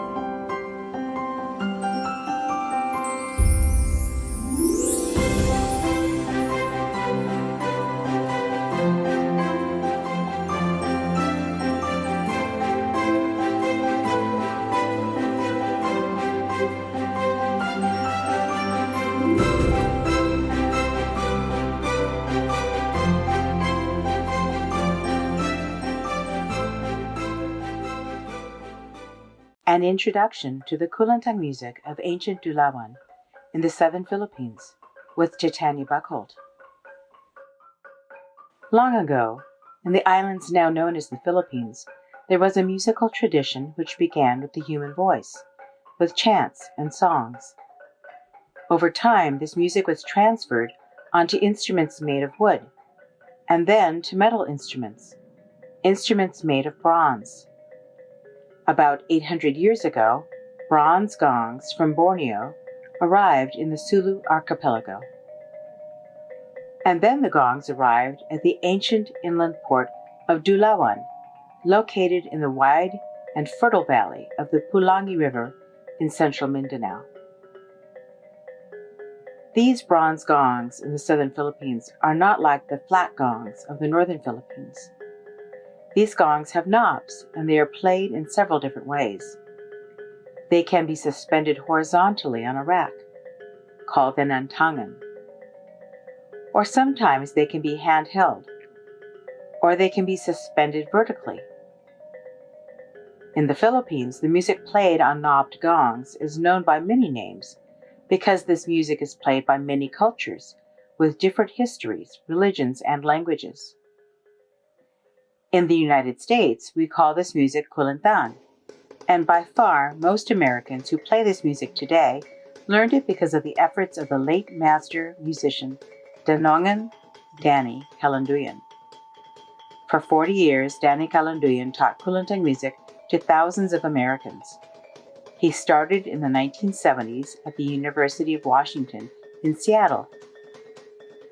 An introduction to the Kulantang music of ancient Dulawan in the southern Philippines with Titania Buckholt. Long ago, in the islands now known as the Philippines, there was a musical tradition which began with the human voice, with chants and songs. Over time, this music was transferred onto instruments made of wood, and then to metal instruments made of bronze. About 800 years ago, bronze gongs from Borneo arrived in the Sulu archipelago. And then the gongs arrived at the ancient inland port of Dulawan, located in the wide and fertile valley of the Pulangi River in central Mindanao. These bronze gongs in the southern Philippines are not like the flat gongs of the northern Philippines. These gongs have knobs, and they are played in several different ways. They can be suspended horizontally on a rack, called an antangan. Or sometimes they can be handheld, or they can be suspended vertically. In the Philippines, the music played on knobbed gongs is known by many names because this music is played by many cultures with different histories, religions, and languages. In the United States, we call this music kulantan, and by far most Americans who play this music today learned it because of the efforts of the late master musician Danongan Danny Calanduyan. For 40 years, Danny Calanduyan taught kulintang music to thousands of Americans. He started in the 1970s at the University of Washington in Seattle.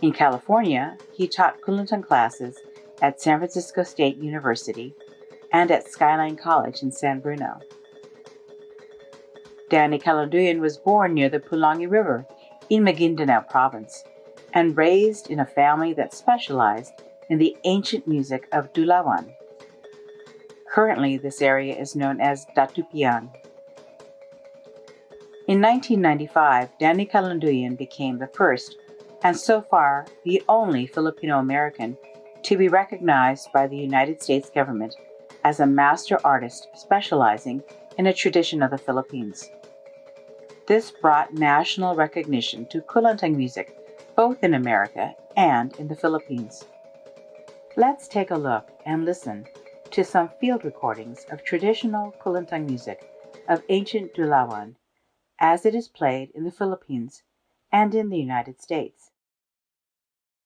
In California, he taught kulintang classes at San Francisco State University and at Skyline College in San Bruno. Danny Calanduyan was born near the Pulangi River in Maguindanao Province and raised in a family that specialized in the ancient music of Dulawan. Currently, this area is known as Datupian. In 1995, Danny Calanduyan became the first, and so far the only Filipino-American, to be recognized by the United States government as a master artist specializing in a tradition of the Philippines. This brought national recognition to kulintang music both in America and in the Philippines. Let's take a look and listen to some field recordings of traditional kulintang music of ancient Dulawan as it is played in the Philippines and in the United States.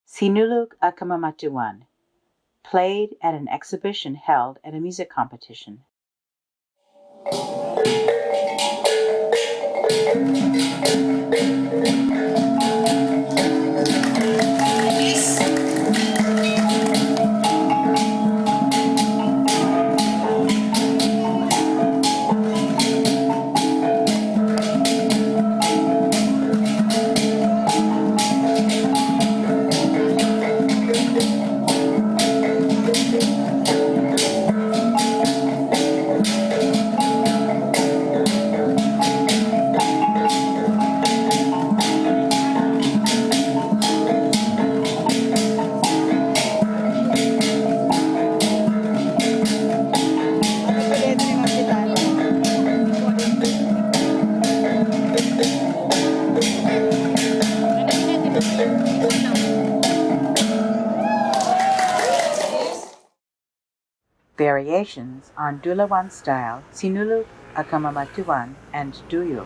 Sinulog Akamamatuan, played at an exhibition held at a music competition. Variations on Dulawan style, Sinulog Akamamatuan, and Duyo.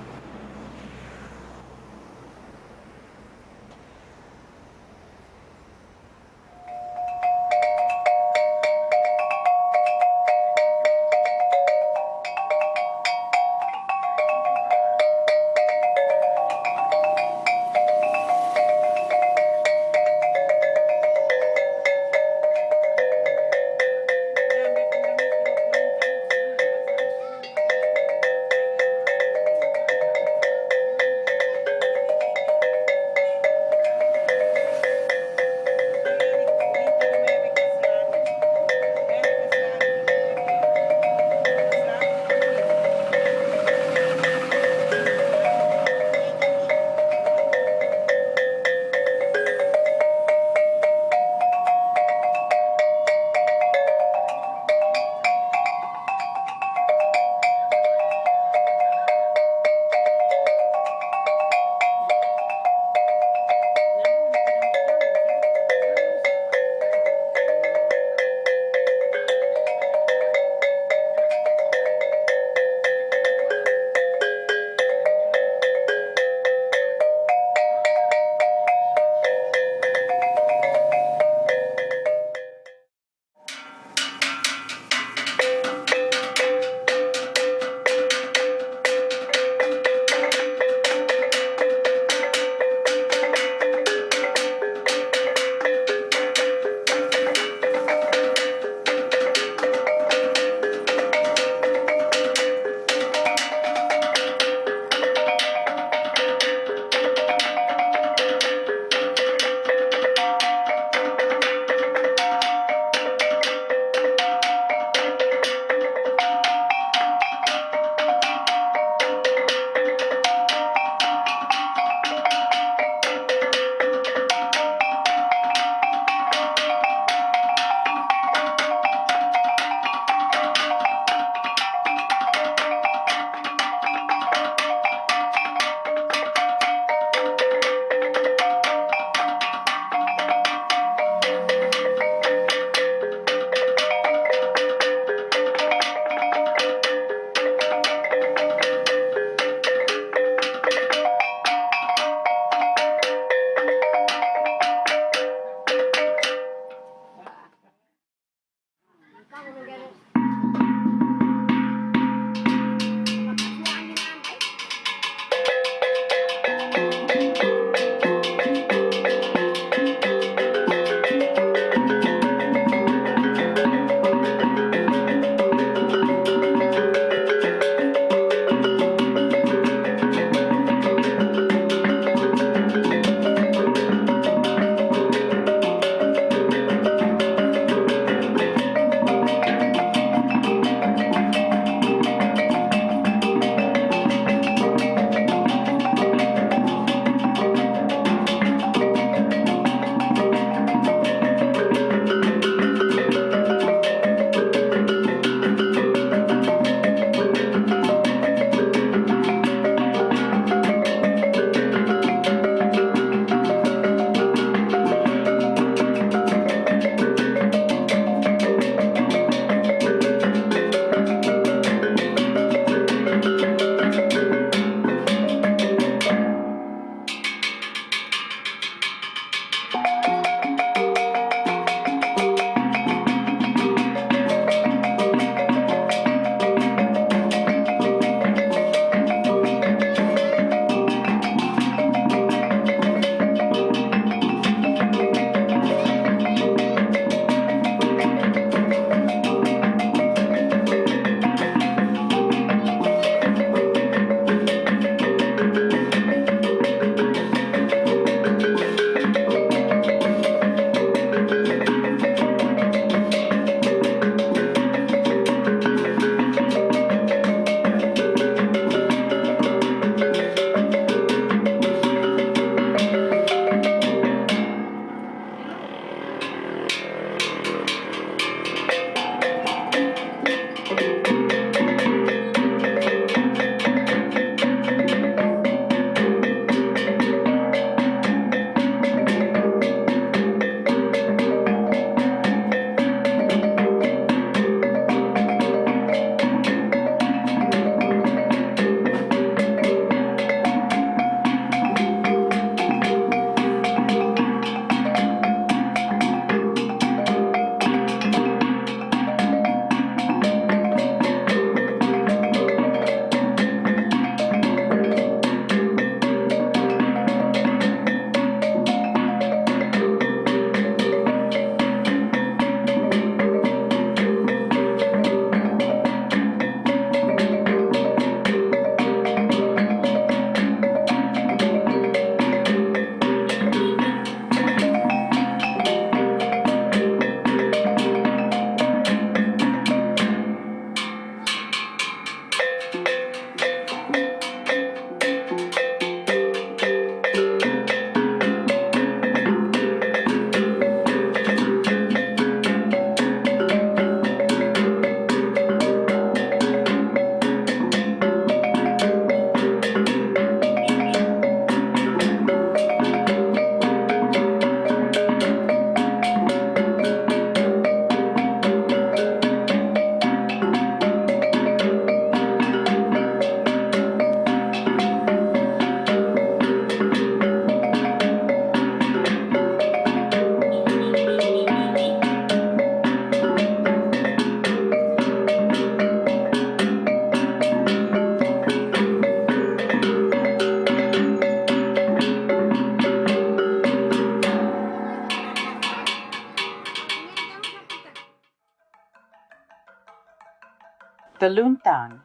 The luntang,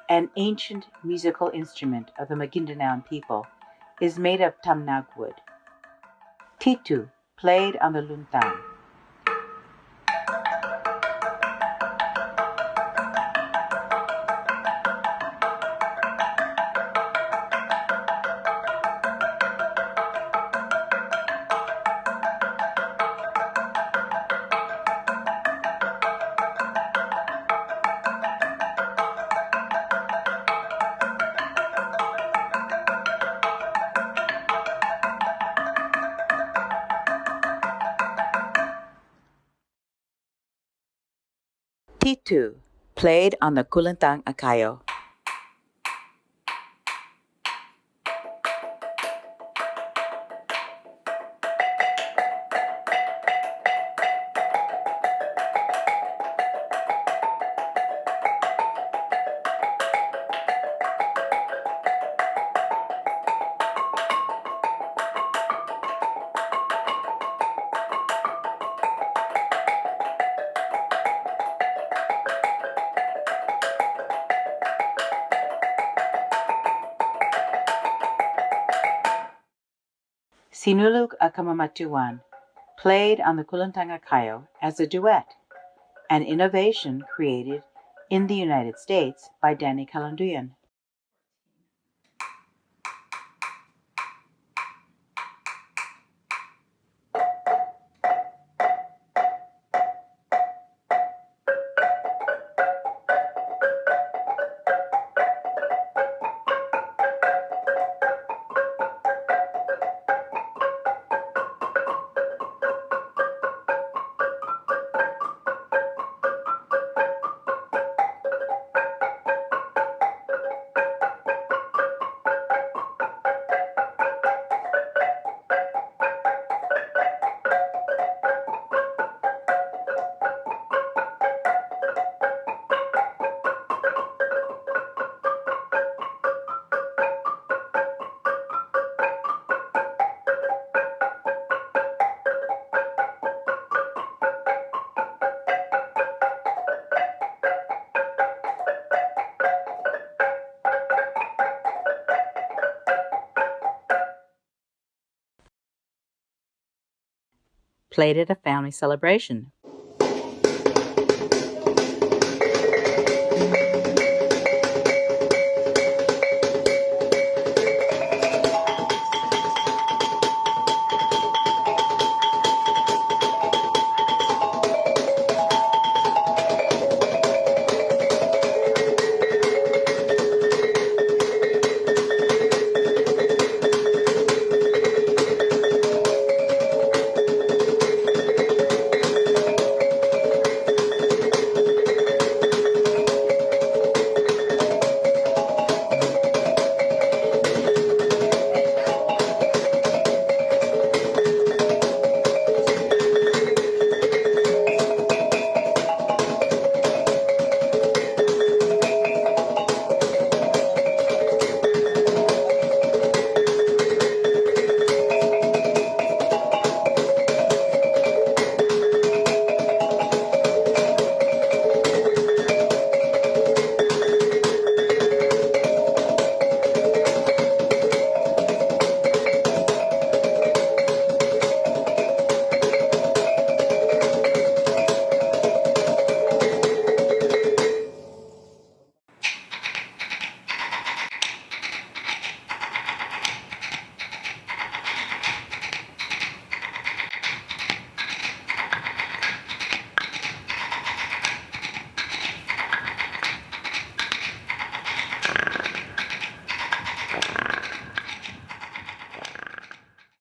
an ancient musical instrument of the Maguindanaon people, is made of tamnag wood. Titu, played on the luntang. Titu, played on the kulintang akayo. Sinulog Akamamatuan, played on the kulintang akayo as a duet, an innovation created in the United States by Danny Calanduyan. Played at a family celebration